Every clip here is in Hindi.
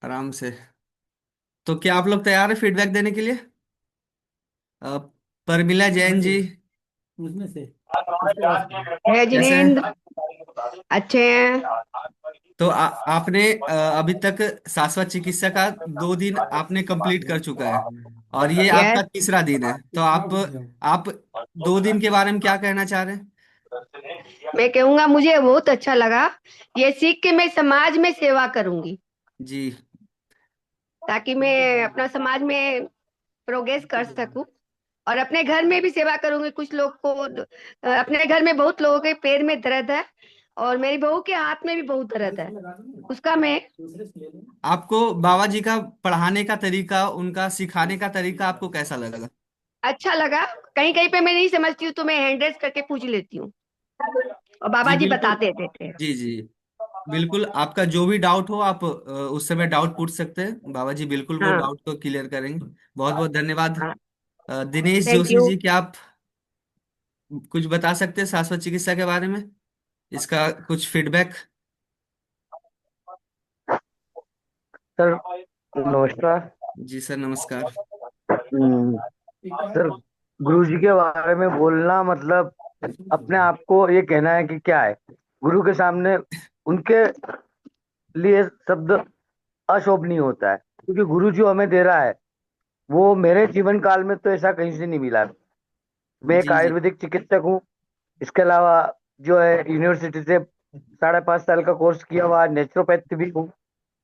आराम से। तो क्या आप लोग तैयार है फीडबैक देने के लिए? अ, परमिला जैन जी उसमें से उसके पास है कैसे हैं? जिनेंद्र। अच्छे हैं। तो आपने अभी तक शाश्वत चिकित्सा का 2 दिन आपने कंप्लीट कर चुका है, और ये आपका यस। तीसरा दिन है। तो आप 2 दिन के बारे में क्या कहना चाह रहे हैं? मैं कहूंगा मुझे बहुत अच्छा लगा। ये सीख के मैं समाज में सेवा करूंगी, जी ताकि मैं अपना समाज में प्रोग्रेस कर सकूं। और अपने घर में भी सेवा करूंगी। कुछ लोग को अपने घर में बहुत लोगों के पैर में दर्द है, और मेरी बहू के हाथ में भी बहुत दर्द है। उसका मैं आपको बाबा जी का पढ़ाने का तरीका, उनका सिखाने का तरीका आपको कैसा लगा? अच्छा लगा। कहीं कहीं पे मैं नहीं समझती हूँ तो मैं हैंड रेस करके पूछ लेती हूँ, और बाबा जी जी बिल्कुल। बताते देते थे। जी जी बिल्कुल, आपका जो भी डाउट हो आप उस समय डाउट पूछ सकते हैं, बाबा जी बिल्कुल वो हाँ। डाउट को क्लियर करेंगे। बहुत बहुत धन्यवाद। हाँ। Dinesh thank Joshi you. जी, क्या आप कुछ बता सकते हैं शाश्वत चिकित्सा के बारे में, इसका कुछ फीडबैक? सर नमस्कार। जी सर नमस्कार। हम्म, सर गुरु जी के बारे में बोलना मतलब अपने आप को ये कहना है कि क्या है। गुरु के सामने उनके लिए शब्द अशोभनीय होता है, क्योंकि गुरु जो हमें दे रहा है वो मेरे जीवन काल में तो ऐसा कहीं से नहीं मिला। मैं एक जी जी आयुर्वेदिक चिकित्सक हूँ। इसके अलावा जो है यूनिवर्सिटी से 5.5 साल का कोर्स किया हुआ नेचुरोपैथ भी हूँ,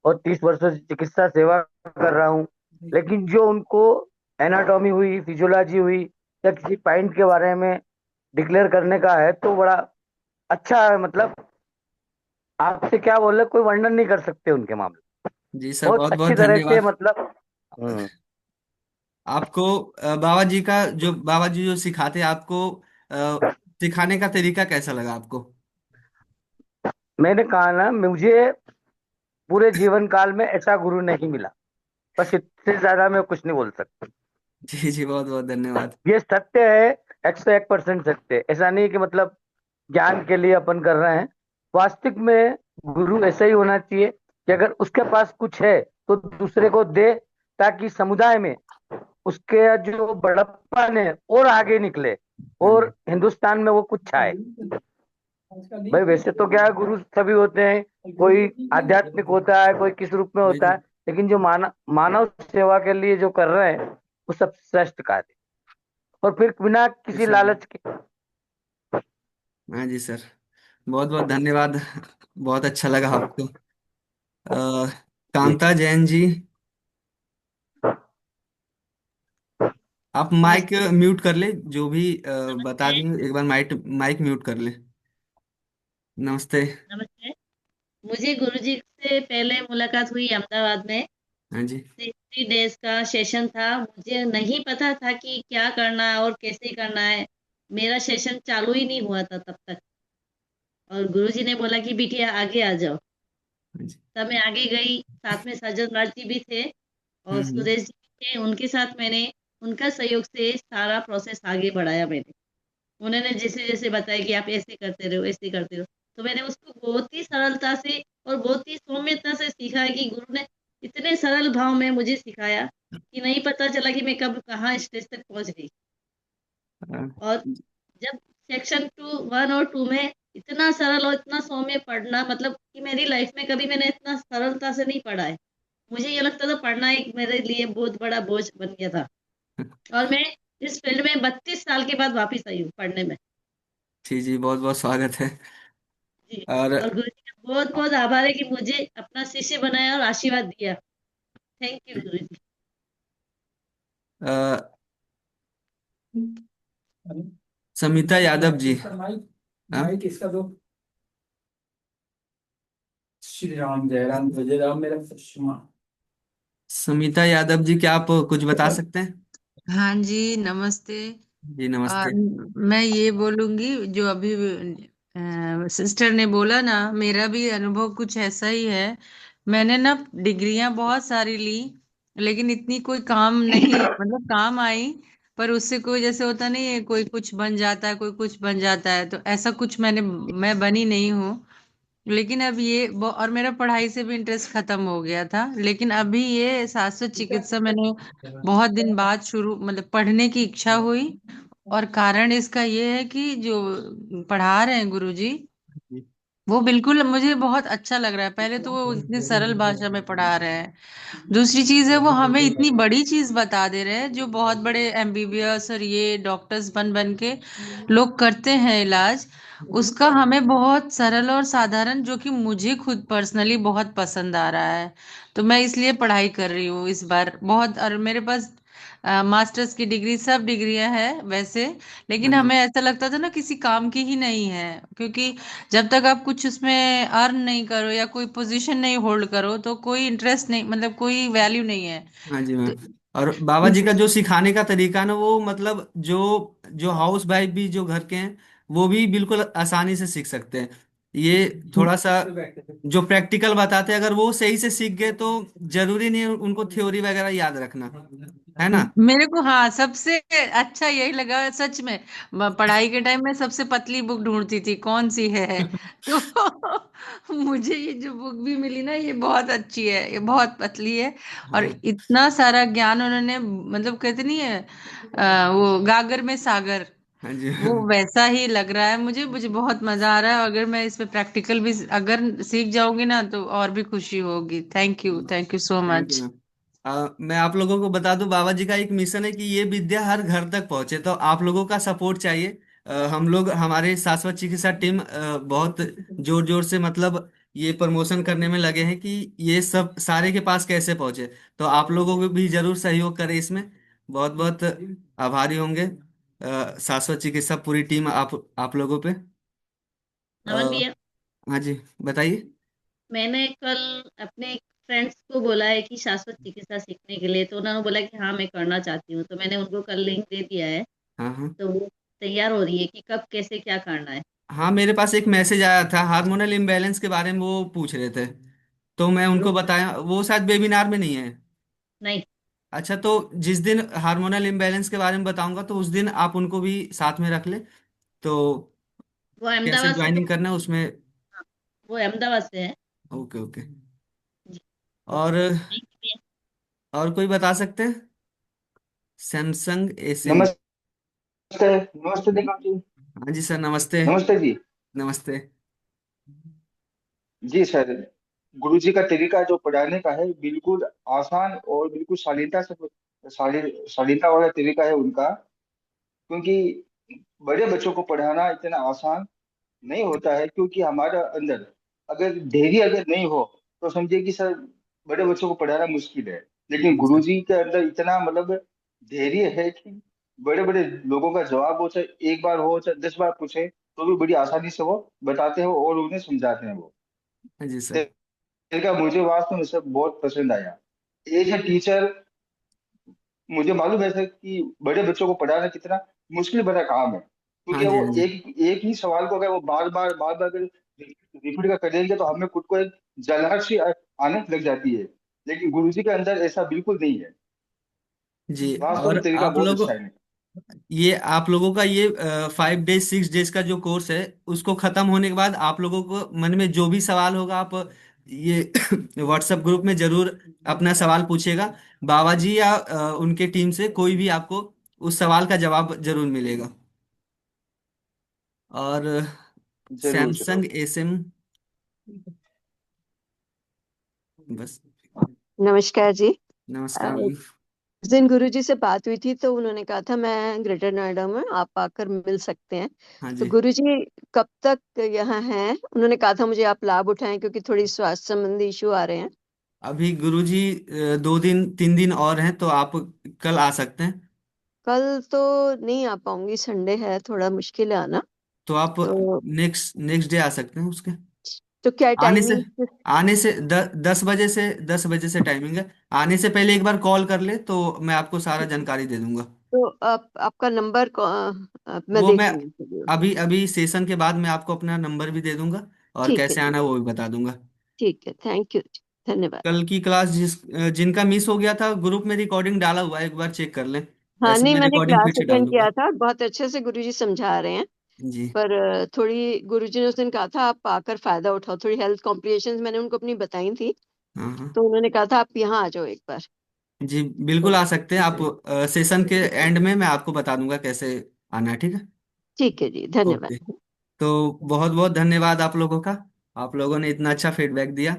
और 30 वर्षों से चिकित्सा सेवा कर रहा हूँ। लेकिन जो उनको एनाटॉमी हुई, फिजियोलॉजी हुई, या किसी पॉइंट के बारे में डिक्लेयर करने का है तो बड़ा अच्छा है। मतलब आपसे क्या बोले, कोई वर्णन नहीं कर सकते उनके मामले। जी सर, बहुत बहुत बहुत अच्छी तरह से धन्यवाद। मतलब। हम्म। आपको बाबा जी का जो बाबा जी जो सिखाते हैं आपको, सिखाने का तरीका कैसा लगा आपको? मैंने कहा ना, मुझे पूरे जीवन काल में ऐसा गुरु नहीं मिला। बस इससे ज्यादा मैं कुछ नहीं बोल सकता। जी जी बहुत बहुत धन्यवाद। ये सत्य है, 101% सत्य है। ऐसा नहीं कि मतलब ज्ञान के लिए अपन कर रहे हैं। वास्तविक में गुरु ऐसा ही होना चाहिए कि अगर उसके पास कुछ है तो दूसरे को दे, ताकि समुदाय में उसके जो बड़प्पन है और आगे निकले, हाँ और जी। हिंदुस्तान में वो कुछ छाए। भाई वैसे तो क्या है, गुरु सभी होते हैं, कोई आध्यात्मिक होता है, कोई किस रूप में जी होता है। जी। लेकिन जो मानव सेवा के लिए जो कर रहे हैं वो सब श्रेष्ठ कार्य है। और फिर बिना जी किसी सर। लालच के। हाँ जी सर, बहुत बहुत धन्यवाद। बहुत अच्छा लगा आपको। जी। कांता जैन जी, आप माइक नमस्ते। म्यूट कर ले, जो भी बता नमस्ते। देंगे एक बार माइक माइक म्यूट कर ले। नमस्ते। नमस्ते। मुझे गुरुजी से पहले मुलाकात हुई अहमदाबाद में। हाँ जी। 60 डेज का सेशन था। मुझे नहीं पता था कि क्या करना है और कैसे करना है। मेरा सेशन चालू ही नहीं हुआ था तब तक, और गुरुजी ने बोला कि बिटिया आगे आ जाओ। हाँ जी। तब मैं आगे गई। साथ में सज्जन राज जी भी थे और हम्म। सुरेश जी भी थे। उनके साथ मैंने उनका सहयोग से सारा प्रोसेस आगे बढ़ाया मैंने। उन्होंने जैसे जैसे बताया कि आप ऐसे करते रहो, ऐसे करते रहो, तो मैंने उसको बहुत ही सरलता से और बहुत ही सौम्यता से सीखा है कि गुरु ने इतने सरल भाव में मुझे सिखाया कि नहीं पता चला कि मैं कब कहाँ स्टेज तक पहुंच गई। हाँ और जब सेक्शन 1 और 2 में इतना सरल और इतना सौम्य पढ़ना, मतलब कि मेरी लाइफ में कभी मैंने इतना सरलता से नहीं पढ़ा है। मुझे ये लगता था पढ़ना एक मेरे लिए बहुत बड़ा बोझ बन गया था। और मैं इस फील्ड में 32 साल के बाद वापिस आई हूँ पढ़ने में। जी जी बहुत बहुत स्वागत है। जी। और और गुरु जी का बहुत बहुत आभार है कि मुझे अपना शिष्य बनाया और आशीर्वाद दिया। थैंक यू गुरु जी। अ, समिता यादव जी। हाँ, माइक इसका दो। श्री राम जय राम जय राम मेरा चश्मा। समिता यादव जी, क्या आप कुछ बता सकते हैं? हाँ जी, नमस्ते। जी नमस्ते। मैं ये बोलूंगी जो अभी सिस्टर ने बोला ना, मेरा भी अनुभव कुछ ऐसा ही है। मैंने ना डिग्रियां बहुत सारी ली, लेकिन इतनी कोई काम नहीं, मतलब काम आई, पर उससे कोई, जैसे होता नहीं है, कोई कुछ बन जाता है, कोई कुछ बन जाता है, तो ऐसा कुछ मैं बनी नहीं हूँ। लेकिन अब ये और मेरा पढ़ाई से भी इंटरेस्ट खत्म हो गया था, लेकिन अभी ये शाश्वत चिकित्सा मैंने बहुत दिन बाद शुरू मतलब पढ़ने की इच्छा हुई। और कारण इसका ये है कि जो पढ़ा रहे हैं गुरुजी, वो बिल्कुल मुझे बहुत अच्छा लग रहा है। पहले तो वो इतनी सरल भाषा में पढ़ा रहे हैं, दूसरी चीज है वो हमें इतनी बड़ी चीज बता दे रहे हैं जो बहुत बड़े एमबीबीएस और ये डॉक्टर्स बन बन के लोग करते हैं इलाज, उसका हमें बहुत सरल और साधारण, जो कि मुझे खुद पर्सनली बहुत पसंद आ रहा है। तो मैं इसलिए पढ़ाई कर रही हूँ इस बार बहुत। और मेरे पास मास्टर्स की डिग्री, सब डिग्रियां हैं वैसे, हाँ लेकिन जी। हमें ऐसा लगता था ना किसी काम की ही नहीं है, क्योंकि जब तक आप कुछ उसमें अर्न नहीं करो या कोई पोजीशन नहीं होल्ड करो तो कोई इंटरेस्ट नहीं, मतलब कोई वैल्यू नहीं है। हाँ जी मैम। तो और बाबा जी का जो सिखाने का तरीका ना, वो मतलब जो जो हाउस वाइफ भी जो घर के हैं वो भी बिल्कुल आसानी से सीख सकते हैं। ये थोड़ा सा जो प्रैक्टिकल बताते हैं, अगर वो सही से सीख गए तो जरूरी नहीं है उनको थ्योरी वगैरह याद रखना, है ना। मेरे को हाँ सबसे अच्छा यही लगा सच में। पढ़ाई के टाइम में सबसे पतली बुक ढूंढती थी कौन सी है, तो मुझे ये जो बुक भी मिली ना ये बहुत अच्छी है, ये बहुत पतली है। और हाँ इतना सारा ज्ञान उन्होंने, मतलब कहते नहीं है वो गागर में सागर, हाँ जी। वो वैसा ही लग रहा है मुझे। मुझे बहुत मजा आ रहा है, अगर मैं इसमें प्रैक्टिकल भी अगर सीख जाऊंगी ना तो और भी खुशी होगी। Thank you so thank you much. Ma'am. मैं आप लोगों को बता दूं, बाबा जी का एक मिशन है कि ये विद्या हर घर तक पहुंचे, तो आप लोगों का सपोर्ट चाहिए। हम लोग, हमारे शाश्वत चिकित्सा टीम बहुत जोर जोर से मतलब ये प्रमोशन करने में लगे हैं कि ये सब सारे के पास कैसे पहुंचे। तो आप लोगों को भी जरूर सहयोग करें इसमें। बहुत बहुत आभारी होंगे शाश्वत चिकित्सा पूरी टीम आप लोगों पे। नमन अ, भैया, हाँ जी, बताइए। मैंने कल अपने फ्रेंड्स को बोला है कि शाश्वत चिकित्सा सीखने के लिए, तो उन्होंने बोला कि हाँ मैं करना चाहती हूँ, तो मैंने उनको कल लिंक दे दिया है। हाँ हाँ। तो वो तैयार हो रही है कि कब कैसे क्या करना है। हाँ, मेरे पास एक मैसेज आया था हार्मोनल इम्बैलेंस के बारे में, वो पूछ रहे थे। तो मैं उनको बताया, वो शायद वेबिनार में नहीं है। नहीं, अच्छा, तो जिस दिन हार्मोनल इम्बैलेंस के बारे में बताऊंगा तो उस दिन आप उनको भी साथ में रख ले। तो वो कैसे अहमदाबाद से तो, ज्वाइनिंग करना है उसमें। हाँ, वो अहमदाबाद से है। Okay okay. जी, और थैंक यू भैया। और कोई बता सकते हैं। Samsung SM. नमस्ते। नमस्ते दीपक जी। हाँ जी सर, नमस्ते। नमस्ते जी। नमस्ते। जी सर, गुरु जी का तरीका जो पढ़ाने का है बिल्कुल आसान और बिल्कुल शालीनता वाला तरीका है उनका। क्योंकि बड़े बच्चों को पढ़ाना इतना आसान नहीं होता है, क्योंकि हमारा अंदर अगर धैर्य अगर नहीं हो तो समझिए कि सर बड़े बच्चों को पढ़ाना मुश्किल है। लेकिन जी सर। गुरुजी के अंदर इतना मतलब धैर्य है कि बड़े बड़े लोगों का जवाब वो चाहे एक बार हो चाहे 10 बार पूछे तो भी बड़ी आसानी से वो बताते हैं और उन्हें समझाते हैं वो। हाँ जी सर। तरीका मुझे वास्तव में सब बहुत पसंद आया। एज ए टीचर मुझे मालूम है सर कि बड़े बच्चों को पढ़ाना कितना मुश्किल भरा काम है, हाँ क्योंकि जी। वो हाँ जी। एक ही सवाल को अगर वो बार बार अगर रिपीट का करेंगे तो हमें खुद को एक जलहट सी आने लग जाती है। लेकिन गुरुजी के अंदर ऐसा बिल्कुल नहीं है। जी। वास्तव में और तरीका आप बहुत लोग, अच्छा है। ये आप लोगों का ये 5 डेज 6 डेज का जो कोर्स है, उसको खत्म होने के बाद आप लोगों को मन में जो भी सवाल होगा, आप ये व्हाट्सएप ग्रुप में जरूर अपना सवाल पूछिएगा। बाबा जी या उनके टीम से कोई भी आपको उस सवाल का जवाब जरूर मिलेगा। और जरूर सैमसंग जरूर। एसएम, बस। नमस्कार जी। नमस्कार मैम। उस दिन गुरुजी से बात हुई थी तो उन्होंने कहा था मैं ग्रेटर नोएडा में, आप आकर मिल सकते हैं। हाँ तो जी। गुरुजी कब तक यहाँ हैं? उन्होंने कहा था मुझे आप लाभ उठाएं क्योंकि थोड़ी स्वास्थ्य संबंधी इशू आ रहे हैं। अभी गुरुजी 2 दिन 3 दिन और हैं, तो आप कल आ सकते हैं। कल तो नहीं आ पाऊंगी, संडे है, थोड़ा मुश्किल है आना। तो आप तो नेक्स्ट नेक्स्ट डे आ सकते हैं उसके। तो क्या आने से टाइमिंग? आने से 10 बजे से टाइमिंग है। आने से पहले एक बार कॉल कर ले तो मैं आपको सारा जानकारी दे दूंगा। तो आप आपका नंबर मैं वो देख मैं लूंगी जरूर। अभी अभी सेशन के बाद मैं आपको अपना नंबर भी दे दूंगा, और ठीक है कैसे जी। आना वो भी बता दूंगा। ठीक है, थैंक यू। धन्यवाद। कल की क्लास जिनका मिस हो गया था, ग्रुप में रिकॉर्डिंग डाला हुआ है, एक बार चेक कर लें। हाँ वैसे नहीं, मैं मैंने रिकॉर्डिंग फिर क्लास से डाल अटेंड दूंगा। किया था, बहुत अच्छे से गुरुजी समझा रहे हैं। जी। पर थोड़ी गुरुजी ने उस दिन कहा था आप आकर फायदा उठाओ, थोड़ी हेल्थ कॉम्प्लिकेशंस मैंने उनको अपनी बताई थी, हाँ हाँ। तो उन्होंने कहा था आप यहाँ आ जाओ एक बार। जी तो बिल्कुल आ सकते हैं आप। सेशन के एंड में मैं आपको बता दूंगा कैसे आना है, ठीक है। ठीक है जी, ओके। धन्यवाद। तो बहुत बहुत धन्यवाद आप लोगों का। आप लोगों ने इतना अच्छा फीडबैक दिया।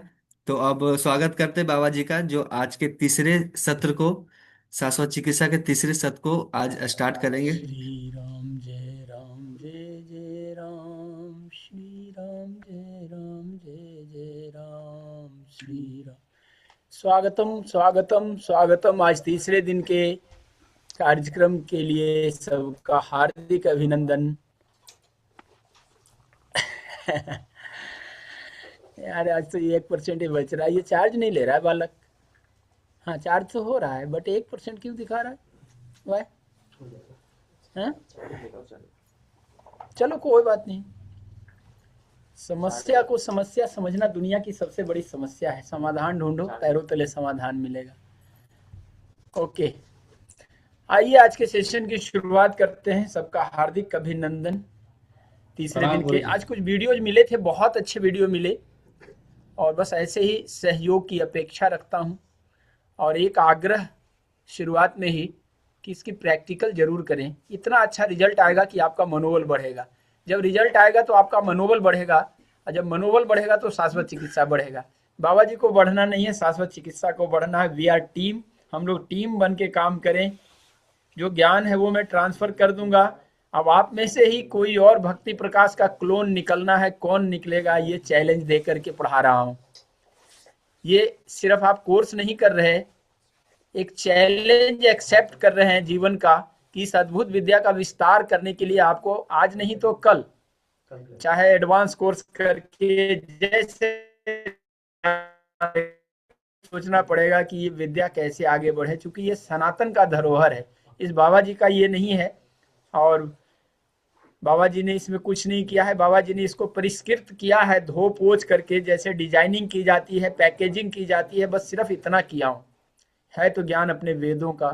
तो अब स्वागत करते बाबा जी का, जो आज के तीसरे सत्र को, शाश्वत चिकित्सा के तीसरे सत्र को आज स्टार्ट करेंगे। श्री राम जय राम जय जय राम, श्री राम जय राम जय जय राम, श्री राम। स्वागतम स्वागतम स्वागतम। आज तीसरे दिन के कार्यक्रम के लिए सबका हार्दिक अभिनंदन। यार आज तो 1% ही बच रहा है, ये चार्ज नहीं ले रहा है बालक। हाँ चार्ज तो हो रहा है बट 1% क्यों दिखा रहा है? वाह, हैं? चलो कोई बात नहीं। समस्या को समस्या समझना दुनिया की सबसे बड़ी समस्या है। समाधान ढूंढो, पैरों तले समाधान मिलेगा। ओके, आइए आज के सेशन की शुरुआत करते हैं। सबका हार्दिक अभिनंदन। तीसरे दिन के आज कुछ वीडियोज मिले थे, बहुत अच्छे वीडियो मिले, और बस ऐसे ही सहयोग की अपेक्षा रखता हूं। और एक आग्रह शुरुआत में ही कि इसकी प्रैक्टिकल जरूर करें। इतना अच्छा रिजल्ट आएगा कि आपका मनोबल बढ़ेगा। जब रिजल्ट आएगा तो आपका मनोबल बढ़ेगा, और जब मनोबल बढ़ेगा तो शाश्वत चिकित्सा बढ़ेगा। बाबा जी को बढ़ना नहीं है, शाश्वत चिकित्सा को बढ़ना है। वी आर टीम, हम लोग टीम बन के काम करें। जो ज्ञान है वो मैं ट्रांसफर कर दूंगा। अब आप में से ही कोई और भक्ति प्रकाश का क्लोन निकलना है, कौन निकलेगा ये चैलेंज दे करके पढ़ा रहा हूं। ये सिर्फ आप कोर्स नहीं कर रहे, एक चैलेंज एक्सेप्ट कर रहे हैं जीवन का, कि इस अद्भुत विद्या का विस्तार करने के लिए आपको आज नहीं तो कल, चाहे एडवांस कोर्स करके, जैसे सोचना पड़ेगा कि ये विद्या कैसे आगे बढ़े, क्योंकि ये सनातन का धरोहर है। इस बाबा जी का ये नहीं है, और बाबा जी ने इसमें कुछ नहीं किया है। बाबा जी ने इसको परिष्कृत किया है, धो पोछ करके, जैसे डिजाइनिंग की जाती है, पैकेजिंग की जाती है, बस सिर्फ इतना किया हूं। है तो ज्ञान अपने वेदों का।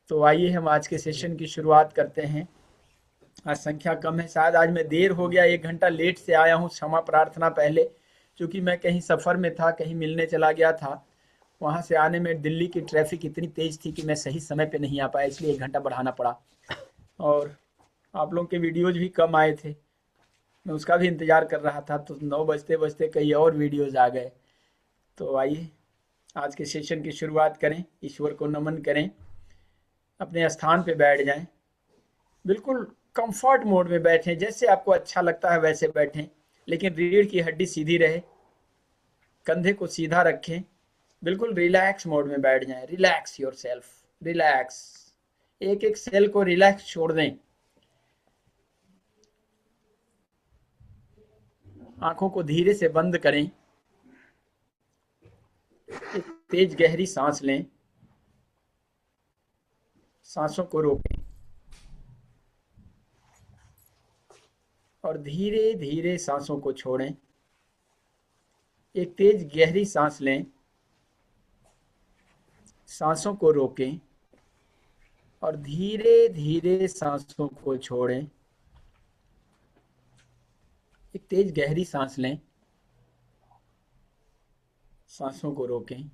तो आइए हम आज के सेशन की शुरुआत करते हैं। आज संख्या कम है, शायद आज मैं देर हो गया, 1 घंटा लेट से आया हूँ, क्षमा प्रार्थना पहले, क्योंकि मैं कहीं सफ़र में था, कहीं मिलने चला गया था। वहाँ से आने में दिल्ली की ट्रैफिक इतनी तेज़ थी कि मैं सही समय पे नहीं आ पाया, इसलिए 1 घंटा बढ़ाना पड़ा। और आप लोगों के वीडियोज़ भी कम आए थे, मैं उसका भी इंतज़ार कर रहा था, तो 9 बजते बजते कई और वीडियोज़ आ गए। तो आइए आज के सेशन की शुरुआत करें, ईश्वर को नमन करें, अपने स्थान पे बैठ जाएं, बिल्कुल कंफर्ट मोड में बैठें, जैसे आपको अच्छा लगता है वैसे बैठें, लेकिन रीढ़ की हड्डी सीधी रहे, कंधे को सीधा रखें, बिल्कुल रिलैक्स मोड में बैठ जाएं। रिलैक्स योरसेल्फ, रिलैक्स, एक एक सेल को रिलैक्स छोड़ दें। आंखों को धीरे से बंद करें, एक तेज गहरी सांस लें, सांसों को रोकें और धीरे धीरे सांसों को छोड़ें। एक तेज गहरी सांस लें, सांसों को रोकें और धीरे धीरे सांसों को छोड़ें। एक तेज गहरी सांस लें, सांसों को रोकें,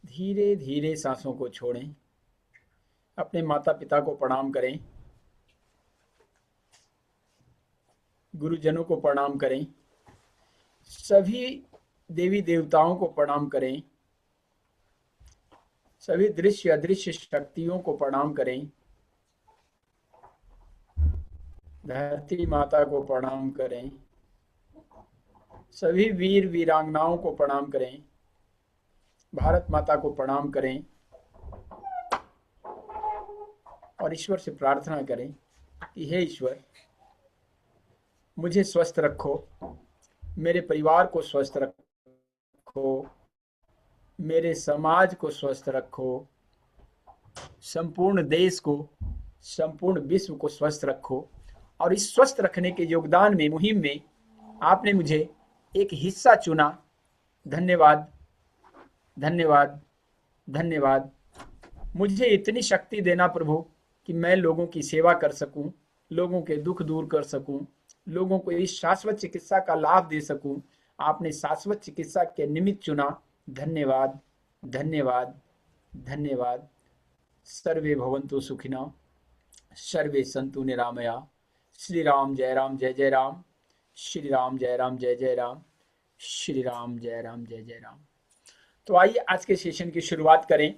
धीरे धीरे सांसों को छोड़ें। अपने माता पिता को प्रणाम करें, गुरुजनों को प्रणाम करें, सभी देवी देवताओं को प्रणाम करें, सभी दृश्य अदृश्य शक्तियों को प्रणाम करें, धरती माता को प्रणाम करें, सभी वीर वीरांगनाओं को प्रणाम करें, भारत माता को प्रणाम करें और ईश्वर से प्रार्थना करें कि हे ईश्वर, मुझे स्वस्थ रखो, मेरे परिवार को स्वस्थ रखो, मेरे समाज को स्वस्थ रखो, संपूर्ण देश को, संपूर्ण विश्व को स्वस्थ रखो। और इस स्वस्थ रखने के योगदान में, मुहिम में आपने मुझे एक हिस्सा चुना। धन्यवाद, धन्यवाद, धन्यवाद, मुझे इतनी शक्ति देना प्रभु कि मैं लोगों की सेवा कर सकूं, लोगों के दुख दूर कर सकूं, लोगों को इस शाश्वत चिकित्सा का लाभ दे सकूं। आपने शाश्वत चिकित्सा के निमित्त चुना। धन्यवाद, धन्यवाद, धन्यवाद। सर्वे भवन्तु सुखिनः, सर्वे सन्तु निरामया। श्री राम जय राम जय जय राम, श्री राम जय राम जय जय राम, श्री राम जय राम जय जय राम। तो आइए आज के सेशन की शुरुआत करें।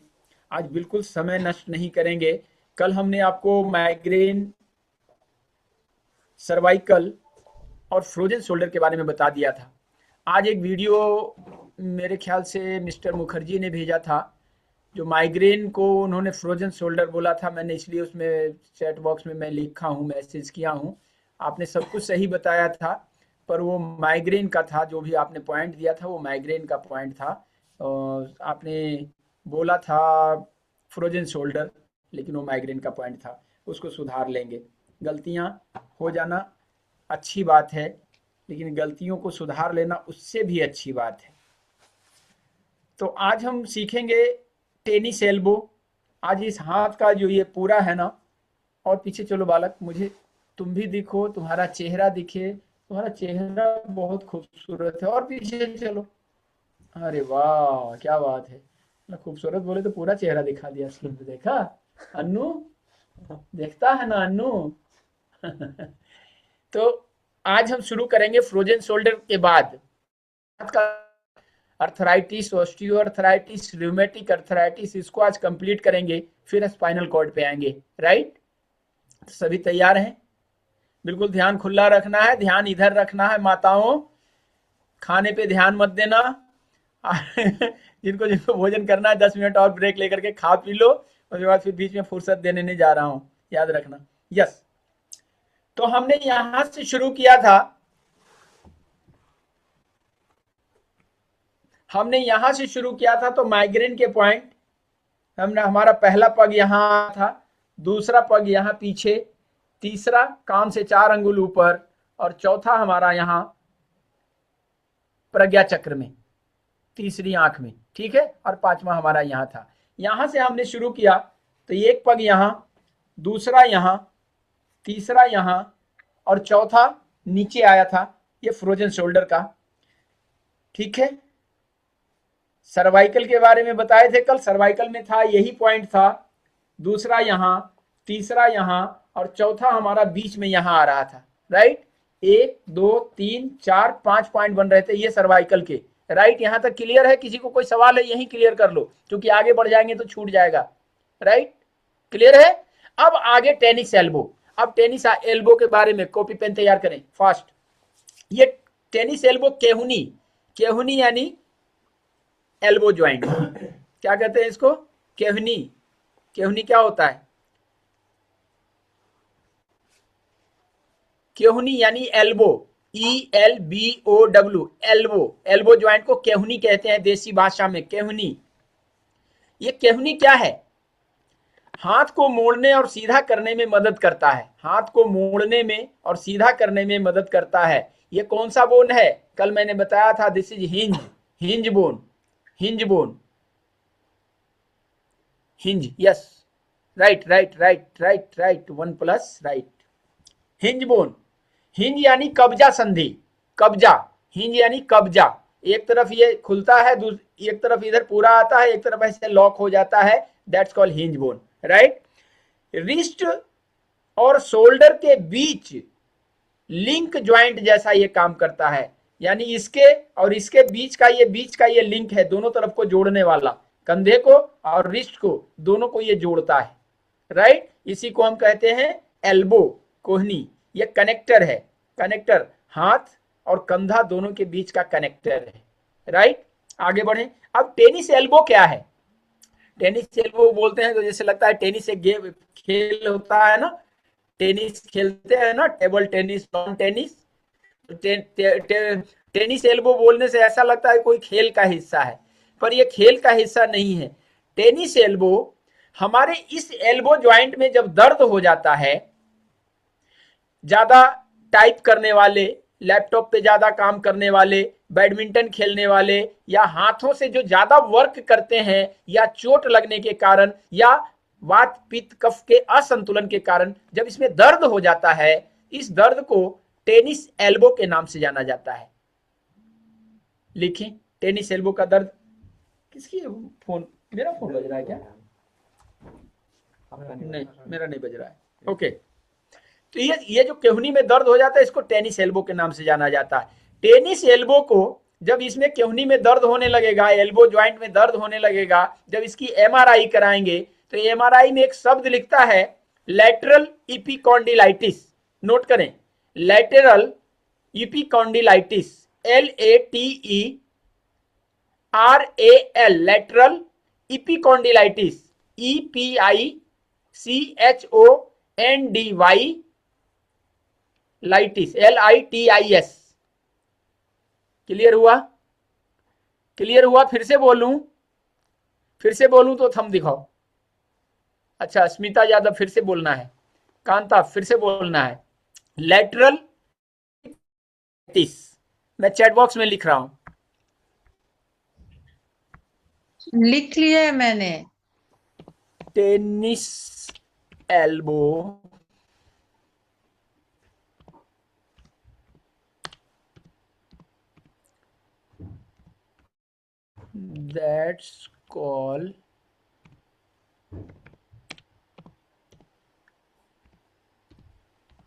आज बिल्कुल समय नष्ट नहीं करेंगे। कल हमने आपको माइग्रेन, सर्वाइकल और फ्रोजन शोल्डर के बारे में बता दिया था। आज एक वीडियो मेरे ख्याल से मिस्टर मुखर्जी ने भेजा था, जो माइग्रेन को उन्होंने फ्रोजन शोल्डर बोला था। मैंने इसलिए उसमें चैट बॉक्स में मैं लिखा हूँ, मैसेज किया हूँ। आपने सब कुछ सही बताया था, पर वो माइग्रेन का था। जो भी आपने पॉइंट दिया था वो माइग्रेन का पॉइंट था। आपने बोला था फ्रोजन शोल्डर, लेकिन वो माइग्रेन का पॉइंट था। उसको सुधार लेंगे। गलतियां हो जाना अच्छी बात है, लेकिन गलतियों को सुधार लेना उससे भी अच्छी बात है। तो आज हम सीखेंगे टेनिस एल्बो। आज इस हाथ का जो ये पूरा है ना, और पीछे चलो बालक, मुझे तुम भी दिखो, तुम्हारा चेहरा दिखे। तुम्हारा चेहरा बहुत खूबसूरत है। और पीछे चलो। अरे वाह, क्या बात है। ना खूबसूरत बोले तो पूरा चेहरा दिखा दिया स्क्रीन पे। देखा अन्नू, देखता है ना अन्नू। तो आज हम शुरू करेंगे फ्रोजन शोल्डर के बाद arthritis, osteo arthritis, rheumatic arthritis, इसको आज कंप्लीट करेंगे। फिर स्पाइनल कॉर्ड पे आएंगे। राइट, तो सभी तैयार हैं? बिल्कुल ध्यान खुला रखना है, ध्यान इधर रखना है माताओं। खाने पे ध्यान मत देना। जिनको जिनको भोजन करना है 10 मिनट और ब्रेक लेकर के खा पी लो। उसके बाद फिर बीच में फुर्सत देने नहीं जा रहा हूं, याद रखना। यस, तो हमने यहां से शुरू किया था। तो माइग्रेन के पॉइंट हमने, हमारा पहला पग यहां था, दूसरा पग यहां पीछे, तीसरा कान से 4 अंगुल ऊपर, और चौथा हमारा यहां प्रज्ञा चक्र में, तीसरी आंख में। ठीक है, और पांचवा हमारा यहां था। यहां से हमने शुरू किया तो एक पग यहां, दूसरा यहां, तीसरा यहां, और चौथा नीचे आया था। ये फ्रोजन शोल्डर का। ठीक है, सर्वाइकल के बारे में बताए थे कल। सर्वाइकल में था, यही पॉइंट था। दूसरा यहां, तीसरा यहां, और चौथा हमारा बीच में यहां आ रहा था। राइट, 1 2 3 4 5 पॉइंट बन रहे थे ये सर्वाइकल के। राइट, यहां तक क्लियर है? किसी को कोई सवाल है यही क्लियर कर लो, क्योंकि आगे बढ़ जाएंगे तो छूट जाएगा। राइट, क्लियर है? अब आगे टेनिस एल्बो। अब टेनिस एल्बो के बारे में कॉपी पेन तैयार करें फास्ट। ये टेनिस एल्बो केहुनी, केहुनी यानी एल्बो ज्वाइंट। क्या कहते हैं इसको? केहुनी। केहुनी क्या होता है? केहुनी यानी elbow, ELBO, elbow. Elbow joint को केहुनी कहते हैं देसी भाषा में, केहुनी। ये केहुनी क्या है? हाथ को मोड़ने और सीधा करने में मदद करता है। हाथ को मोड़ने में और सीधा करने में मदद करता है। ये कौन सा बोन है? कल मैंने बताया था, this is hinge, hinge bone, hinge bone, hinge. Yes, right right right right right, 1+ right. Hinge bone, hinge यानी कब्जा संधि, कब्जा। हिंज यानी कब्जा। एक तरफ ये खुलता है, एक तरफ इधर पूरा आता है, एक तरफ ऐसे लॉक हो जाता है। That's called hinge bone. Right, wrist और शोल्डर के बीच लिंक ज्वाइंट जैसा ये काम करता है। यानी इसके और इसके बीच का ये लिंक है, दोनों तरफ को जोड़ने वाला। कंधे को और रिस्ट को, दोनों को ये जोड़ता है। राइट, इसी को हम कहते हैं एल्बो, कोहनी। ये कनेक्टर है, कनेक्टर, हाथ और कंधा दोनों के बीच का कनेक्टर है। राइट, आगे बढ़े। अब टेनिस एल्बो क्या है? टेनिस एल्बो बोलते हैं तो जैसे लगता है टेनिस एक गेम, खेल होता है ना, टेनिस खेलते हैं ना, table tennis, lawn tennis. Tennis elbow बोलने से ऐसा लगता है कोई खेल का हिस्सा है, पर यह खेल का हिस्सा नहीं है। टेनिस एल्बो, हमारे इस एल्बो ज्वाइंट में जब दर्द हो जाता है, ज्यादा टाइप करने वाले, लैपटॉप पे ज्यादा काम करने वाले, बैडमिंटन खेलने वाले, या हाथों से जो ज्यादा वर्क करते हैं, या चोट लगने के कारण, या वात पित्त कफ के असंतुलन के कारण जब इसमें दर्द हो जाता है, इस दर्द को टेनिस एल्बो के नाम से जाना जाता है। लिखें, टेनिस एल्बो का दर्द। किसकी फोन? मेरा फोन बज रहा है क्या? नहीं, मेरा नहीं बज रहा है। ओके, तो ये जो केहनी में दर्द हो जाता है, इसको टेनिस एल्बो के नाम से जाना जाता है। टेनिस एल्बो को जब इसमें केहनी में दर्द होने लगेगा, एल्बो ज्वाइंट में दर्द होने लगेगा, जब इसकी एमआरआई कराएंगे तो एमआरआई में एक शब्द लिखता है लैटरल इपिकॉन्डिलाइटिस। नोट करें, lateral epicondylitis, LATERAL, lateral epicondylitis, EPICHONDY litis, LITIS। Clear हुआ? क्लियर हुआ? फिर से बोलूं तो थंब दिखाओ। अच्छा, स्मिता यादव फिर से बोलना है, कांता फिर से बोलना है, लैटरल। मैं चैट बॉक्स में लिख रहा हूं। लिख लिया है मैंने। Tennis elbow that's called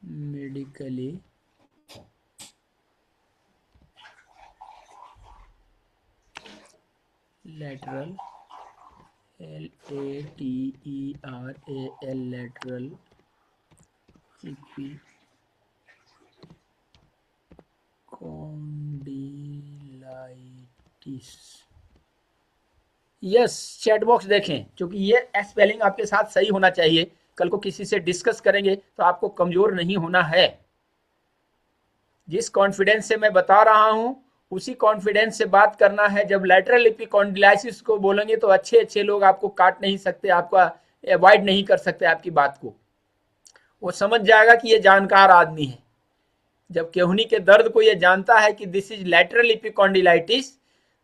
medically lateral, LATERAL, lateral epicondylitis। Yes, chat box देखें, क्योंकि ये स्पेलिंग आपके साथ सही होना चाहिए। कल को किसी से डिस्कस करेंगे तो आपको कमजोर नहीं होना है। जिस कॉन्फिडेंस से मैं बता रहा हूं उसी कॉन्फिडेंस से बात करना है। जब लैटरल एपिकॉन्डिलाइसिस को बोलेंगे तो अच्छे अच्छे लोग आपको काट नहीं सकते, आपका अवॉइड नहीं कर सकते आपकी बात को। वो समझ जाएगा कि ये जानकार आदमी है। जब केहनी के दर्द को ये जानता है कि दिस इज लैटरल एपिकॉन्डिलाइटिस,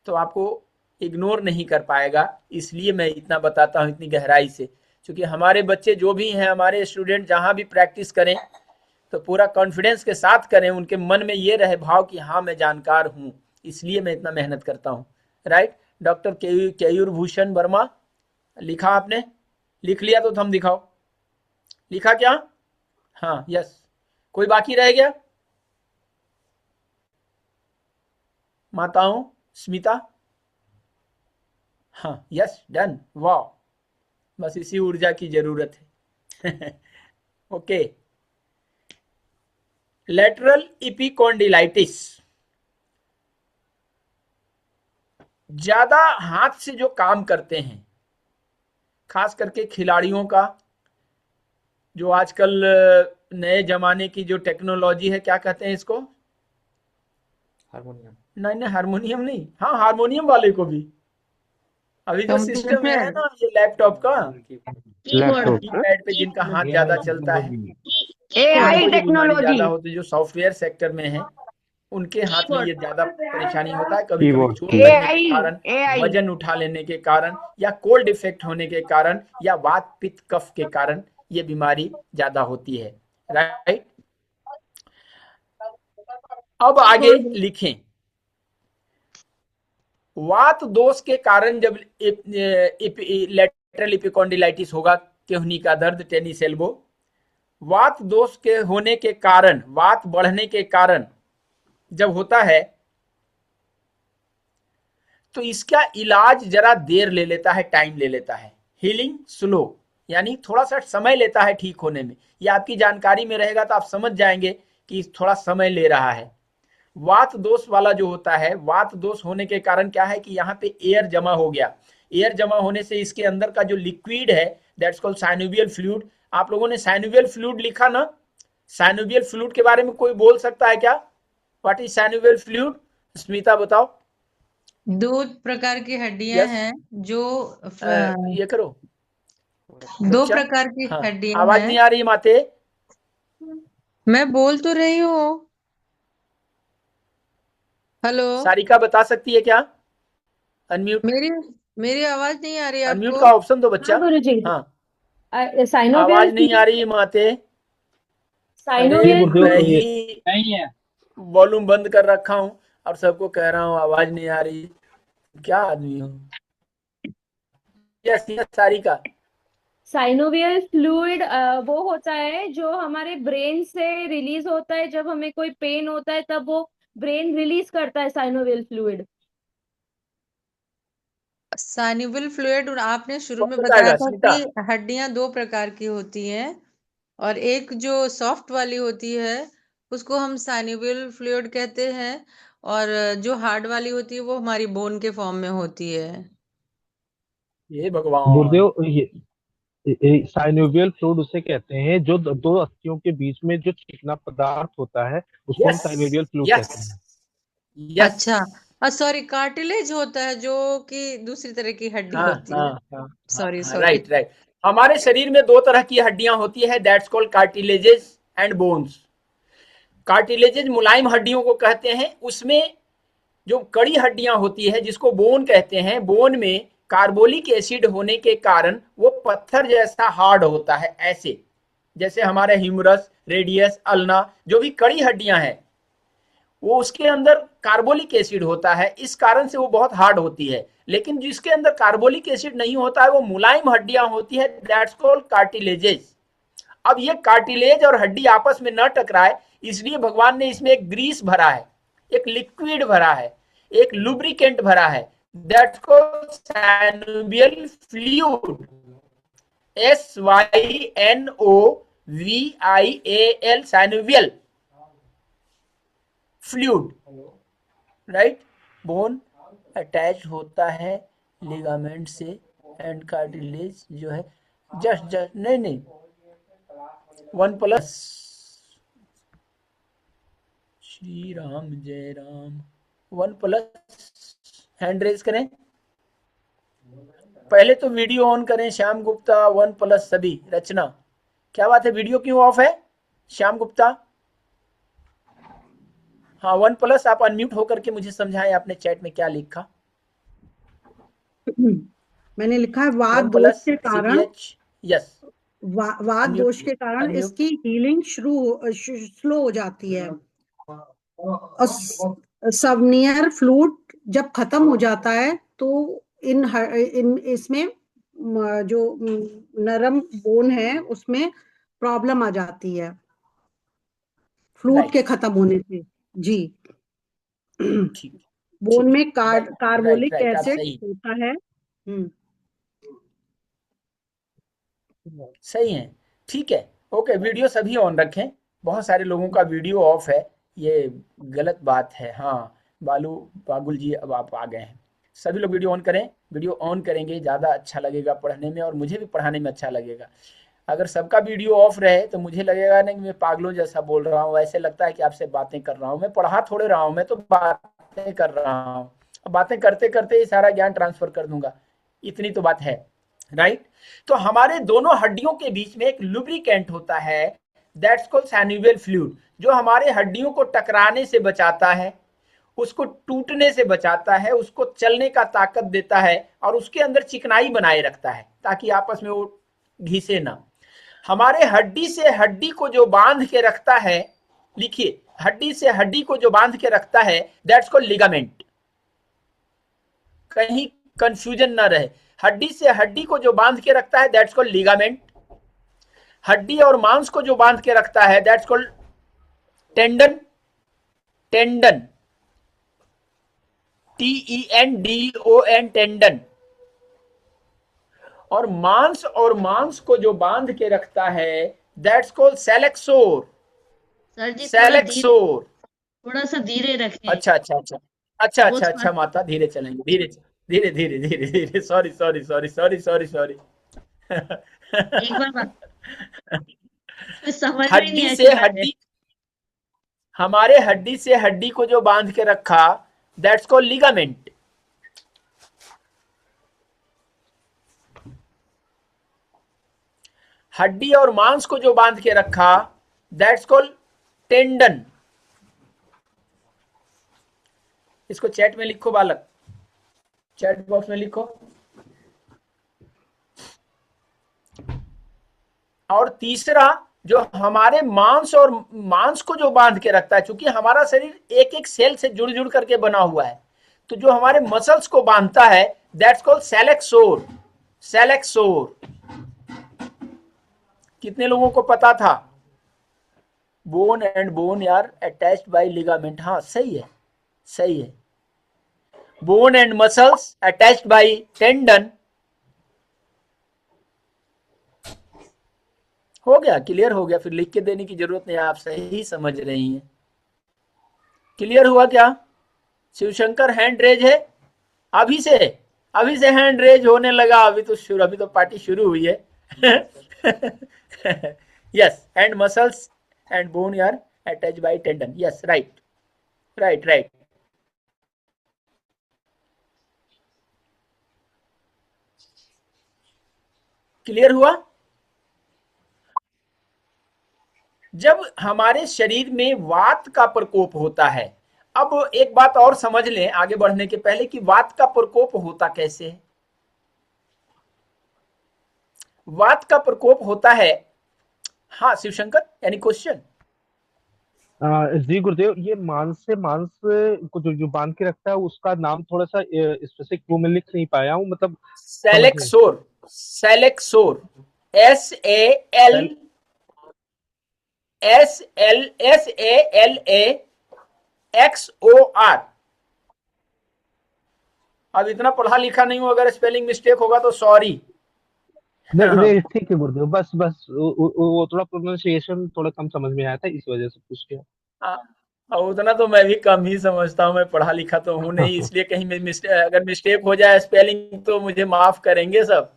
तो आपको इग्नोर नहीं कर पाएगा। इसलिए मैं इतना बताता हूं इतनी गहराई से, क्योंकि हमारे बच्चे जो भी हैं, हमारे स्टूडेंट जहां भी प्रैक्टिस करें तो पूरा कॉन्फिडेंस के साथ करें, उनके मन में ये रहे भाव कि हाँ मैं जानकार हूं, इसलिए मैं इतना मेहनत करता हूं। राइट? डॉक्टर केयूर भूषण वर्मा, लिखा आपने? लिख लिया तो थंब दिखाओ। लिखा क्या? हाँ, यस। कोई बाकी रह गया? माताओं, स्मिता? हाँ, यस, डन, वाह, बस इसी ऊर्जा की जरूरत है। ओके, लैटरल इपिकॉन्डिलाइटिस ज्यादा हाथ से जो काम करते हैं, खास करके खिलाड़ियों का, जो आजकल नए जमाने की जो टेक्नोलॉजी है, क्या कहते हैं इसको? हारमोनियम। नहीं, हारमोनियम नहीं, हाँ हारमोनियम वाले को भी अभी जो सिस्टम है ना, ये लैपटॉप का कीबोर्ड, कीपैड पे जिनका हाथ ज्यादा चलता है, AI उनको ये बीमारी टेक्नोलॉजी। ज्यादा होती है। जो सॉफ्टवेयर सेक्टर में है उनके हाथ में ये ज्यादा परेशानी होता है। कभी कभी कीबोर्ड, चोट लगने के AI कारण, AI वजन उठा लेने के कारण, या कोल्ड इफेक्ट होने के कारण, या वात पित्त कफ के कारण ये बीमारी ज्यादा होती है। राइट? अब आगे लिखें, वात दोष के कारण जब लैटरल एपिकॉन्डिलाइटिस होगा, केहनी का दर्द, टेनिस एल्बो, वात दोष के होने के कारण, वात बढ़ने के कारण जब होता है तो इसका इलाज जरा देर ले लेता है, टाइम ले लेता है। हीलिंग स्लो, यानी थोड़ा सा समय लेता है ठीक होने में। ये आपकी जानकारी में रहेगा तो आप समझ जाएंगे कि थोड़ा समय ले रहा है। वात दोष वाला जो होता है, वात दोष होने के कारण क्या है कि यहाँ पे एयर जमा हो गया। एयर जमा होने से इसके अंदर का जो लिक्विड है, दैट्स कॉल्ड साइनोवियल फ्लूइड। आप लोगों ने साइनोवियल फ्लूइड लिखा ना? साइनोवियल फ्लूइड के बारे में कोई बोल सकता है क्या? What is synovial fluid? Smita बताओ। 2 प्रकार की हड्डियां Yes. हैं जो ये करो। 2 अच्छा, प्रकार की हाँ, हड्डियां आवाज हैं। नहीं आ रही माते? मैं बोल तो रही हूँ। हेलो, सारिका बता सकती है क्या? अनम्यूट, मेरी मेरी आवाज नहीं आ रही अनम्यूट आपको? का ऑप्शन दो बच्चा। हाँ, साइनोवियल आवाज नहीं आ रही माते। अरे साइनोवियल मैं फ्लूइड। ही वॉल्यूम बंद कर रखा हूँ और सबको कह रहा हूँ आवाज नहीं आ रही। क्या आदमी हूँ। Yes yes Sarika. Synovial fluid वो होता है जो हमारे ब्रेन से रिलीज होता है जब हमें कोई पेन होता है, तब वो ब्रेन रिलीज करता है साइनोवियल फ्लूइड। साइनोवियल फ्लूइड, आपने शुरू कौन में बताया बताएगा था स्मिता। कि हड्डियां दो प्रकार की होती हैं, और एक जो सॉफ्ट वाली होती है उसको हम साइनोवियल फ्लूइड कहते हैं, और जो हार्ड वाली होती है वो हमारी बोन के फॉर्म में होती है। ये भगवान। गुरुदेव, साइनोवियल फ्लूइड उसे कहते हैं जो दो अस्थियों के बीच में जो चिकना पदार्थ होता है, उसको हम यस साइनोवियल फ्लूइड यस कहते हैं। यस। अच्छा, सॉरी, कार्टिलेज होता है जो कि दूसरी तरह की हड्डी हाँ होती हाँ है। हाँ हाँ सॉरी हाँ सॉरी। Right right. हमारे शरीर में दो तरह की हड्डियां होती है, that's called cartilages and bones. Cartilages मुलायम हड्डियों को कहते हैं। उसमें जो कड़ी हड्डियां होती है जिसको बोन कहते हैं, बोन में कार्बोलिक एसिड होने के कारण वो पत्थर जैसा हार्ड होता है, ऐसे जैसे हमारे ह्यूमरस, रेडियस, अल्ना, जो भी कड़ी हड्डियां हैं वो उसके अंदर कार्बोलिक एसिड होता है, इस कारण से वो बहुत हार्ड होती है। लेकिन जिसके अंदर कार्बोलिक एसिड नहीं होता है वो मुलायम हड्डियां होती है, दैट्स कॉल्ड कार्टिलेजेस। अब ये कार्टिलेज और हड्डी आपस में न टकराए इसलिए भगवान ने इसमें एक ग्रीस भरा है, एक लिक्विड भरा है, एक लुब्रिकेंट भरा है, that's called synovial fluid. SYNOVIAL, synovial fluid, right. Bone attach होता है लिगामेंट से एंड कार्टिलेज जो है जस्ट जस्ट नहीं नहीं 1+। श्री राम जय राम। 1+। हैंड रेज करें। पहले तो वीडियो ऑन करें श्याम गुप्ता, 1+ सभी। रचना, क्या बात है, वीडियो क्यों ऑफ है श्याम गुप्ता। हाँ 1+, आप अनम्यूट होकर के मुझे समझाएं आपने चैट में क्या लिखा। मैंने लिखा है वात वन दोष प्लस के कारण, CPH। यस। वात अनम्यूट दोष के कारण अनम्यूट। इसकी हीलिंग स्लो हो जाती है। और सवनियर फ्लूट जब खत्म हो जाता है तो इन इसमें जो नरम बोन है उसमें प्रॉब्लम आ जाती है फ्लूट के राइट खत्म होने से। जी। ठीक। बोन ठीक में राइट राइट कार्बोलिक राइट, आप एसिड सही होता है। सही हैं। ठीक है। ओके, वीडियो सभी ऑन रखें। बहुत सारे लोगों का वीडियो ऑफ है, ये गलत बात है। हाँ बालू बागुल जी, अब आप आ गए हैं। सभी लोग वीडियो ऑन करें। वीडियो ऑन करेंगे ज़्यादा अच्छा लगेगा पढ़ने में, और मुझे भी पढ़ाने में अच्छा लगेगा। अगर सबका वीडियो ऑफ रहे तो मुझे लगेगा ना कि मैं पागलों जैसा बोल रहा हूँ, ऐसे लगता है कि आपसे बातें कर रहा हूँ। मैं पढ़ा थोड़े रहा हूँ, मैं तो बातें कर रहा हूँ। अब बातें करते करते ही सारा ज्ञान ट्रांसफर कर दूंगा, इतनी तो बात है, राइट। तो हमारे दोनों हड्डियों के बीच में एक लुब्रिकेंट होता है, दैट्स कॉल्ड सैन्युवियल फ्लूइड, जो हमारे हड्डियों को टकराने से बचाता है, उसको टूटने से बचाता है, उसको चलने का ताकत देता है, और उसके अंदर चिकनाई बनाए रखता है ताकि आपस में वो घिसे ना। हमारे हड्डी से हड्डी को जो बांध के रखता है, लिखिए, हड्डी से हड्डी को जो बांध के रखता है दैट्स कॉल्ड लिगामेंट। कहीं कंफ्यूजन ना रहे, हड्डी से हड्डी को जो बांध के रखता है दैट्स कॉल्ड लिगामेंट। हड्डी और मांस को जो बांध के रखता है that's called tendon. Tendon, TENDON, tendon. और मांस को जो बांध के रखता है दैट्स कॉल्ड सेलेक्सोर। सर जी सेलेक्सोर। थोड़ा सा धीरे रखें। अच्छा अच्छा अच्छा अच्छा बहुत अच्छा अच्छा, फास्ट। माता धीरे चलेंगे, धीरे धीरे धीरे धीरे धीरे, sorry sorry sorry sorry sorry sorry. एक बार कुछ समझ में नहीं हड्डी ऐसी से बात है। हड्डी, हमारे हड्डी से हड्डी को जो बांध के रखा दैट्स कॉल्ड लिगामेंट। हड्डी और मांस को जो बांध के रखा दैट्स कॉल्ड टेंडन। इसको चैट में लिखो बालक, चैट बॉक्स में लिखो। और तीसरा जो हमारे मांस को जो बांध के रखता है, क्योंकि हमारा शरीर एक एक सेल से जुड़ जुड़ करके बना हुआ है, तो जो हमारे मसल्स को बांधता है दैट्स कॉल्ड सेलेक्सोर। सेलेक्सोर कितने लोगों को पता था? Bone and bone are attached by ligament. हाँ सही है, सही है। Bone and muscles attached by tendon. हो गया, क्लियर हो गया, फिर लिख के देने की जरूरत नहीं, आप सही समझ रही हैं। क्लियर हुआ क्या? शिवशंकर हैंड रेज है अभी से, अभी से हैंड रेज होने लगा, अभी तो पार्टी शुरू हुई है। Yes, and muscles and bone are attached by tendon. Yes, right right right. Clear हुआ? जब हमारे शरीर में वात का प्रकोप होता है, अब एक बात और समझ लें आगे बढ़ने के पहले कि वात का प्रकोप होता कैसे है। वात का प्रकोप होता है, हाँ शिवशंकर, एनी क्वेश्चन? जी गुरुदेव, ये मांस से मांस को जो बांध के रखता है उसका नाम थोड़ा सा स्पेसिफिक वो मैं लिख नहीं पाया हूँ, मतलब समझ नहीं। सेलेक्सोर। सेलेक्सोर, SALAXOR। अब इतना पढ़ा लिखा नहीं हूं, अगर स्पेलिंग मिस्टेक होगा तो सॉरी। नहीं नहीं ठीक है गुरुदेव, बस बस वो थोड़ा प्रोनाउंसिएशन थोड़ा कम समझ में आया था, इस वजह से पूछ लिया। उतना तो मैं भी कम ही समझता हूँ, मैं पढ़ा लिखा तो हूँ नहीं, इसलिए कहीं अगर मिस्टेक हो जाए स्पेलिंग तो मुझे माफ करेंगे सब।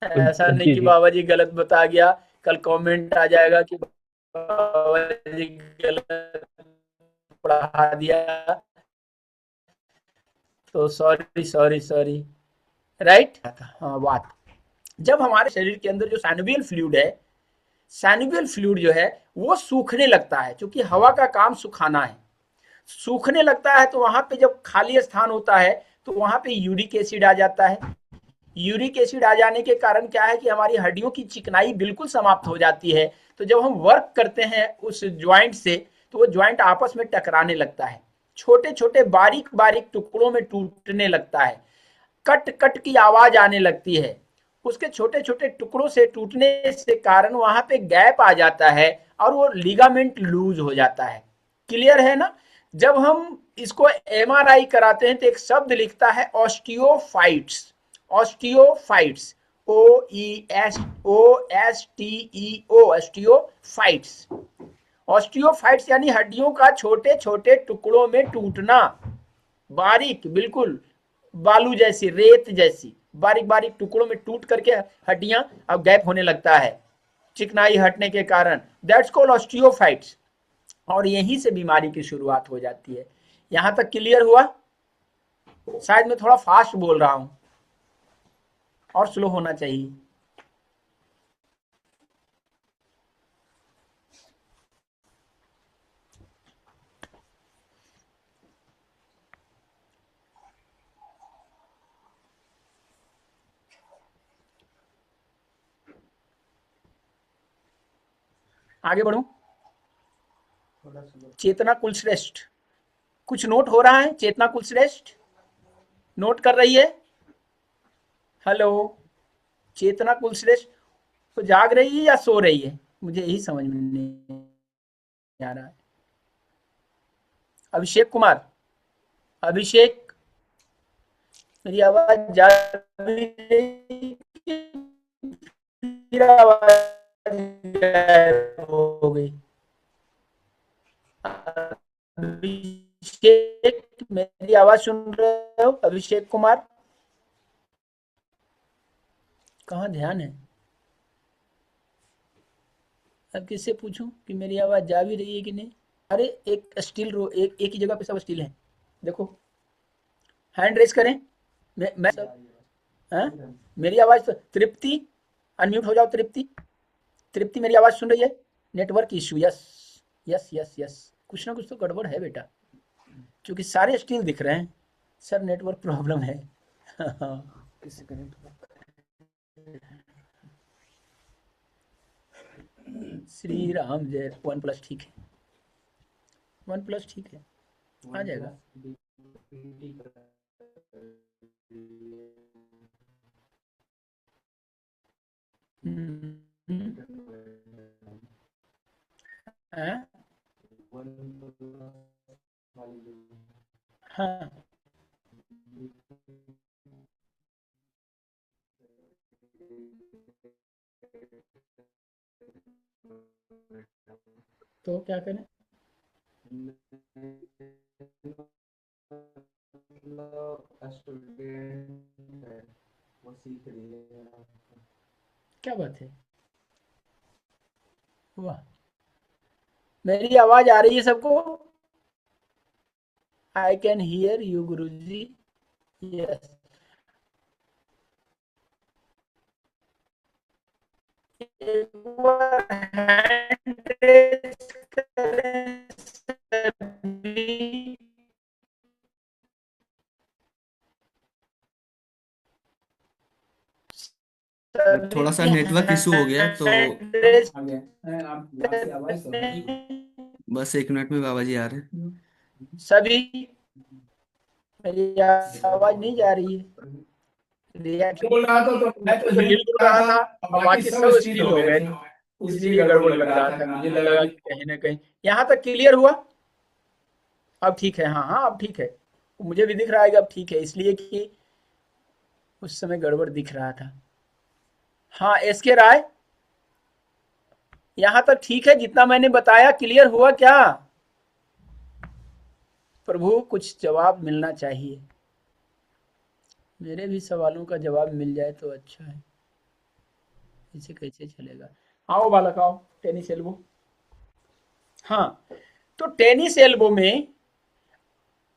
ऐसा नहीं जी कि जी। बाबा जी गलत बता गया, कल कमेंट आ जाएगा कि बाबा जी गलत पढ़ा दिया, तो सॉरी सॉरी सॉरी। राइट। हाँ, बात जब हमारे शरीर के अंदर जो साइनोवियल फ्लूइड है, साइनोवियल फ्लूइड जो है वो सूखने लगता है, क्योंकि हवा का काम सुखाना है। सूखने लगता है तो वहां पे जब खाली स्थान होता है तो वहां पे यूरिक एसिड आ जाता है। यूरिक एसिड आ जाने के कारण क्या है कि हमारी हड्डियों की चिकनाई बिल्कुल समाप्त हो जाती है। तो जब हम वर्क करते हैं उस ज्वाइंट से तो वो ज्वाइंट आपस में टकराने लगता है, छोटे छोटे बारीक बारीक टुकड़ों में टूटने लगता है, कट कट की आवाज आने लगती है। उसके छोटे छोटे टुकड़ों से टूटने से कारण वहां पे गैप आ जाता है और वो लिगामेंट लूज हो जाता है। क्लियर है ना? जब हम इसको एमआरआई कराते हैं तो एक शब्द लिखता है osteophytes. Osteophytes, OESTEO, osteophytes. Osteophytes यानी हड्डियों का छोटे छोटे टुकड़ों में टूटना, बारीक बिल्कुल बालू जैसी, रेत जैसी बारीक बारीक टुकड़ों में टूट करके हड्डियां अब गैप होने लगता है चिकनाई हटने के कारण। That's called osteophytes. और यहीं से बीमारी की शुरुआत हो जाती है। यहां तक क्लियर हुआ? शायद मैं थोड़ा फास्ट बोल रहा हूं, और स्लो होना चाहिए। आगे बढ़ूं? चेतना कुलश्रेष्ठ, कुछ नोट हो रहा है? चेतना कुलश्रेष्ठ नोट कर रही है? हेलो, चेतना कुलश्रेष्ठ तो जाग रही है या सो रही है? मुझे यही समझ में नहीं आ रहा है। अभिषेक कुमार, अभिषेक, मेरी आवाज जा रही हो गई? अभिषेक, मेरी आवाज सुन रहे हो? अभिषेक कुमार, कहाँ ध्यान है? अब किससे पूछूं कि मेरी आवाज जा भी रही है कि नहीं? अरे एक स्टिल रो, एक ही जगह पे सब स्टिल है, देखो। हैंड रेस करें, मैं सब, हाँ? मेरी आवाज तो, तृप्ति अनम्यूट हो जाओ। तृप्ति, तृप्ति मेरी आवाज सुन रही है? Network issue, yes yes yes yes, कुछ ना कुछ तो गड़बड़ है बेटा, क्योंकि सारे स्टिल दिख रहे हैं। सर नेटवर्क प्रॉब्लम है। किससे कनेक्ट? श्री राम जय। OnePlus ठीक है, OnePlus ठीक है, आ जाएगा। हैं? हाँ तो क्या करें? क्या बात है, वाह, मेरी आवाज आ रही है सबको? I can hear you Guruji, yes. एक बार हैंड रेज करें सभी। थोड़ा सा सभी नेटवर्क इशू हो गया तो हैंड रेज आ करें, बस 1 मिनट में बाबा जी आ रहे हैं। सभी। मेरी आवाज नहीं जा रही है, रिएक्शन बोल रहा था तो मैं तो यही हिल बोल रहा रहा था था, और बाकी बाकी सब सब स्टिल स्टिल हो हो गए गए थे, थे, इसलिए इसलिए गड़बड़ गड़बड़ लग लग रहा रहा था। था। मुझे मुझे लगा लगा कि कि कहीं ना कहीं यहाँ तक क्लियर हुआ। अब ठीक है, हाँ हाँ अब ठीक है, मुझे भी दिख रहा है कि अब ठीक है, इसलिए कि उस समय गड़बड़ दिख रहा था। हाँ SK राय, यहाँ तक ठीक है, जितना मैंने बताया क्लियर हुआ क्या? प्रभु कुछ जवाब मिलना चाहिए, मेरे भी सवालों का जवाब मिल जाए तो अच्छा है। इसे कैसे चलेगा? आओ बालक आओ, टेनिस एल्बो। हाँ, तो टेनिस एल्बो में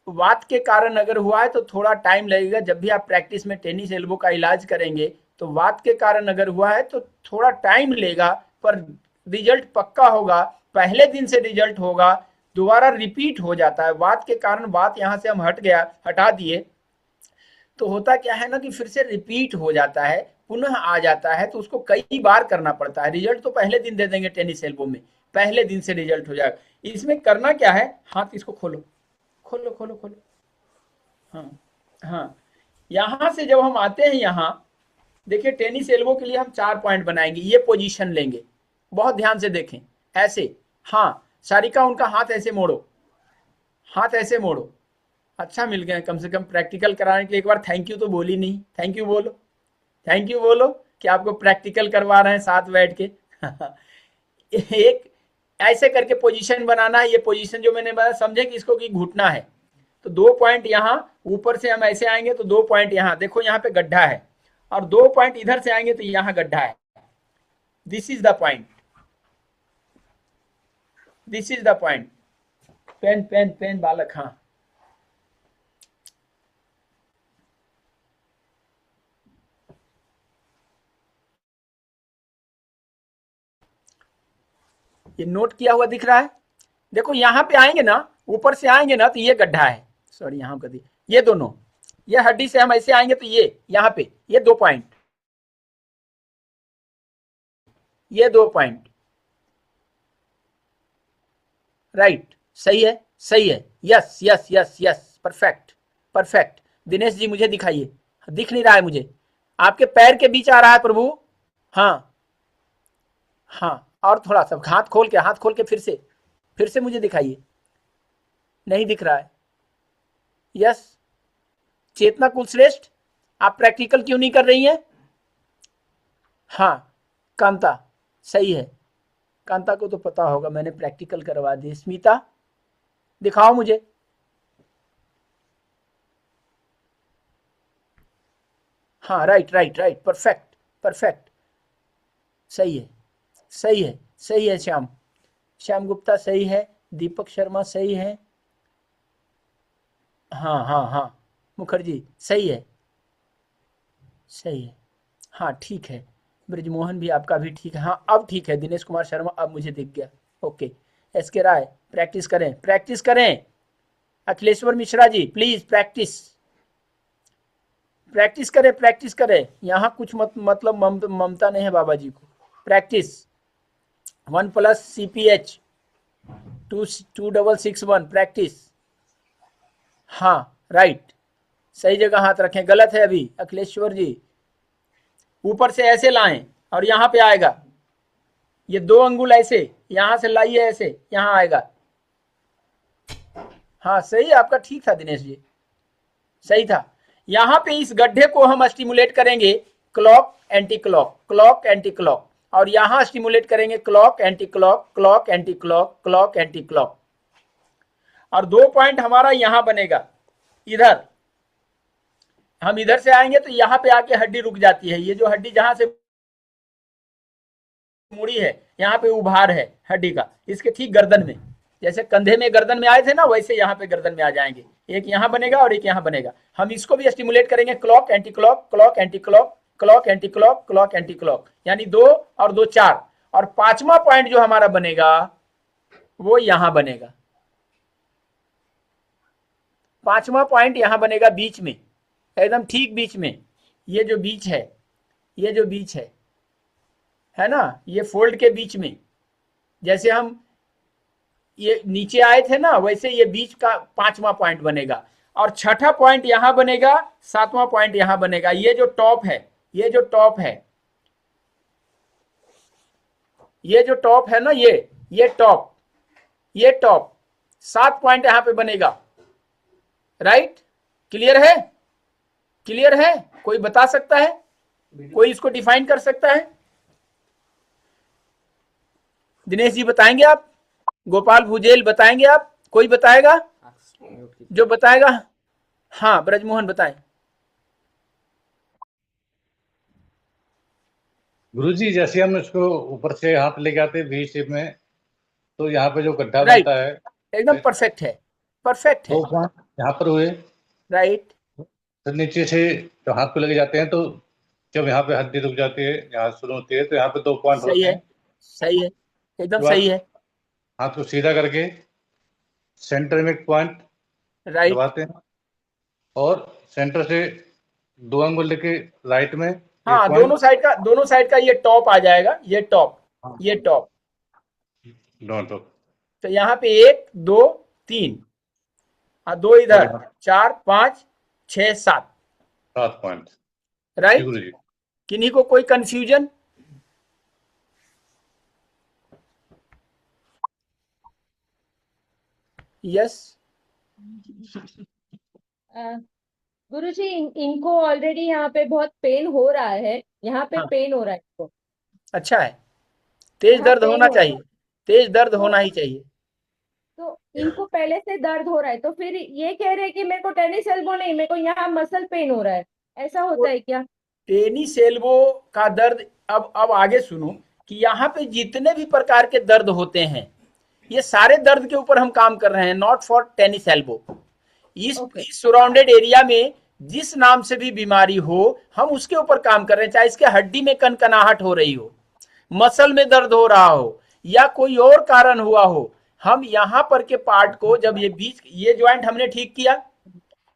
वात के कारण अगर हुआ है तो थोड़ा टाइम लगेगा। जब भी आप प्रैक्टिस में टेनिस एल्बो का इलाज करेंगे तो वात के कारण अगर हुआ है तो थोड़ा टाइम लेगा, पर रिजल्ट पक्का होगा। पहले दिन से रिजल्ट होगा, दोबारा रिपीट हो जाता है। वात के कारण, वात यहाँ से हम हटा दिए तो होता क्या है ना कि फिर से रिपीट हो जाता है, पुनः आ जाता है, तो उसको कई बार करना पड़ता है। रिजल्ट तो पहले दिन दे देंगे टेनिस एल्बो में, पहले दिन से रिजल्ट हो जाएगा। इसमें करना क्या है, हाथ इसको खोलो खोलो खोलो खोलो। हाँ हाँ, यहाँ से जब हम आते हैं, यहाँ देखिए टेनिस एल्बो के लिए हम 4 पॉइंट बनाएंगे, ये पोजीशन लेंगे, बहुत ध्यान से देखें, ऐसे। हाँ सारिका, उनका हाथ ऐसे मोड़ो, हाथ ऐसे मोड़ो। अच्छा मिल गया, कम से कम प्रैक्टिकल कराने के लिए। एक बार थैंक यू तो बोली नहीं, थैंक यू बोलो, थैंक यू बोलो कि आपको प्रैक्टिकल करवा रहे हैं साथ बैठ के। एक ऐसे करके पोजीशन बनाना है। ये पोजीशन जो मैंने बताया, समझे कि इसको कि घुटना है, तो 2 पॉइंट यहाँ ऊपर से हम ऐसे आएंगे तो 2 पॉइंट यहाँ, देखो यहाँ पे गड्ढा है, और 2 पॉइंट इधर से आएंगे तो यहाँ गड्ढा है। This is the point, this is the point. Pen pen pen बालक, हाँ ये नोट किया हुआ दिख रहा है। देखो यहाँ पे आएंगे ना, ऊपर से आएंगे ना तो ये गड्ढा है, सॉरी यहाँ कर दिया, ये दोनों, ये हड्डी से हम ऐसे आएंगे तो ये यहाँ पे ये 2 पॉइंट, ये 2 पॉइंट, राइट, सही है, सही है, yes yes yes yes, perfect perfect. Dinesh ji मुझे दिखाइए, दिख नहीं रहा है मुझे, आपके पैर के बीच आ रहा है प्रभु। हाँ हाँ, और थोड़ा सा हाथ खोल के, हाथ खोल के फिर से मुझे दिखाइए, नहीं दिख रहा है। यस, चेतना कुलश्रेष्ठ, आप प्रैक्टिकल क्यों नहीं कर रही हैं? हाँ कांता, सही है, कांता को तो पता होगा, मैंने प्रैक्टिकल करवा दी। स्मिता दिखाओ मुझे, हाँ right right right, perfect perfect, सही है सही है सही है। श्याम, श्याम गुप्ता सही है, दीपक शर्मा सही है, हाँ हाँ हाँ, मुखर्जी सही है, सही है, हाँ ठीक है। ब्रिजमोहन भी, आपका भी ठीक है, हाँ अब ठीक है। दिनेश कुमार शर्मा, अब मुझे दिख गया, ओके। SK राय, प्रैक्टिस करें प्रैक्टिस करें। Akhileshwar Mishra ji please practice, practice करें प्रैक्टिस करें। यहाँ कुछ मतलब ममता नहीं है बाबा जी को, प्रैक्टिस। 1+CPH 2661 practice. हाँ राइट, सही जगह हाथ रखें, गलत है अभी अखिलेश्वर जी। ऊपर से ऐसे लाएं और यहाँ पे आएगा, ये 2 अंगुल ऐसे, यहां से लाइए ऐसे, यहां आएगा। हाँ सही, आपका ठीक था दिनेश जी, सही था। यहां पे इस गड्ढे को हम स्टिमुलेट करेंगे clock anti clock, clock anti clock, और यहां स्टिमुलेट करेंगे clock anti clock, clock anti clock, clock anti clock. और 2 पॉइंट हमारा यहां बनेगा, इधर हम इधर से आएंगे तो यहां पे आके हड्डी रुक जाती है। ये जो हड्डी जहां से मुड़ी है, यहाँ पे उभार है हड्डी का, इसके ठीक गर्दन में, जैसे कंधे में गर्दन में आए थे ना, वैसे यहाँ पे गर्दन में आ जाएंगे। एक यहाँ बनेगा और एक यहाँ बनेगा। हम इसको भी स्टिमुलेट करेंगे clock anti clock, clock anti clock, clock anti clock, clock anti clock, यानी 2 और 2 4। और 5वां पॉइंट जो हमारा बनेगा वो यहां बनेगा। 5वां पॉइंट यहां बनेगा बीच में, एकदम ठीक बीच में। ये जो बीच है, ये जो बीच है ना, ये फोल्ड के बीच में, जैसे हम ये नीचे आए थे ना, वैसे ये बीच का 5वां पॉइंट बनेगा। और 6ठा पॉइंट यहां बनेगा, 7वां पॉइंट यहां बनेगा। ये जो टॉप है, ये जो टॉप है, ये जो टॉप है ना, ये टॉप, ये टॉप, 7 पॉइंट यहां पे बनेगा। राइट, क्लियर है? क्लियर है? कोई बता सकता है? कोई इसको डिफाइन कर सकता है? दिनेश जी बताएंगे आप? गोपाल भुजेल बताएंगे आप? कोई बताएगा? जो बताएगा, हाँ ब्रजमोहन बताएं। गुरुजी, जैसे हम इसको ऊपर से हाथ लेके आते हैं वी शेप में, तो यहाँ पे जो गड्ढा राइट, बनता है एकदम परफेक्ट है, परफेक्ट है। 2 पॉइंट यहाँ पर हुए, राइट, फिर नीचे से जब हाथ को लेके जाते हैं तो जब यहाँ पे हड्डी रुक जाती है, यहाँ शुरू होती है, तो यहाँ पे 2 पॉइंट सही होते है, हैं। सही है, एकदम उसके बाद सही है। हाथ को सीधा करके सेंटर में एक पॉइंट राइट, दबाते हैं, और सेंटर से 2 अंगुल लेके राइट में हाँ, एक दोनों साइड का ये टॉप आ जाएगा, ये टॉप, पॉइंट, ये टॉप। डोंट तो तो यहाँ पे 1 2 3, हाँ 2 इधर, 4 5 6 7। 7 पॉइंट। राइट, गुरुजी, किन्हीं को कोई कंफ्यूजन? यस, गुरुजी इनको ऑलरेडी यहाँ पे बहुत पेन हो रहा है, यहाँ पे हाँ, पेन हो रहा है इनको, अच्छा है, तेज यहाँ दर्द पेन होना हो रहा है। चाहिए, तेज दर्द होना तो ही चाहिए। तो इनको पहले से दर्द हो रहा है, तो फिर ये कह रहे हैं कि मेरे को टेनिस एल्बो नहीं, मेरे को यहाँ मसल पेन हो रहा है, ऐसा होता है क्या? टेनिस एल्बो का दर्द, अब आगे सुनो कि यहाँ पे जितने भी प्रकार के दर्द होते हैं, ये सारे दर्द के ऊपर हम काम कर रहे हैं, नॉट फॉर टेनिस एल्बो। इस सराउंडेड एरिया में जिस नाम से भी बीमारी हो, हम उसके ऊपर काम कर रहे हैं, चाहे इसके हड्डी में कनकनाहट हो रही हो, मसल में दर्द हो रहा हो, या कोई और कारण हुआ हो, हम यहाँ पर के पार्ट को, जब ये बीच, ये ज्वाइंट हमने ठीक किया,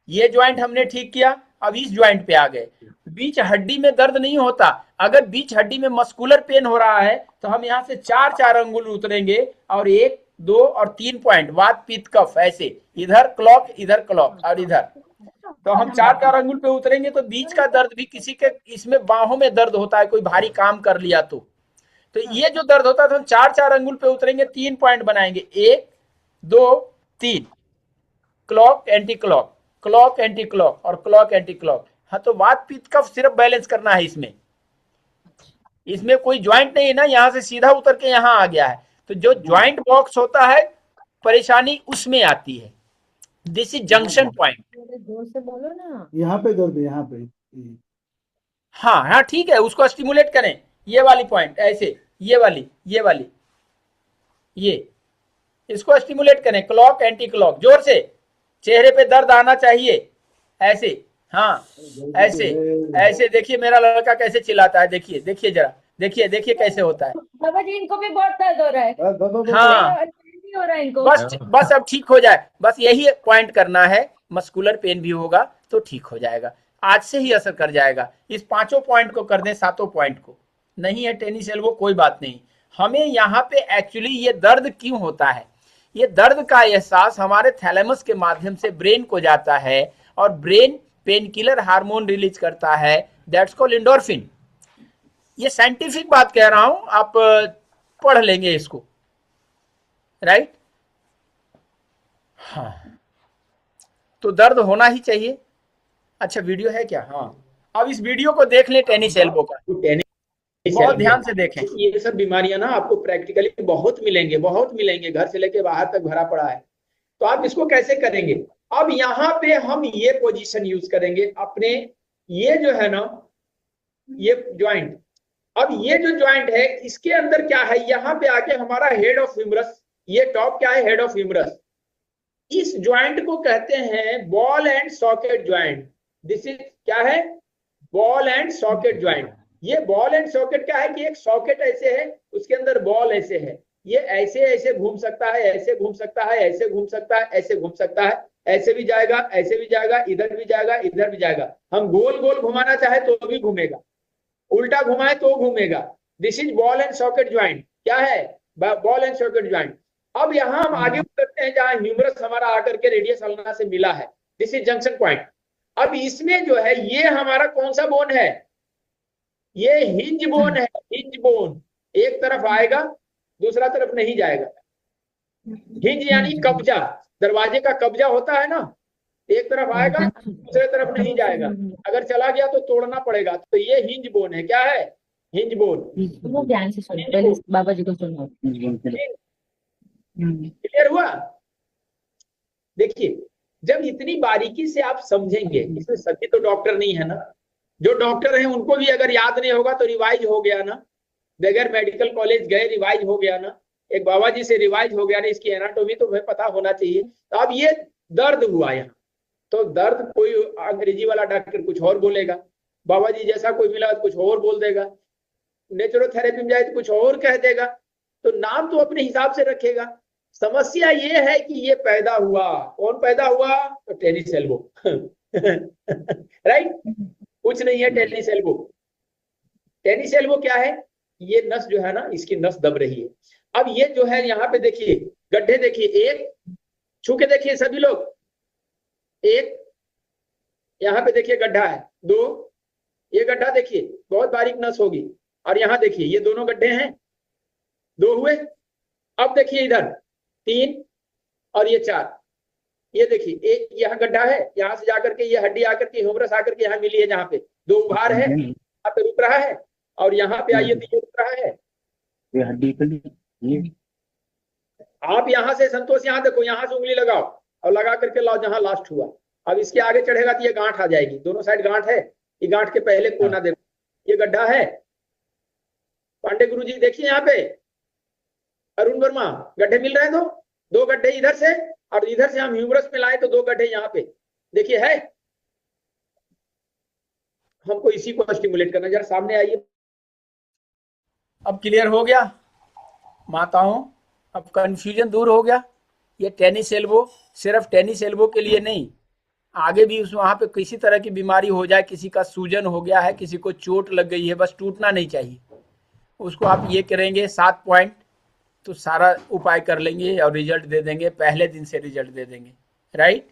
ये ज्वाइंट हमने ठीक किया, अब इस ज्वाइंट पे आ गए। बीच हड्डी में दर्द नहीं होता, अगर बीच हड्डी में मस्कुलर पेन हो रहा है तो हम यहाँ से 4 4 अंगुल उतरेंगे, और 1 2 और 3 पॉइंट, वात पित्त कफ, ऐसे इधर क्लॉक, इधर क्लॉक, और इधर, तो हम 4 4 अंगुल पे उतरेंगे। तो बीच का दर्द भी, किसी के इसमें बाहों में दर्द होता है, कोई भारी काम कर लिया तो ये जो दर्द होता है, तो हम 4 4 अंगुल पे उतरेंगे, 3 पॉइंट बनाएंगे, 1 2 3, clock anti clock, clock anti clock, और क्लॉक एंटी क्लॉक। हाँ, तो वात पित्त कफ सिर्फ बैलेंस करना है इसमें कोई ज्वाइंट नहीं है ना, यहाँ से सीधा उतर के यहाँ आ गया है। तो जो ज्वाइंट बॉक्स होता है, परेशानी उसमें आती है। This is junction point. जोर से बोलो ना। यहाँ पे दर्द है, यहाँ पे। हाँ हाँ, ठीक है, उसको स्टिमुलेट करें, ये वाली पॉइंट, ऐसे, ये वाली, ये इसको स्टिमुलेट करें, क्लॉक एंटी क्लॉक, जोर से, चेहरे पे दर्द आना चाहिए, ऐसे, हाँ ऐसे। देखिए मेरा लड़का कैसे चिल्लाता है, देखिए जरा, देखिए कैसे होता है। बाबा जी इनको भी बहुत दर्द हो रहा है। हाँ, नहीं हो रहा है इनको। बस अब ठीक हो जाए, बस यही पॉइंट करना है, मस्कुलर पेन भी होगा तो ठीक हो जाएगा, आज से ही असर कर जाएगा। इस 5 पॉइंट को कर दें, 7 पॉइंट को, नहीं है टेनिस एल्बो कोई बात नहीं, हमें यहाँ पे एक्चुअली ये दर्द क्यों होता है, ये दर्द का एहसास हमारे थैलेमस के माध्यम से ब्रेन को जाता है और brain pain killer hormone release करता है, दैट्स कॉल्ड एंडोर्फिन। ये साइंटिफिक बात कह रहा हूं, आप पढ़ लेंगे इसको, राइट। हाँ, तो दर्द होना ही चाहिए। अच्छा वीडियो है क्या? हाँ, अब इस वीडियो को देख लें टेनिस एल्बो का, बहुत ध्यान से देखें। ये सब बीमारियां ना आपको प्रैक्टिकली बहुत मिलेंगे, घर से लेके बाहर तक भरा पड़ा है। तो आप इसको कैसे करेंगे? अब यहाँ पे हम ये पोजीशन यूज करेंगे अपने, ये जो है ना ये ज्वाइंट, अब ये जो ज्वाइंट है इसके अंदर क्या है, यहाँ पे आके हमारा हेड ऑफ ह्यूमरस, ये टॉप क्या है, हेड ऑफ ह्यूमरस। इस ज्वाइंट को कहते हैं ball and socket joint. This is क्या है, बॉल एंड सॉकेट ज्वाइंट। ये बॉल एंड सॉकेट क्या है कि एक सॉकेट ऐसे है, उसके अंदर बॉल ऐसे है, ये ऐसे ऐसे घूम सकता है, ऐसे घूम सकता है, ऐसे घूम सकता है, ऐसे घूम सकता है, ऐसे भी जाएगा, ऐसे भी जाएगा, इधर भी जाएगा, इधर भी जाएगा। हम गोल गोल घुमाना चाहे तो भी घूमेगा, उल्टा घुमाए तो घूमेगा। This is ball and socket joint. क्या है, बॉल एंड सॉकेट ज्वाइंट। अब यहाँ हम आगे बढ़ते हैं जहां ह्यूमरस हमारा आकर के रेडियस अल्ना से मिला है, दिस इज जंक्शन पॉइंट। अब इसमें जो है ये हमारा कौन सा बोन है, ये हिंज बोन है, हिंज बोन। एक तरफ आएगा दूसरा तरफ नहीं जाएगा। हिंज यानी कब्जा, दरवाजे का कब्जा होता है ना, एक तरफ आएगा दूसरे तरफ नहीं जाएगा, अगर चला गया तो तोड़ना पड़ेगा। तो ये हिंज बोन है। क्या है, हिंज बोन। ध्यान से सुनो, पहले बाबा जी को सुनो। क्लियर हुआ? देखिए, जब इतनी बारीकी से आप समझेंगे, इसमें सभी तो डॉक्टर नहीं है ना, जो डॉक्टर हैं उनको भी अगर याद नहीं होगा तो रिवाइज हो गया ना, बगैर मेडिकल कॉलेज गए रिवाइज हो गया ना, एक बाबा जी से रिवाइज हो गया ना, इसकी एनाटॉमी तो हमें पता होना चाहिए। तो अब ये दर्द हुआ यहाँ, तो दर्द कोई अंग्रेजी वाला डॉक्टर कुछ और बोलेगा, बाबा जी जैसा कोई मिला कुछ और बोल देगा, नेचुरोथेरेपी में जाए तो कुछ और कह देगा, तो नाम तो अपने हिसाब से रखेगा। समस्या ये है कि ये पैदा हुआ, कौन पैदा हुआ, तो टेनिस एल्बो। राइट, कुछ नहीं है टेनिस एल्बो। टेनिस एल्बो क्या है, ये नस जो है ना, इसकी नस दब रही है। अब ये जो है यहाँ पे देखिए गड्ढे, देखिए एक, छू के देखिए सभी लोग, एक यहाँ पे देखिए गड्ढा है, दो, ये गड्ढा देखिए बहुत बारीक नस होगी, और यहाँ देखिए ये दोनों गड्ढे हैं, दो हुए। अब देखिए इधर तीन और ये चार, ये देखिए एक यहाँ गड्ढा है, यहाँ से जाकर के ये हड्डी आकर के ह्यूमरस आकर के यहाँ मिली है, जहाँ पे दो उभार है, यहाँ पे रुक रहा है, और यहाँ पे आइए तो ये रुक रहा है, ये हड्डी पे। आप यहाँ से संतोष, यहाँ देखो, यहाँ से उंगली लगाओ और लगा करके लाओ जहाँ लास्ट हुआ। अब इसके आगे चढ़ेगा तो ये गांठ आ जाएगी, दोनों साइड गांठ है, ये गांठ के पहले कोना देखो, ये गड्ढा है। पांडे गुरुजी देखिए यहाँ पे, अरुण वर्मा, गड्ढे मिल रहे हैं, दो गड्ढे इधर से, और इधर से हम ह्यूमरस में लाए तो दो गड्ढे यहाँ पे देखिए है। हमको इसी को स्टिमुलेट करना, जरा सामने आइए। अब क्लियर हो गया माताओं, अब कंफ्यूजन दूर हो गया। ये टेनिस एल्बो सिर्फ टेनिस एल्बो के लिए नहीं, आगे भी उस वहां पे किसी तरह की बीमारी हो जाए, किसी का सूजन हो गया है, किसी को चोट लग गई है, बस टूटना नहीं चाहिए, उसको आप ये करेंगे 7 पॉइंट तो सारा उपाय कर लेंगे और रिजल्ट दे देंगे, पहले दिन से रिजल्ट दे देंगे। राइट,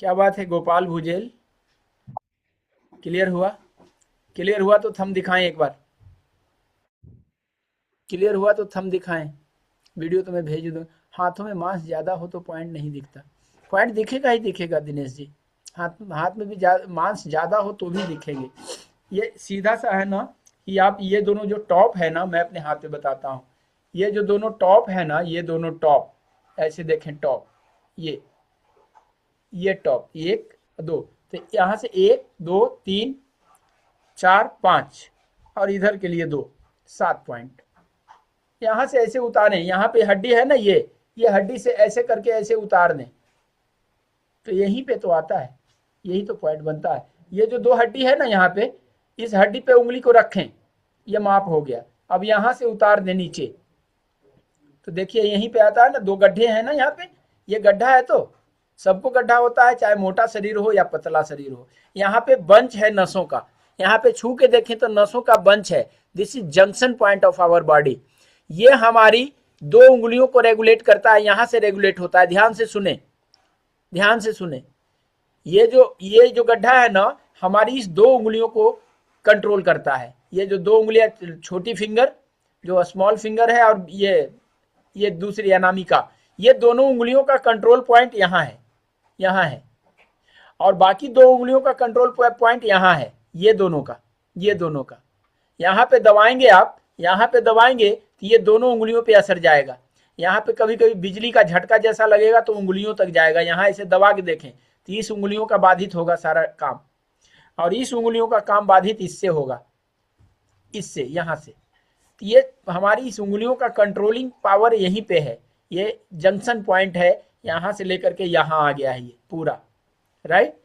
क्या बात है गोपाल भुजेल, क्लियर हुआ? क्लियर हुआ तो थंब दिखाएं एक बार, क्लियर हुआ तो थंब दिखाएं, वीडियो तो मैं भेज दूँ। हाथों में मांस ज़्यादा हो तो पॉइंट नहीं दिखता, पॉइंट दिखेगा ही दिखेगा दिनेश जी, हाथ में भी मांस ज़्यादा हो तो भी दिखेंगे। ये सीधा सा है ना कि आप ये दोनों जो टॉप है ना, मैं अपने हाथ पे बताता हूँ, ये जो दोनों टॉप है ना, ये दोनों टॉप ऐसे देखें, टॉप ये टॉप 1 2, तो यहाँ से 1 2 3 4 5 और इधर के लिए 2, 7 पॉइंट। यहाँ से ऐसे उतारें, यहाँ पे हड्डी है ना, ये हड्डी से ऐसे करके ऐसे उतार दें, तो यहीं पे तो आता है, यही तो पॉइंट बनता है। ये जो 2 हड्डी है ना यहाँ पे, इस हड्डी पे उंगली को रखें, ये माप हो गया। अब यहाँ से उतार दें नीचे, तो देखिए यहीं पे आता है ना, 2 गड्ढे हैं ना यहाँ पे, ये गड्ढा है, तो सबको गड्ढा होता है, चाहे मोटा शरीर हो या पतला शरीर हो। यहाँ पे बंच है नसों का, यहाँ पे छू के देखें तो नसों का बंच है। This is junction point of our body. ये हमारी 2 उंगलियों को रेगुलेट करता है, यहां से रेगुलेट होता है। ध्यान से सुने, ध्यान से सुने। ये जो गड्ढा है ना, हमारी इस 2 उंगलियों को कंट्रोल करता है। ये जो 2 उंगलियां, छोटी फिंगर जो स्मॉल फिंगर है, और ये दूसरी अनामिका, ये दोनों उंगलियों का कंट्रोल पॉइंट यहाँ है, यहाँ है। और बाकी 2 उंगलियों का कंट्रोल पॉइंट यहाँ है, ये दोनों का, ये दोनों का। यहाँ पे दबाएंगे आप, यहाँ पे दबाएंगे तो ये दोनों उंगलियों पे असर जाएगा। यहाँ पे कभी कभी बिजली का झटका जैसा लगेगा तो उंगलियों तक जाएगा। यहाँ इसे दबा के देखें तो इस उंगलियों का बाधित होगा सारा काम, और इस उंगलियों का काम बाधित इससे होगा, इससे, यहाँ से। तो ये हमारी इस उंगलियों का कंट्रोलिंग पावर यहीं पे है। ये जंक्शन पॉइंट है, यहाँ से लेकर के यहाँ आ गया है ये पूरा, राइट,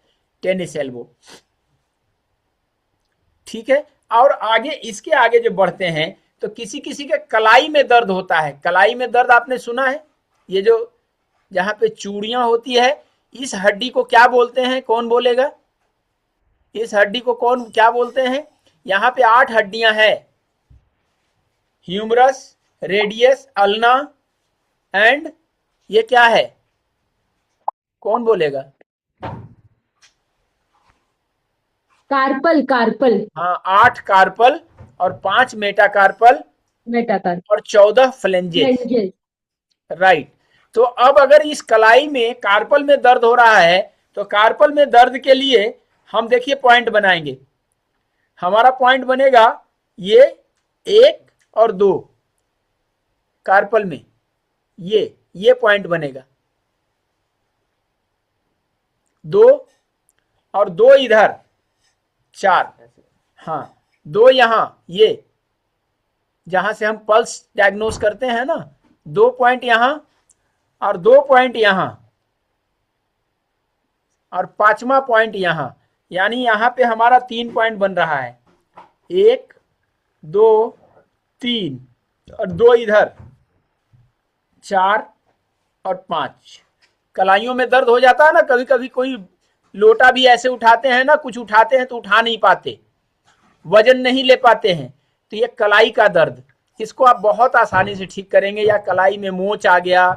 टेनिस एल्बो। ठीक है। और आगे, इसके आगे जो बढ़ते हैं तो किसी किसी के कलाई में दर्द होता है। कलाई में दर्द आपने सुना है? ये जो जहां पे चूड़ियां होती है, इस हड्डी को क्या बोलते हैं? कौन बोलेगा? इस हड्डी को कौन क्या बोलते हैं? यहाँ पे 8 हड्डियां हैं, ह्यूमरस, रेडियस, अल्ना एंड ये क्या है? कौन बोलेगा? Carpal, carpal. हाँ, 8 कार्पल और 5 मेटाकार्पल और 14 फ्लेंजेस, राइट। तो अब अगर इस कलाई में कार्पल में दर्द हो रहा है तो कार्पल में दर्द के लिए हम देखिए पॉइंट बनाएंगे। हमारा पॉइंट बनेगा ये 1 और 2 कार्पल में, ये पॉइंट बनेगा 2 और 2 इधर 4, हाँ 2 यहां, ये जहां से हम पल्स डायग्नोस करते हैं ना, 2 पॉइंट यहां और 2 पॉइंट यहां और 5वां पॉइंट यहां। यानी यहां पे हमारा 3 पॉइंट बन रहा है, 1 2 3 और 2 इधर 4 और 5। कलाइयों में दर्द हो जाता है ना, कभी कभी कोई लोटा भी ऐसे उठाते हैं ना, कुछ उठाते हैं तो उठा नहीं पाते, वजन नहीं ले पाते हैं, तो ये कलाई का दर्द, इसको आप बहुत आसानी से ठीक करेंगे। या कलाई में मोच आ गया,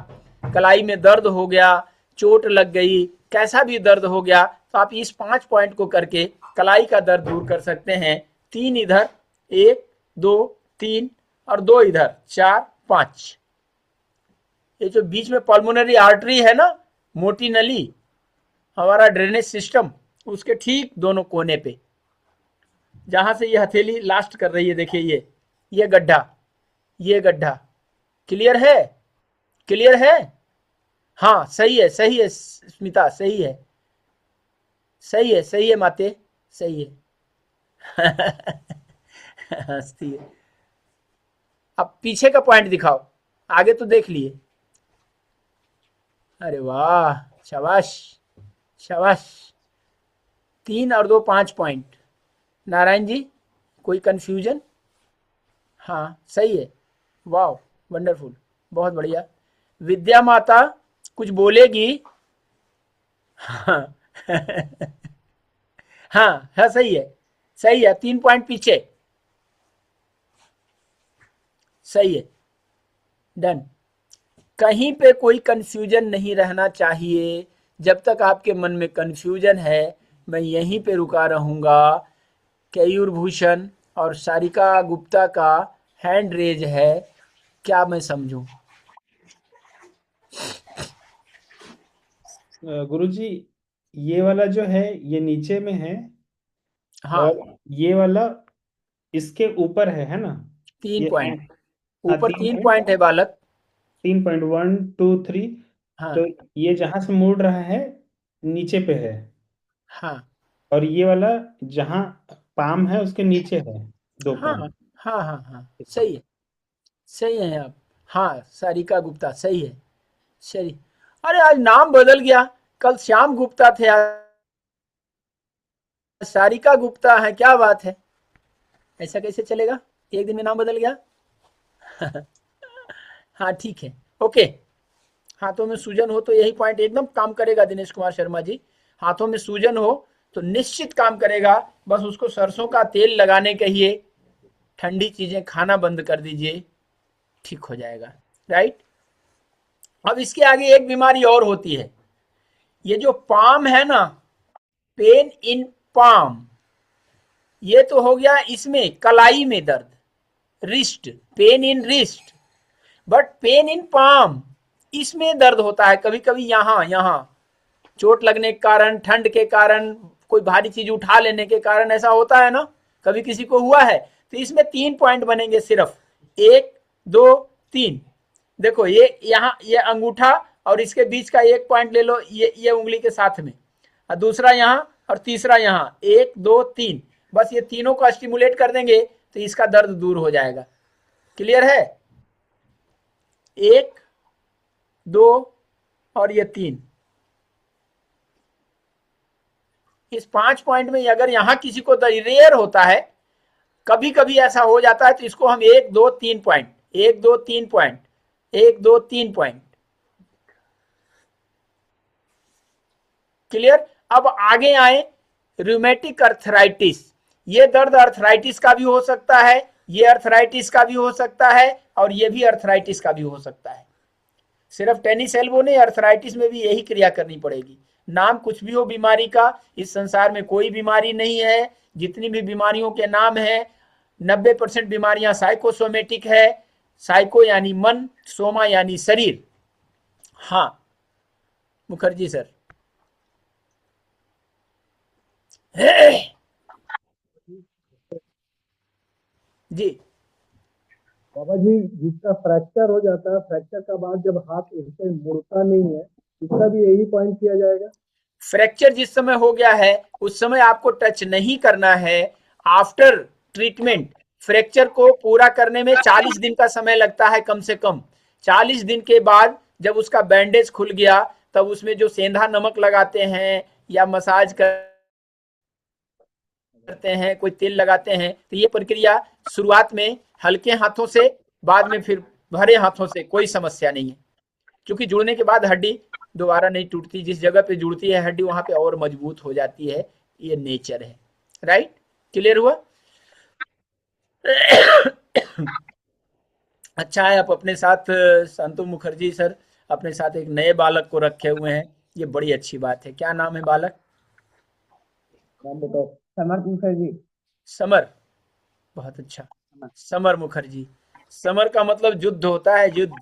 कलाई में दर्द हो गया, चोट लग गई, कैसा भी दर्द हो गया, तो आप इस 5 पॉइंट को करके कलाई का दर्द दूर कर सकते हैं। 3 इधर, 1 2 3 और 2 इधर 4 5। ये जो बीच में पल्मोनरी आर्टरी है ना, मोटी नली, हमारा ड्रेनेज सिस्टम, उसके ठीक दोनों कोने पे जहां से ये हथेली लास्ट कर रही है, देखिए ये गड्ढा, ये गड्ढा क्लियर है? क्लियर है? हाँ सही है, सही है स्मिता, सही है, सही है, सही है माते, सही है। हंसती है। अब पीछे का पॉइंट दिखाओ, आगे तो देख लिए। अरे वाह, शाबाश शाबाश। 3 और 2 5 पॉइंट। नारायण जी कोई कंफ्यूजन? हाँ सही है, वाह वंडरफुल, बहुत बढ़िया। विद्या माता कुछ बोलेगी? हाँ हाँ सही है, सही है, 3 पॉइंट पीछे, सही है, डन। कहीं पे कोई कंफ्यूजन नहीं रहना चाहिए। जब तक आपके मन में कंफ्यूजन है, मैं यहीं पे रुका रहूंगा। केयूर भूषण और सारिका गुप्ता का हैंड रेज है, क्या मैं समझूं? गुरुजी ये वाला जो है ये नीचे में है, हाँ, और ये वाला इसके ऊपर है ना? 3 ये पॉइंट हाँ, ऊपर 3 3 पॉइंट है बालक। 3 पॉइंट 1 2 3। हाँ तो ये जहां से मुड़ रहा है नीचे पे है, हाँ और ये वाला जहां पाम है उसके नीचे है 2 हाँ पॉइंट। हाँ हाँ हाँ सही है, सही है आप। हाँ सारिका गुप्ता सही है, सही। अरे आज नाम बदल गया, कल श्याम गुप्ता थे, आज सारिका गुप्ता है, क्या बात है? ऐसा कैसे चलेगा? एक दिन में नाम बदल गया। हाँ ठीक है, ओके। हाथों में सूजन हो तो यही पॉइंट एकदम काम करेगा दिनेश कुमार शर्मा जी। हाथों में सूजन हो तो निश्चित काम करेगा। बस उसको सरसों का तेल लगाने कहिए, ठंडी चीजें खाना बंद कर दीजिए, ठीक हो जाएगा। राइट। अब इसके आगे एक बीमारी और होती है, ये जो पाम है ना, पेन इन पाम, ये तो हो गया इसमें कलाई में दर्द, wrist, pain in wrist. But pain in palm, इसमें दर्द होता है कभी कभी यहाँ चोट लगने के कारण, ठंड के कारण, कोई भारी चीज उठा लेने के कारण ऐसा होता है ना, कभी किसी को हुआ है। तो इसमें 3 पॉइंट बनेंगे सिर्फ, 1 2 3। देखो ये यहाँ, ये अंगूठा और इसके बीच का 1 पॉइंट ले लो, ये उंगली के साथ में, और दूसरा यहाँ और तीसरा यहाँ, 1 2 3। बस ये तीनों को स्टिमुलेट कर देंगे तो इसका दर्द दूर हो जाएगा। क्लियर है? 1 2 और ये 3। इस 5 पॉइंट में अगर यहां किसी को रेयर होता है, कभी कभी ऐसा हो जाता है, तो इसको हम 1 2 3 पॉइंट, 1 2 3 पॉइंट, 1 2 3 पॉइंट। क्लियर? अब आगे आए, रूमेटिक अर्थराइटिस। ये दर्द अर्थराइटिस का भी हो सकता है, ये अर्थराइटिस का भी हो सकता है, और ये भी अर्थराइटिस का भी हो सकता है। सिर्फ टेनिस एल्बो नहीं, अर्थराइटिस में भी यही क्रिया करनी पड़ेगी। नाम कुछ भी हो बीमारी का, इस संसार में कोई बीमारी नहीं है। जितनी भी बीमारियों के नाम है, 90% बीमारियां साइकोसोमेटिक है। साइको यानी मन, सोमा यानी शरीर। हाँ मुखर्जी सर। जी बाबा जी, जिसका फ्रैक्चर हो जाता है, फ्रैक्चर का बाद जब हाथ ऐसे मुड़ता नहीं है, इसका भी यही पॉइंट किया जाएगा। फ्रैक्चर जिस समय हो गया है उस समय आपको टच नहीं करना है। आफ्टर ट्रीटमेंट फ्रैक्चर को पूरा करने में 40 दिन का समय लगता है कम से कम। 40 दिन के बाद जब उसका बैंडेज खुल गया, तब उसमें जो सेंधा नमक लगाते हैं या मसाज करते हैं, कोई तेल लगाते हैं, तो ये प्रक्रिया शुरुआत में हल्के हाथों से, बाद में फिर भरे हाथों से, कोई समस्या नहीं है। क्योंकि जुड़ने के बाद हड्डी दोबारा नहीं टूटती, जिस जगह पे जुड़ती है हड्डी वहां पे और मजबूत हो जाती है। ये नेचर है। राइट? क्लियर हुआ? अच्छा है आप अपने साथ संतु मुखर्जी सर अपने साथ एक नए बालक को रखे हुए हैं, ये बड़ी अच्छी बात है। क्या नाम है बालक? नाम बताओ। समर मुखर्जी। समर, बहुत अच्छा। समर मुखर्जी। समर का मतलब युद्ध होता है, युद्ध।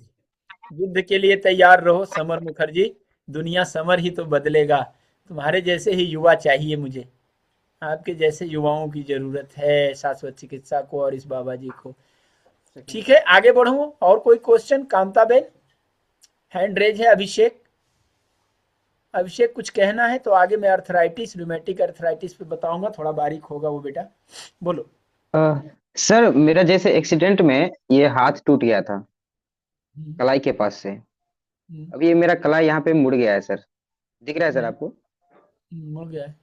युद्ध के लिए तैयार रहो समर मुखर्जी, दुनिया समर ही तो बदलेगा। तुम्हारे जैसे ही युवा चाहिए मुझे, आपके जैसे युवाओं की जरूरत है शाश्वत चिकित्सा को और इस बाबा जी को। ठीक है, आगे बढ़ूं? और कोई question? Kamta ben hand raise है। अभिषेक, अभिषेक कुछ कहना है तो आगे मैं अर्थराइटिस, रूमेटिक अर्थराइटिस पे बताऊंगा, थोड़ा बारीक होगा वो बेटा, बोलो। सर मेरा जैसे एक्सीडेंट में ये हाथ टूट गया था कलाई के पास से। अब ये मेरा कलाई यहाँ पे मुड़ गया है सर, दिख रहा है सर आपको? मुड़ गया है।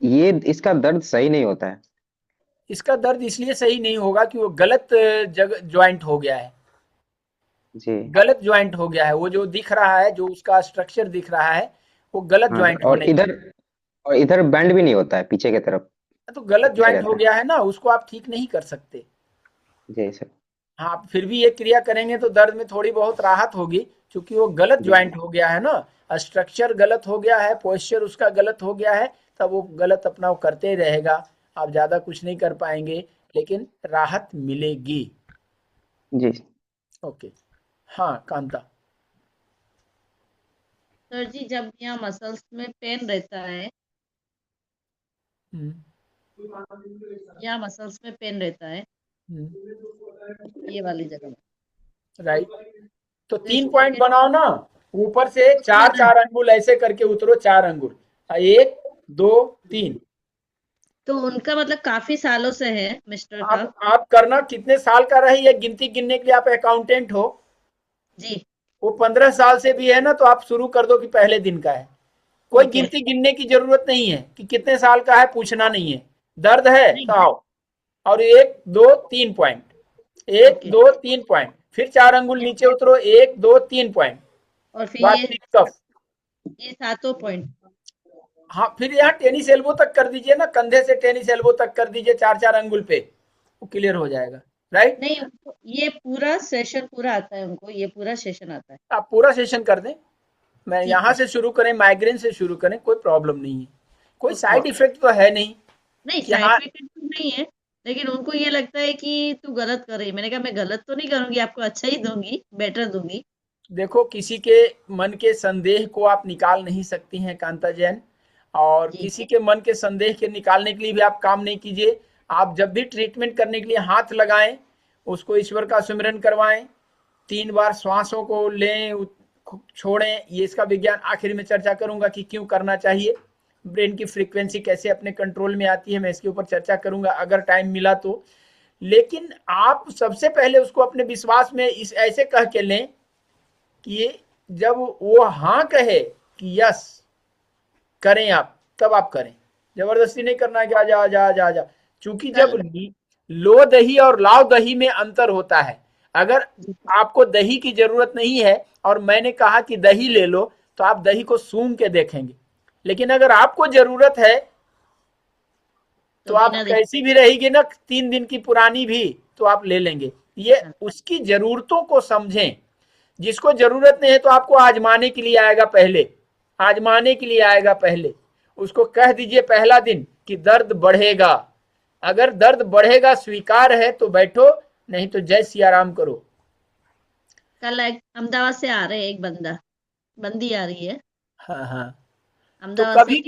ये इसका दर्द सही नहीं होता है। इसका दर्द इसलिए सही नहीं होगा कि वो गलत जगह ज्वाइंट हो गया है जी। गलत ज्वाइंट हो गया है। वो जो दिख रहा है, जो उसका स्ट्रक्चर दिख रहा है, वो गलत ज्वाइंट और होने इधर बैंड भी नहीं होता है पीछे की तरफ, तो गलत ज्वाइंट हो गया है ना, उसको आप ठीक नहीं कर सकते। जी सर। हाँ, फिर भी ये क्रिया करेंगे तो दर्द में थोड़ी बहुत राहत होगी, क्योंकि वो गलत ज्वाइंट हो गया है ना, स्ट्रक्चर गलत हो गया है, पोस्चर उसका गलत हो गया है, तब वो गलत अपना वो करते ही रहेगा। आप ज्यादा कुछ नहीं कर पाएंगे, लेकिन राहत मिलेगी। जी ओके। हाँ कांता। सर जी, जब यहाँ मसल्स में पेन रहता है, यहाँ मसल्स में पेन रहता है, ये वाली जगह में, राइट, तो 3 पॉइंट बनाओ ना, ऊपर से 4 अंगुल ऐसे करके उतरो, 4 अंगुल, 1 2 3। तो उनका मतलब काफी सालों से है मिस्टर का। आप करना, कितने साल का रहे ये गिनती गिनने के लिए आप अकाउंटेंट हो जी। वो 15 साल से भी है ना, तो आप शुरू कर दो कि पहले दिन का है। कोई गिनती गिनने की जरूरत नहीं है कि कितने साल का है, पूछना नहीं है। दर्द है तो आओ, और 1 2 3 पॉइंट, 1 2 3 पॉइंट, फिर 4 अंगुल नीचे उतरो, 1 2 3 पॉइंट, और फिर ये 7 पॉइंट। हाँ, फिर यहाँ टेनिस एल्बो तक कर दीजिए ना, कंधे से टेनिस एल्बो तक कर दीजिए 4-4 अंगुल पे, वो क्लियर हो जाएगा। राइट, नहीं, उनको ये पूरा सेशन पूरा आता है, उनको ये पूरा सेशन आता है। आप पूरा सेशन कर दें, मैं ठीक यहाँ है। से शुरू करें, माइग्रेन से शुरू करें, कोई प्रॉब्लम नहीं है, कोई ओके साइड इफेक्ट तो है नहीं नहीं, कि साइड हाँ। इफेक्ट तो नहीं है, लेकिन उनको ये लगता है कि तू गलत कर रही है। मैंने कहा मैं गलत तो नहीं करूंगी, आपको अच्छा ही दूंगी, बेटर दूंगी। देखो, किसी के मन के संदेह को आप निकाल नहीं सकती हैं कांता जैन, और जी किसी के मन के संदेह के निकालने के लिए भी आप काम नहीं कीजिए। आप जब भी ट्रीटमेंट करने के लिए हाथ लगाएं, उसको ईश्वर का सुमिरन करवाएं, 3 बार श्वासों को लें छोड़ें, ये इसका विज्ञान आखिर में चर्चा करूंगा कि क्यों करना चाहिए। ब्रेन की फ्रीक्वेंसी कैसे अपने कंट्रोल में आती है, मैं इसके ऊपर चर्चा करूंगा अगर टाइम मिला तो। लेकिन आप सबसे पहले उसको अपने विश्वास में इस ऐसे कह के लें कि जब वो हाँ कहे कि यस करें आप, तब आप करें, जबरदस्ती नहीं करना कि आजा आजा आजा आजा। चूंकि जब लो दही और लाव दही में अंतर होता है, अगर आपको दही की जरूरत नहीं है और मैंने कहा कि दही ले लो, तो आप दही को सूंघ के देखेंगे, लेकिन अगर आपको जरूरत है तो आप कैसी भी रहेगी ना 3 दिन की पुरानी भी, तो आप ले लेंगे। ये उसकी जरूरतों को समझें, जिसको जरूरत नहीं है तो आपको आजमाने के लिए आएगा पहले, आजमाने के लिए आएगा पहले। उसको कह दीजिए पहला दिन कि दर्द बढ़ेगा, अगर दर्द बढ़ेगा स्वीकार है तो बैठो, नहीं तो जय सिया राम करो। कल अहमदाबाद से आ रहे हैं, एक बंदी आ रही है। हाँ हाँ, तो अहमदाबाद कभी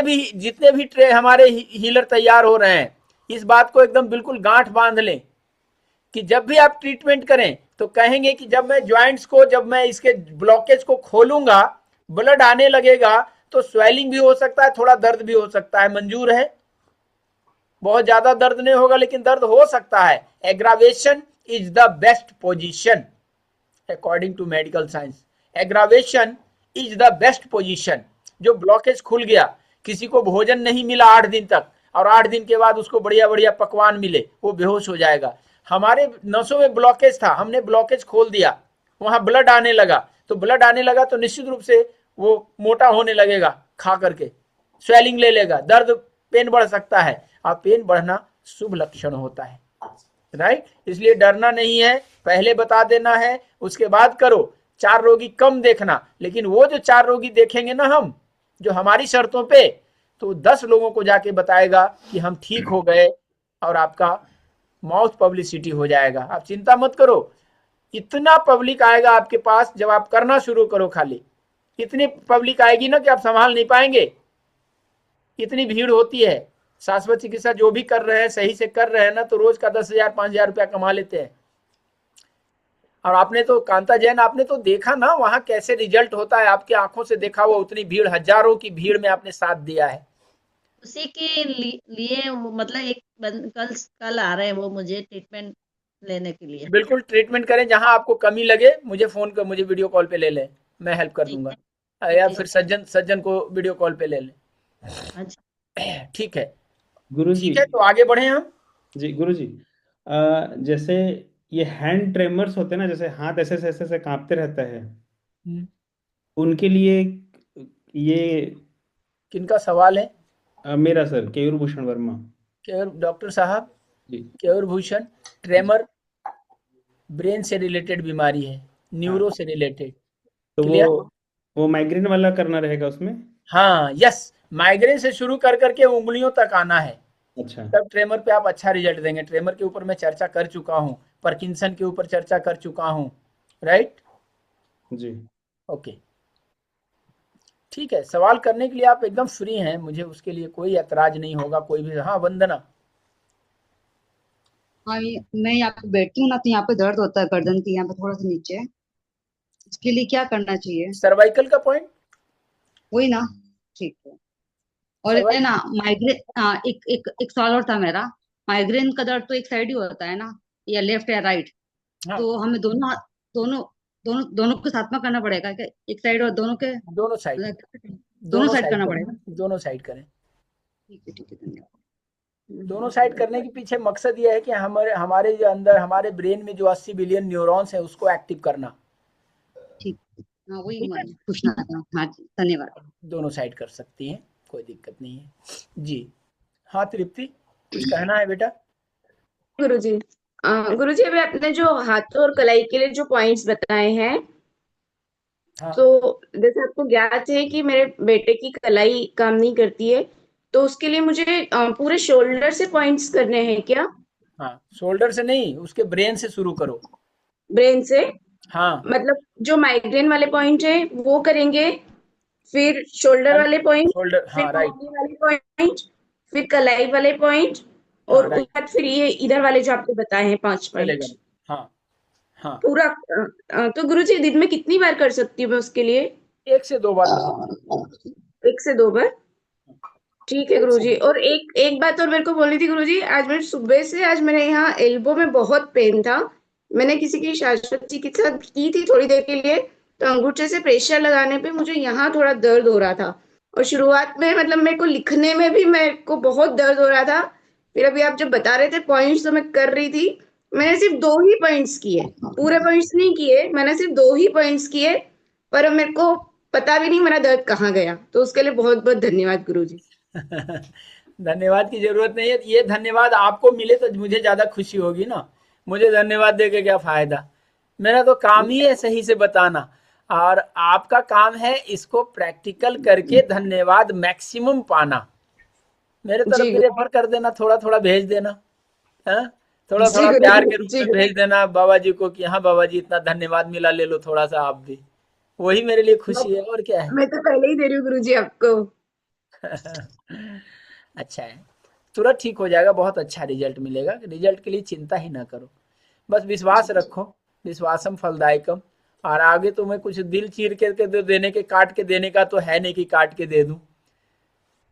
भी जितने भी हमारे हीलर तैयार हो रहे हैं, इस बात को एकदम बिल्कुल गांठ बांध लें कि जब भी आप ट्रीटमेंट करें तो कहेंगे कि जब मैं ज्वाइंट्स को, जब मैं इसके ब्लॉकेज को खोलूंगा, ब्लड आने लगेगा, तो स्वेलिंग भी हो सकता है, थोड़ा दर्द भी हो सकता है, मंजूर है? बहुत ज्यादा दर्द नहीं होगा लेकिन दर्द हो सकता है। Aggravation is the best position according to medical science. Aggravation is the best position. जो ब्लॉकेज खुल गया, किसी को भोजन नहीं मिला 8 दिन तक, और 8 दिन के बाद उसको बढ़िया बढ़िया पकवान मिले, वो बेहोश हो जाएगा। हमारे नसों में ब्लॉकेज था, हमने ब्लॉकेज खोल दिया, वहां ब्लड आने लगा, तो ब्लड आने लगा तो निश्चित रूप से वो मोटा होने लगेगा, खा करके स्वेलिंग ले लेगा, दर्द पेन बढ़ सकता है, और पेन बढ़ना शुभ लक्षण होता है। राइट, इसलिए डरना नहीं है, पहले बता देना है, उसके बाद करो। 4 रोगी कम देखना, लेकिन वो जो 4 रोगी देखेंगे ना हम, जो हमारी शर्तों पे, तो 10 लोगों को जाके बताएगा कि हम ठीक हो गए, और आपका माउथ पब्लिसिटी हो जाएगा। आप चिंता मत करो, इतना पब्लिक आएगा आपके पास जब आप करना शुरू करो, खाली इतनी पब्लिक आएगी ना कि आप संभाल नहीं पाएंगे, इतनी भीड़ होती है। शाश्वत चिकित्सा जो भी कर रहे हैं, सही से कर रहे हैं ना, तो रोज का 10,000 5,000 रुपया कमा लेते हैं। और आपने तो कांता जैन, आपने तो देखा ना वहां कैसे रिजल्ट होता है, आपकी आंखों से देखा हुआ, उतनी भीड़, हजारों की भीड़ में आपने साथ दिया है। उसी के लिए मतलब एक कल आ रहे हैं वो मुझे ट्रीटमेंट लेने के लिए। बिल्कुल ट्रीटमेंट करें, जहां आपको कमी लगे मुझे फोन कर, मुझे वीडियो कॉल पे ले लें, मैं हेल्प कर दूंगा, या फिर सज्जन को वीडियो कॉल पे ले लें। ठीक है गुरुजी, ठीक है, तो आगे बढ़े हम। जी गुरुजी, जैसे ये हैंड ट्रेमर्स होते हैं ना, जैसे हाथ ऐसे ऐसे ऐसे कांपते रहता है, उनके लिए ये किनका सवाल है? मेरा सर, केयूर भूषण वर्मा। डॉक्टर साहब, जी, केयूर भूषण, ट्रेमर ब्रेन से रिलेटेड बीमारी है, न्यूरो से रिलेटेड। तो वो माइग्रेन वाला करना रहेगा उसमें? हाँ, यस, माइग्रेन से शुरू कर करके उंगलियों तक आना है। अच्छा, तब ट्रेमर पे आप अच्छा रिजल्ट देंगे। ट्रेमर के ऊपर मैं चर्चा कर चुका हूँ, पार्किंसन के ऊपर चर्चा कर चुका हूँ। राइट जी, ओके, ठीक है, सवाल करने के लिए आप एकदम फ्री हैं, मुझे उसके लिए कोई ऐतराज नहीं होगा, कोई भी। हाँ वंदना। हाँ, मैं यहाँ पे बैठती हूँ ना, तो यहाँ पे दर्द होता है गर्दन की, यहाँ पे थोड़ा सा नीचे। इसके लिए क्या करना चाहिए? सर्वाइकल का पॉइंट, वही ना? ठीक है। और है ना माइग्रेन, एक सवाल और था मेरा। माइग्रेन का दर्द तो एक साइड ही होता है ना, या लेफ्ट या राइट? तो हमें दोनों दोनों दोनों दोनों के साथ में करना पड़ेगा क्या? एक साइड और दोनों के? दोनों साइड, दोनों साइड करना पड़ेगा? दोनों साइड करें। ठीक है, धन्यवाद। दोनों साइड करने के पीछे मकसद यह है कि हमारे जो अंदर, हमारे ब्रेन में जो 80 बिलियन न्यूरॉन्स है, उसको एक्टिव करना। ठीक है, हाँ वही पूछना था। हाँ जी, धन्यवाद। दोनों साइड कर सकती हैं। कोई दिक्कत नहीं है जी। हाँ तृप्ति, कुछ कहना है बेटा? गुरुजी, गुरुजी अभी आपने जो हाथों और कलाई के लिए जो पॉइंट्स बताए हैं, हाँ तो जैसे आपको ज्ञात है कि मेरे बेटे की कलाई काम नहीं करती है, तो उसके लिए मुझे पूरे शोल्डर से पॉइंट्स करने हैं क्या? हाँ, शोल्डर से नहीं, उसके ब्रेन से शुरू करो। ब्रेन से? हाँ मतलब जो माइग्रेन वाले पॉइंट है वो करेंगे, फिर शोल्डर वाले पॉइंट, शोल्डर, फिर हाँ राइट, कलाई वाले पॉइंट, फिर कलाई वाले पॉइंट, हाँ और उसके राइट, बाद फिर ये इधर वाले जो आपको बताए हैं 5 चलेगा। पॉइंट हाँ हाँ, पूरा। तो गुरुजी दिन में कितनी बार कर सकती हूँ मैं उसके लिए? 1 से 2 बार बहुत। 1 से 2 बार? ठीक है 1 से गुरुजी। 2। और एक एक बात और मेरे को बोलनी थी गुरुजी, आज मैंने सुबह से, आज मेरे यहाँ एल्बो में बहुत पेन था। मैंने किसी की शाश्वत चिकित्सा की थी थोड़ी देर के लिए, तो अंगूठे से प्रेशर लगाने पे मुझे यहाँ थोड़ा दर्द हो रहा था। और शुरुआत में मतलब मेरे को लिखने में भी मेरे को बहुत दर्द हो रहा था। फिर अभी आप जब बता रहे थे पॉइंट्स तो मैं कर रही थी। मैंने सिर्फ 2 ही पॉइंट्स किए, पूरे पॉइंट्स नहीं किए, मैंने सिर्फ 2 ही पॉइंट्स किए। पर अब मेरे को पता भी नहीं मेरा दर्द कहाँ गया। तो उसके लिए बहुत बहुत धन्यवाद गुरुजी। धन्यवाद की जरूरत नहीं है, ये धन्यवाद आपको मिले तो मुझे ज्यादा खुशी होगी ना। मुझे धन्यवाद दे के क्या फायदा, मेरा तो काम ही है सही से बताना, और आपका काम है इसको प्रैक्टिकल करके धन्यवाद मैक्सिमम पाना। मेरे तरफ जी भी रेफर कर देना, थोड़ा थोड़ा भेज देना, हाँ थोड़ा जी थोड़ा प्यार के रूप जी में भेज देना बाबा जी को कि हाँ बाबा जी इतना धन्यवाद मिला, ले लो थोड़ा सा आप भी। वही मेरे लिए खुशी है, और क्या है। मैं तो पहले ही दे रही हूँ गुरुजी आपको। अच्छा है, तुरंत ठीक हो जाएगा, बहुत अच्छा रिजल्ट मिलेगा। रिजल्ट के लिए चिंता ही ना करो, बस विश्वास रखो, विश्वासम फलदायकम। और आगे तो मैं कुछ दिल चीर के देने के, काट के देने का तो है नहीं कि काट के दे दूं।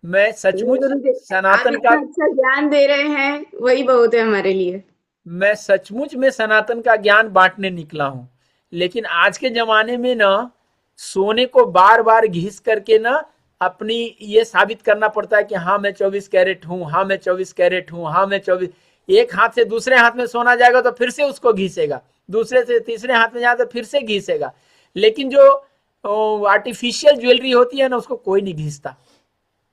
मैं नहीं सचमुच गुरुजी, आप सनातन का, इतना अच्छा ज्ञान दे रहे हैं, वही बहुत है हमारे लिए। मैं सचमुच में सनातन का ज्ञान बांटने निकला हूं। लेकिन आज के जमाने में ना, सोने को बार बार घिस करके ना अपनी ये साबित करना पड़ता है कि हाँ मैं 24 कैरेट हूँ, हाँ मैं 24 कैरेट हूँ, हाँ मैं 24। एक हाथ से दूसरे हाथ में सोना जाएगा तो फिर से उसको घिसेगा, दूसरे से तीसरे हाथ में जाएगा तो फिर से घिसेगा। लेकिन जो आर्टिफिशियल ज्वेलरी होती है ना, उसको कोई नहीं घिसता,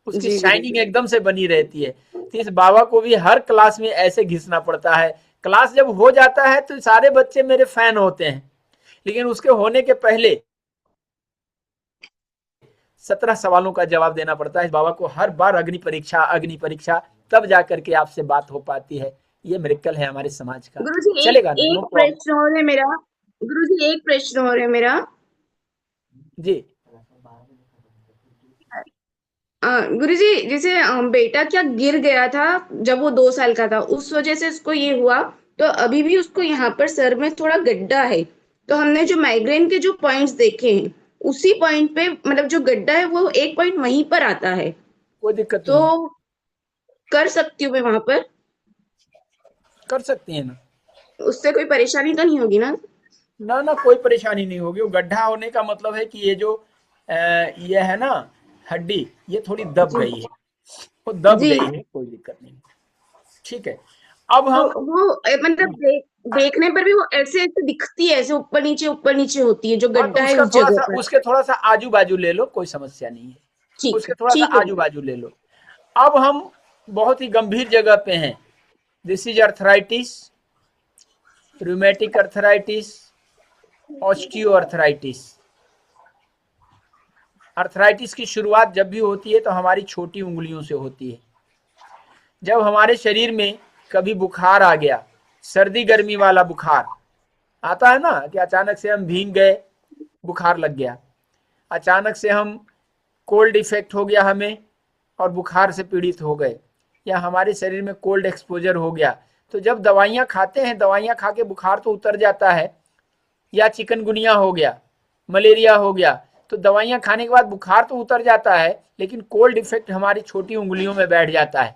उसकी जी शाइनिंग गुरुजी। एकदम से बनी रहती है। तो इस बाबा को भी हर क्लास में ऐसे घिसना पड़ता है। क्लास जब हो जाता है तो सारे बच्चे मेरे फैन होते हैं, लेकिन उसके होने के पहले 17 सवालों का जवाब देना पड़ता है इस बाबा को हर बार। अग्नि परीक्षा, तब जाकर के आपसे बात हो पाती है। ये मिरेकल है हमारे समाज का। गुरुजी चलेगा ना, नो एक प्रॉब्लम प्रश्न और है मेरा। गुरुजी एक प्रश्न और है मेरा। जी। गुरुजी जैसे बेटा क्या गिर गया था जब वो 2 साल का था, उस वजह से उसको ये हुआ। तो अभी भी उसको यहाँ पर सर में थोड़ा गड्ढा है। तो हमने जो माइग्रेन के जो पॉइंट्स देखे हैं, उसी पॉइंट पे मतलब जो गड्ढा है वो एक पॉइंट वहीं पर आता है। कोई दिक्कत तो नहीं, कर सकती हूँ मैं वहां पर? कर सकती है ना। उससे कोई परेशानी तो नहीं होगी ना? ना ना, कोई परेशानी नहीं होगी। वो गड्ढा होने का मतलब है कि ये जो ये है ना हड्डी, ये थोड़ी दब जी गई है, वो दब जी। गई है, कोई दिक्कत नहीं। ठीक है, अब तो हम, वो मतलब देखने पर भी वो ऐसे ऐसे दिखती है, ऐसे ऊपर नीचे होती है जो हाँ तो गड्ढा है उस जगह पर। उसके थोड़ा सा आजू बाजू ले लो, कोई समस्या नहीं है। उसके थोड़ा सा ठीक है आजू बाजू ले लो। अब हम बहुत ही गंभीर जगह पे हैं। This is arthritis, rheumatic arthritis, osteo arthritis. Arthritis की शुरुआत जब भी होती है तो हमारी छोटी उंगलियों से होती है। जब हमारे शरीर में कभी बुखार आ गया, सर्दी गर्मी वाला बुखार आता है ना, कि अचानक से हम भीग गए, बुखार लग गया, अचानक से हम कोल्ड इफेक्ट हो गया हमें और बुखार से पीड़ित हो गए, या हमारे शरीर में कोल्ड एक्सपोजर हो गया, तो जब दवाइयाँ खाते हैं, दवाइयाँ खा के बुखार तो उतर जाता है, या चिकनगुनिया हो गया, मलेरिया हो गया, तो दवाइयाँ खाने के बाद बुखार तो उतर जाता है, लेकिन कोल्ड इफेक्ट हमारी छोटी उंगलियों में बैठ जाता है।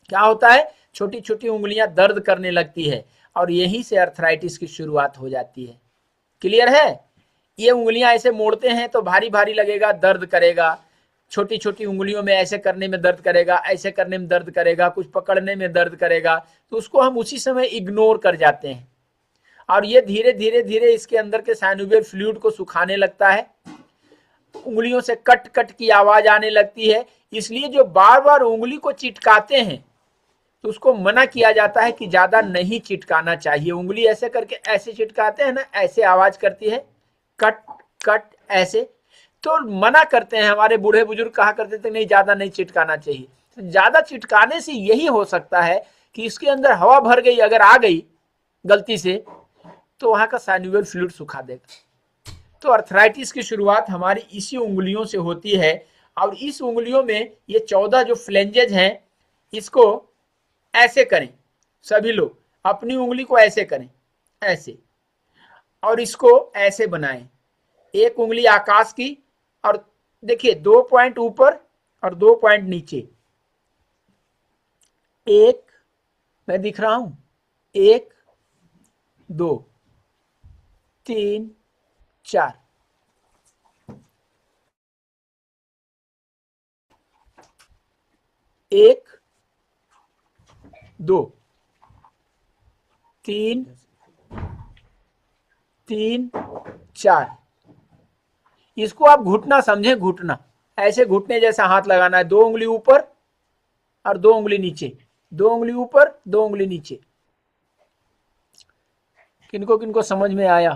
क्या होता है, छोटी छोटी उंगलियां दर्द करने लगती है, और यहीं से अर्थराइटिस की शुरुआत हो जाती है। क्लियर है? ये उंगलियां ऐसे मोड़ते हैं तो भारी भारी लगेगा, दर्द करेगा। छोटी छोटी उंगलियों में ऐसे करने में दर्द करेगा, ऐसे करने में दर्द करेगा, कुछ पकड़ने में दर्द करेगा, तो उसको हम उसी समय इग्नोर कर जाते हैं, और ये धीरे धीरे धीरे इसके अंदर के साइनोवियल फ्लूइड को सुखाने लगता है। उंगलियों से कट कट की आवाज आने लगती है। इसलिए जो बार बार उंगली को चिटकाते हैं तो उसको मना किया जाता है कि ज्यादा नहीं चिटकाना चाहिए। उंगली ऐसे करके ऐसे चिटकाते हैं ना, ऐसे आवाज करती है कट कट ऐसे, तो मना करते हैं। हमारे बूढ़े बुजुर्ग कहा करते थे नहीं ज्यादा नहीं चिटकाना चाहिए। तो ज्यादा चिटकाने से यही हो सकता है कि इसके अंदर हवा भर गई, अगर आ गई गलती से, तो वहां का साइनोवियल फ्लूइड सुखा देगा। तो अर्थराइटिस की शुरुआत हमारी इसी उंगलियों से होती है। और इस उंगलियों में ये 14 जो फ्लेंजेज हैं, इसको ऐसे करें सभी लोग, अपनी उंगली को ऐसे करें ऐसे, और इसको ऐसे बनाएं, एक उंगली आकाश की, और देखिए 2 पॉइंट ऊपर और 2 पॉइंट नीचे। एक, मैं दिख रहा हूं, 1 2 3 4, 1 2 3 3 4। इसको आप घुटना समझे, घुटना ऐसे घुटने जैसा हाथ लगाना है। 2 उंगली ऊपर और 2 उंगली नीचे, 2 उंगली ऊपर 2 उंगली नीचे। किनको किनको समझ में आया?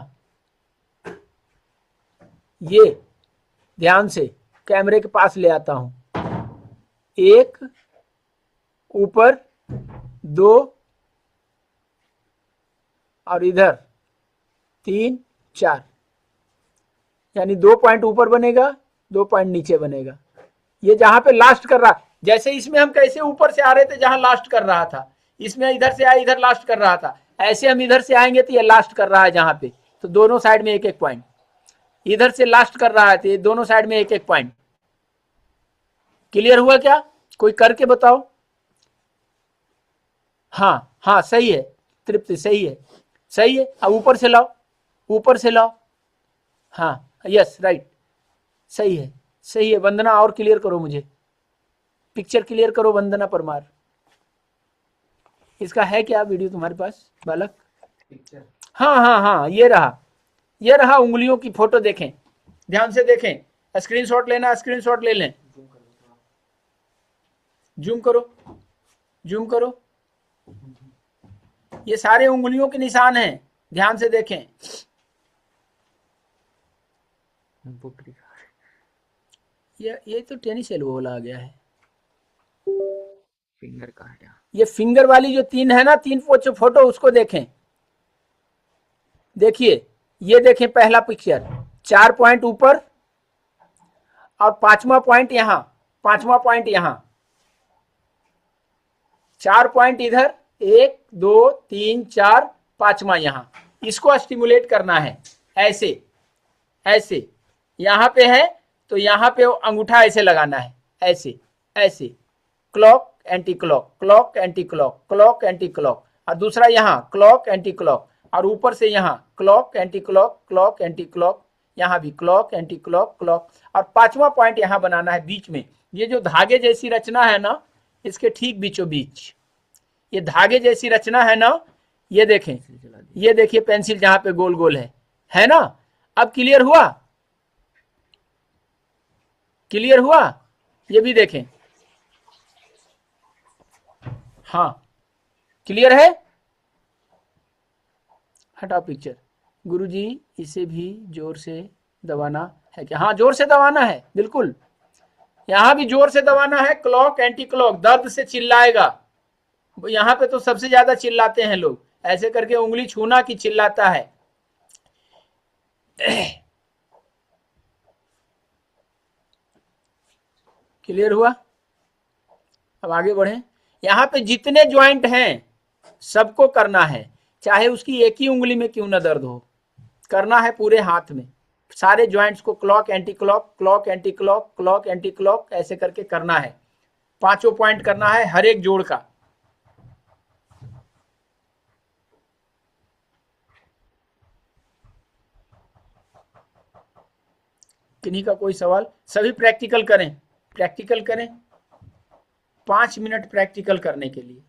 ये ध्यान से कैमरे के पास ले आता हूं। 1 ऊपर, 2 और इधर 3 4, यानी 2 पॉइंट ऊपर बनेगा, 2 पॉइंट नीचे बनेगा। ये जहां पे लास्ट कर रहा, जैसे इसमें हम कैसे ऊपर से आ रहे थे जहां लास्ट कर रहा था, इसमें इधर से आया इधर लास्ट कर रहा था, ऐसे हम इधर से आएंगे तो ये लास्ट कर रहा है जहां पे, तो दोनों साइड में 1 1 पॉइंट। इधर से लास्ट कर रहा है तो ये दोनों साइड में 1 1 पॉइंट। क्लियर हुआ क्या? कोई करके बताओ। हाँ हाँ सही है तृप्ति, सही है सही है। अब ऊपर से लाओ, ऊपर से लाओ। हाँ यस राइट, सही है सही है। वंदना और क्लियर करो, मुझे पिक्चर क्लियर करो। वंदना परमार, इसका है क्या वीडियो तुम्हारे पास बालक? पिक्चर, हाँ हाँ हाँ, ये रहा उंगलियों की फोटो। देखें, ध्यान से देखें। स्क्रीनशॉट लेना, स्क्रीनशॉट ले लें। जूम करो, जूम करो। ये सारे उंगलियों के निशान हैं, ध्यान से देखें। ये तो टेनिस एल्बो वाला आ गया है। फिंगर का है ये, फिंगर वाली जो 3 है ना, 3 फोटो, उसको देखें। देखिए, ये देखें पहला पिक्चर, 4 पॉइंट ऊपर और 5वां पॉइंट यहां, 5वां पॉइंट यहां, 4 पॉइंट इधर, 1 2 3 4, 5वां यहां। इसको स्टिमुलेट करना है ऐसे ऐसे। यहां पे है तो यहां पे अंगूठा ऐसे लगाना है, ऐसे ऐसे, clock anti clock, clock anti clock, clock anti clock. और दूसरा यहां क्लॉक एंटी क्लॉक, और ऊपर से यहां clock anti clock, clock anti clock, यहां भी क्लॉक एंटी क्लॉक, क्लॉक। और 5वां पॉइंट यहां बनाना है बीच में। ये जो धागे जैसी रचना है ना, इसके ठीक बीचों बीच ये धागे जैसी रचना है ना, ये देखें, ये देखिए पेंसिल जहां पे गोल गोल है ना। अब क्लियर हुआ? क्लियर हुआ? ये भी देखें। हाँ क्लियर है? हटाओ पिक्चर। गुरुजी इसे भी जोर से दबाना है क्या? हाँ जोर से दबाना है, बिल्कुल। यहां भी जोर से दबाना है। क्लॉक एंटी क्लॉक, दर्द से चिल्लाएगा। यहां पे तो सबसे ज्यादा चिल्लाते हैं लोग, ऐसे करके उंगली छूना कि चिल्लाता है। क्लियर हुआ? अब आगे बढ़े। यहां पे जितने ज्वाइंट हैं सबको करना है, चाहे उसकी एक ही उंगली में क्यों ना दर्द हो, करना है पूरे हाथ में। सारे ज्वाइंट्स को clock anti clock, clock anti clock, clock anti clock, ऐसे करके करना है। 5 पॉइंट करना है हर एक जोड़ का। किन्हीं का कोई सवाल? सभी प्रैक्टिकल करें, प्रैक्टिकल करें। 5 मिनट प्रैक्टिकल करने के लिए,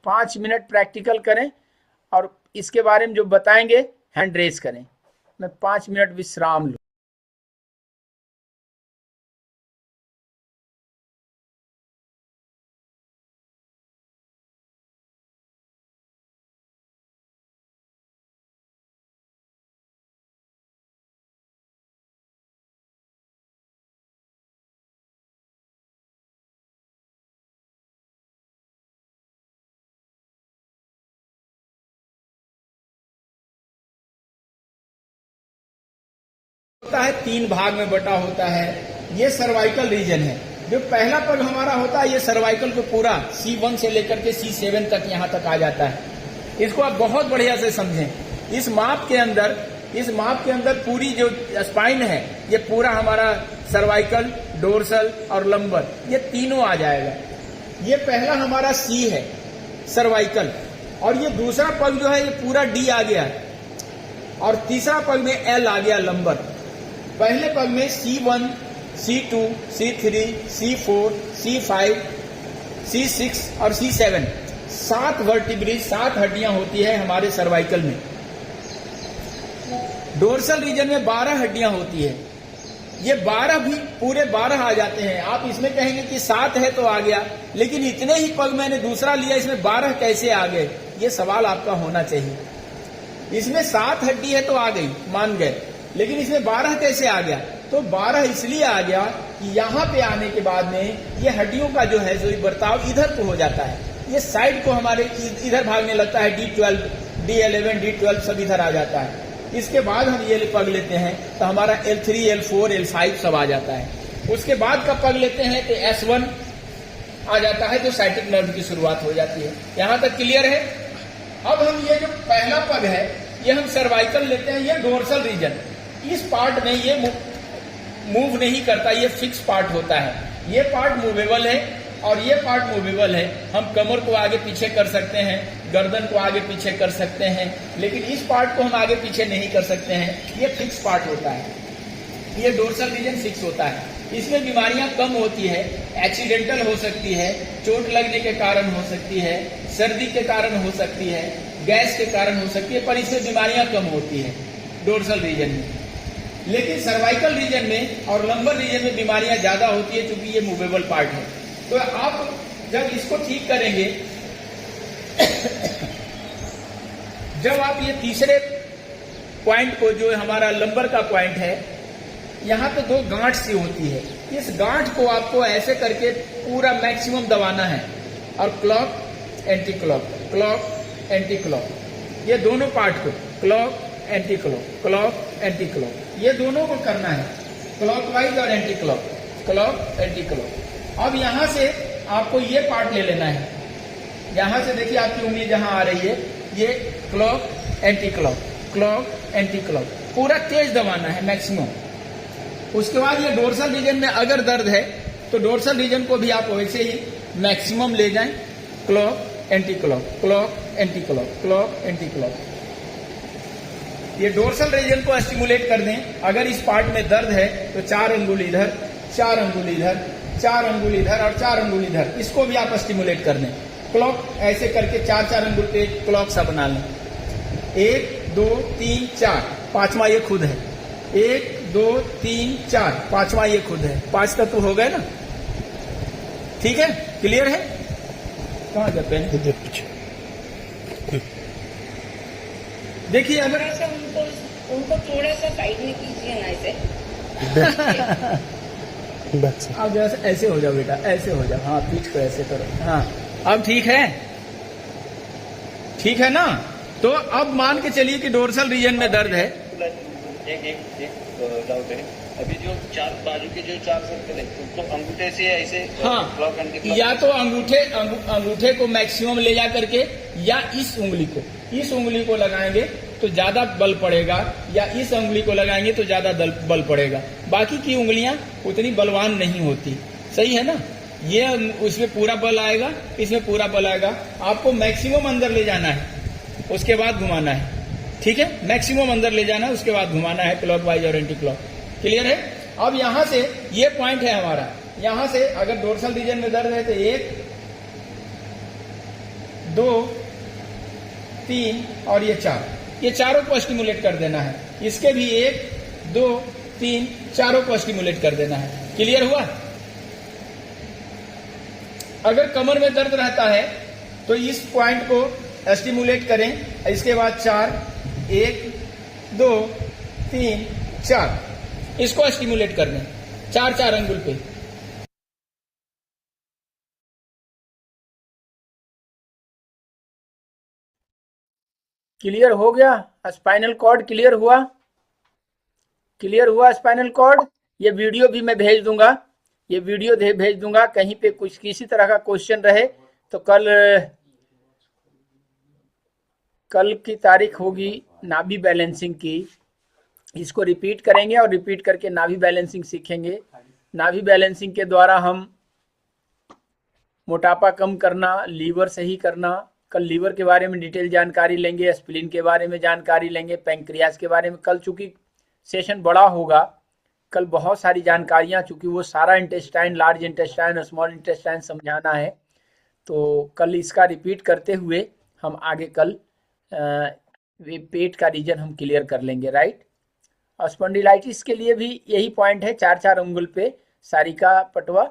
5 मिनट प्रैक्टिकल करें। और इसके बारे में जो बताएंगे हैंड रेस करें। मैं 5 मिनट विश्राम लूं। होता है 3 भाग में बटा होता है। ये सर्वाइकल रीजन है। जो पहला पग हमारा होता है ये सर्वाइकल को पूरा C1 से लेकर के C7 तक यहाँ तक आ जाता है। इसको आप बहुत बढ़िया से समझें। इस माप के अंदर पूरी जो स्पाइन है ये पूरा हमारा सर्वाइकल, डोर्सल और लंबर ये तीनों आ जाएगा। ये पहला हमारा C है सर्वाइकल, और ये दूसरा पग जो है ये पूरा D आ गया, और तीसरा पग में L आ गया लंबर। पहले पग में C1, C2, C3, C4, C5, C6 और C7 7 वर्टिब्री 7 हड्डियां होती है हमारे सर्वाइकल में। डोर्सल रीजन में 12 हड्डियां होती है। ये 12 भी पूरे 12 आ जाते हैं। आप इसमें कहेंगे कि 7 है तो आ गया, लेकिन इतने ही पग मैंने दूसरा लिया, इसमें 12 कैसे आ गए, ये सवाल आपका होना चाहिए। इसमें 7 हड्डी है तो आ गई, मान गए, लेकिन इसमें 12 कैसे आ गया? तो 12 इसलिए आ गया कि यहाँ पे आने के बाद में ये हड्डियों का जो है जो बर्ताव इधर को हो जाता है। ये साइड को हमारे इधर भागने लगता है। D12, D11, D12 सब इधर आ जाता है। इसके बाद हम ये पग लेते हैं तो हमारा L3, L4, L5 सब आ जाता है। उसके बाद का पग लेते हैं तो S1 आ जाता है, जो साइटिक नर्व की शुरुआत हो जाती है। यहाँ तक क्लियर है? अब हम ये जो पहला पग है ये हम सर्वाइकल लेते हैं। ये डोर्सल रीजन, इस पार्ट में ये मूव नहीं करता, ये फिक्स पार्ट होता है। ये पार्ट मूवेबल है और ये पार्ट मूवेबल है। हम कमर को आगे पीछे कर सकते हैं, गर्दन को आगे पीछे कर सकते हैं, लेकिन इस पार्ट को हम आगे पीछे नहीं कर सकते हैं। ये फिक्स पार्ट होता है। ये डोर्सल रीजन फिक्स होता है। इसमें बीमारियां कम होती है। एक्सीडेंटल हो सकती है, चोट लगने के कारण हो सकती है, सर्दी के कारण हो सकती है, गैस के कारण हो सकती है, पर इसमें बीमारियां कम होती है डोर्सल रीजन में। लेकिन सर्वाइकल रीजन में और लंबर रीजन में बीमारियां ज्यादा होती है, क्योंकि ये मूवेबल पार्ट है। तो आप जब इसको ठीक करेंगे जब आप ये तीसरे पॉइंट को, जो हमारा लंबर का पॉइंट है, यहाँ पे 2 गांठ सी होती है। इस गांठ को आपको ऐसे करके पूरा मैक्सिमम दबाना है, और clock anti clock, clock anti clock, ये दोनों पार्ट को clock anti clock, clock anti clock, ये दोनों को करना है, क्लॉकवाइज और anti clock, clock anti clock. अब यहाँ से आपको ये पार्ट ले लेना है। यहाँ से देखिए आपकी उंगली जहां आ रही है, ये clock anti clock, clock anti clock, पूरा तेज दबाना है मैक्सिमम। उसके बाद ये डोर्सल रीजन में अगर दर्द है तो डोर्सल रीजन को भी आप वैसे ही मैक्सिमम ले जाएं, clock anti clock, clock anti clock, clock anti clock. ये डोर्सल रीजन को स्टिमुलेट कर दें। अगर इस पार्ट में दर्द है तो 4 अंगुल इधर, 4 अंगुल इधर, 4 अंगुल इधर और 4 अंगुल इधर, इसको भी आप स्टिमुलेट कर दें। क्लॉक ऐसे करके 4-4 अंगुल पे क्लॉक सा बना लें। 1, 2, 3, 4, 5वां ये खुद है। 1, 2, 3, 4, 5वां ये खुद है। 5 तक तो हो गए ना? ठीक है, क्लियर है? कहाँ गया पेन? देखिए अगर उनको थोड़ा सा साइड में कीजिए ना, ऐसे अब जैसे ऐसे हो जाओ बेटा, ऐसे हो जाओ। हाँ, पीठ को ऐसे करो। हाँ, अब ठीक है, ठीक है ना? तो अब मान के चलिए कि डोर्सल रीजन में दर्द है। डाउट है, अभी जो 4 बाजू के जो 4 सर्कल है उनको अंगूठे से ऐसे, हाँ, क्लॉक एंटी क्लॉक, या तो अंगूठे को मैक्सिमम ले जा करके, या इस उंगली को लगाएंगे तो ज्यादा बल पड़ेगा, या इस उंगली को लगाएंगे तो ज्यादा बल पड़ेगा। बाकी की उंगलियां उतनी बलवान नहीं होती। सही है ना? ये उसमें पूरा बल आएगा, इसमें पूरा बल आएगा। आपको मैक्सिमम अंदर ले जाना है, उसके बाद घुमाना है। ठीक है, मैक्सिमम अंदर ले जाना है, उसके बाद घुमाना है, क्लॉकवाइज और एंटी क्लॉक। क्लियर है? अब यहां से ये पॉइंट है हमारा। यहां से अगर डोर्सल रीजन में दर्द है तो 1, 2, 3 और ये 4, ये चारों को स्टिमुलेट कर देना है। इसके भी 1, 2, 3, चारों को स्टिमुलेट कर देना है। क्लियर हुआ? अगर कमर में दर्द रहता है तो इस पॉइंट को स्टिमुलेट करें। इसके बाद 4, 1, 2, 3, 4, इसको स्टिमुलेट कर दें 4-4 अंगुल पे। क्लियर हो गया? स्पाइनल कॉर्ड क्लियर हुआ? क्लियर हुआ स्पाइनल कॉर्ड? ये वीडियो भी मैं भेज दूंगा, ये वीडियो भेज दूंगा। कहीं पे कुछ किसी तरह का क्वेश्चन रहे तो कल की तारीख होगी नाभि बैलेंसिंग की, इसको रिपीट करेंगे और रिपीट करके नाभि बैलेंसिंग सीखेंगे। नाभि बैलेंसिंग के द्वारा हम मोटापा कम करना, लीवर सही करना, कल लीवर के बारे में डिटेल जानकारी लेंगे, स्प्लीन के बारे में जानकारी लेंगे, पैंक्रियाज के बारे में। कल चूंकि सेशन बड़ा होगा, कल बहुत सारी जानकारियां, चूंकि वो सारा इंटेस्टाइन, लार्ज इंटेस्टाइन और स्मॉल इंटेस्टाइन समझाना है, तो कल इसका रिपीट करते हुए हम आगे कल पेट का रीजन हम क्लियर कर लेंगे, राइट। और स्पॉन्डिलाइटिस के लिए भी यही पॉइंट है, 4-4 अंगुल पे सारिका पटवा,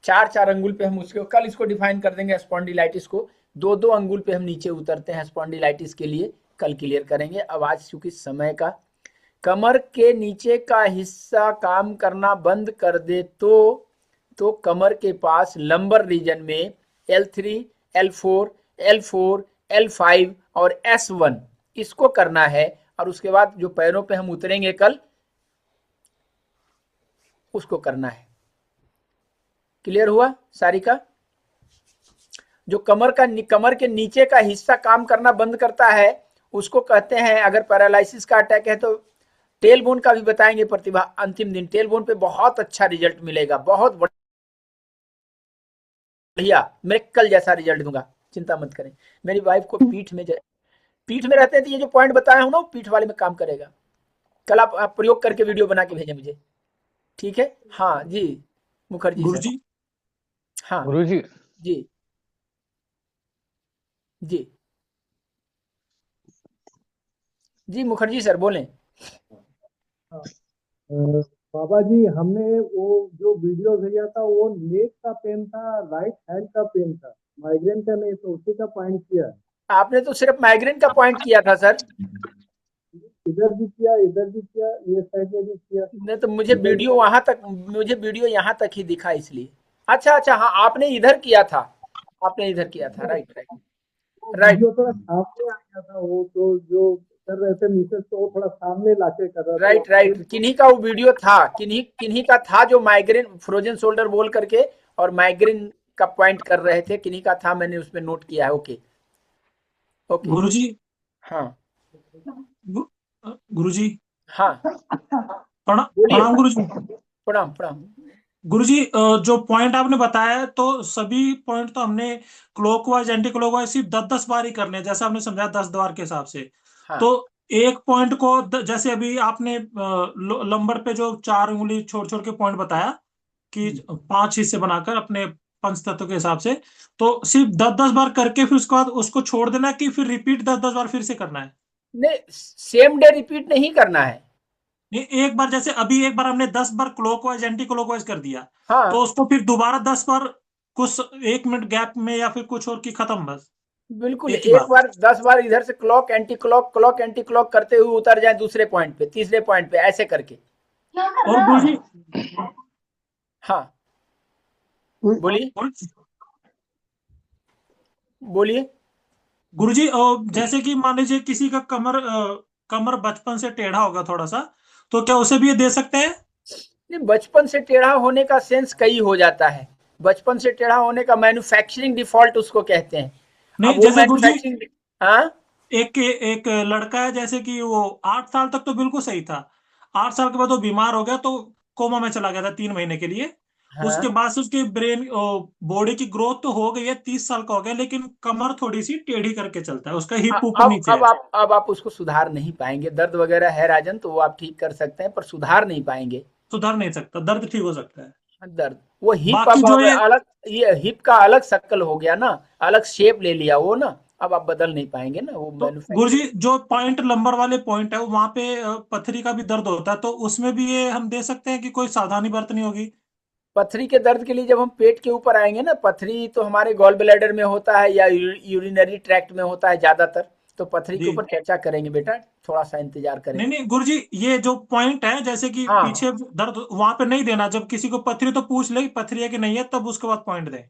4-4 अंगुल पे हम उसको कल इसको डिफाइन कर देंगे। स्पॉन्डिलाइटिस को 2-2 अंगुल पे हम नीचे उतरते हैं, स्पॉन्डिलाइटिस के लिए कल क्लियर करेंगे। अब आज चूंकि समय का, कमर के नीचे का हिस्सा काम करना बंद कर दे तो कमर के पास लंबर रीजन में L3, L4, L4, L5 और S1 इसको करना है। और उसके बाद जो पैरों पे हम उतरेंगे कल, उसको करना है। क्लियर हुआ सारिका? जो कमर के नीचे का हिस्सा काम करना बंद करता है उसको कहते हैं, अगर पैरालिसिस का अटैक है तो टेल बोन का भी बताएंगे प्रतिभा अंतिम दिन। टेल बोन पे बहुत अच्छा रिजल्ट मिलेगा, बहुत बढ़िया, मैं कल जैसा रिजल्ट दूंगा, चिंता मत करें। मेरी वाइफ को पीठ में रहते हैं तो ये जो पॉइंट बताया हूं ना, पीठ वाले में काम करेगा। कल आप प्रयोग करके वीडियो बना के भेजें मुझे, ठीक है? हाँ जी मुखर्जी गुरुजी। हाँ गुरुजी जी जी जी मुखर्जी सर बोलें। बाबा जी, हमने वो जो वीडियो भेजा था वो लेग का पेन था, राइट हैंड का पेन था, माइग्रेन का नहीं, तो उसी का पॉइंट किया। आपने तो सिर्फ माइग्रेन का पॉइंट किया था सर। इधर भी किया, इधर भी किया, ये साइड में भी किया। नहीं तो मुझे वीडियो यहाँ तक ही दिखा इसलिए। अच्छा हाँ, आपने इधर किया था, राइट। वीडियो थोड़ा सामने आ गया था, वो तो जो कर रहे थे मिसेस, तो वो थोड़ा सामने लाके कर रहा था। राइट। किन्हीं का वो वीडियो था, किन्हीं का था जो माइग्रेन फ्रोजन शोल्डर बोल करके और माइग्रेन का पॉइंट कर रहे थे, किन्हीं का था, मैंने उसमें नोट किया है। ओके गुरुजी। हाँ गुरुजी। हाँ प्रणाम गुरुजी। प्रणाम। गुरुजी, जो पॉइंट आपने बताया है, तो सभी पॉइंट तो हमने क्लॉकवाइज एंटी क्लॉकवाइज सिर्फ 10-10 बार ही करने हैं, जैसे आपने समझाया 10 बार के हिसाब से। हाँ। तो एक पॉइंट को जैसे अभी आपने लंबर पे जो 4 उंगली छोड़ के पॉइंट बताया कि 5 हिस्से बनाकर अपने पंच तत्व के हिसाब से, तो सिर्फ 10-10 बार करके फिर उसके बाद उसको छोड़ देना है कि फिर रिपीट 10-10 बार फिर से करना है? नहीं, सेम डे रिपीट नहीं करना है। एक बार, जैसे अभी एक बार हमने 10 बार क्लॉकवाइज एंटी क्लॉकवाइज कर दिया, हाँ। तो उसको फिर दोबारा 10 बार कुछ 1 मिनट गैप में या फिर कुछ और की खत्म बस? बिल्कुल, एक बार 10 बार इधर से क्लॉक एंटी क्लॉक करते हुए उतर जाए दूसरे पॉइंट पे, तीसरे पॉइंट पे, ऐसे करके। और गुरुजी हाँ बोलिए गुरुजी, जैसे कि मान लीजिए किसी का कमर बचपन से टेढ़ा होगा थोड़ा सा, तो क्या उसे भी ये दे सकते हैं? नहीं, बचपन से टेढ़ा होने का सेंस कई हो जाता है। बचपन से टेढ़ा होने का मैन्युफैक्चरिंग डिफॉल्ट उसको कहते हैं। नहीं, जैसे गुरुजी हाँ, एक लड़का है, जैसे कि वो 8 साल तक तो बिल्कुल सही था, 8 साल के बाद वो बीमार हो गया, तो कोमा में चला गया था 3 महीने के लिए। हाँ। उसके बाद से उसके ब्रेन बॉडी की ग्रोथ तो हो गई है, 30 साल का हो गया, लेकिन कमर थोड़ी सी टेढ़ी करके चलता है, उसका हिप ऊपर नीचे है। अब आप उसको सुधार नहीं पाएंगे। दर्द वगैरह है राजन, तो वो आप ठीक कर सकते हैं, पर सुधार नहीं पाएंगे। सुधार नहीं सकता, दर्द ठीक हो सकता है। दर्द वो हिप बाकी ये हिप का अलग शक्ल हो गया ना, अलग शेप ले लिया वो ना, अब आप बदल नहीं पाएंगे ना वो। तो गुरुजी, जो पॉइंट लंबर वाले पॉइंट है, वहां पे पथरी का भी दर्द होता है, तो उसमें भी ये हम दे सकते हैं कि कोई सावधानी बरतनी होगी? पथरी के दर्द के लिए जब हम पेट के ऊपर आएंगे ना, पथरी तो हमारे गॉल ब्लैडर में होता है या यूरिनरी ट्रैक्ट में होता है ज्यादातर, तो पथरी के ऊपर चर्चा करेंगे बेटा, थोड़ा सा इंतजार करें। नहीं गुरुजी, ये जो पॉइंट है, जैसे कि पीछे दर्द वहां पे नहीं देना, जब किसी को पथरी तो पूछ ले पथरी है कि नहीं है, तब उसके बाद पॉइंट दे।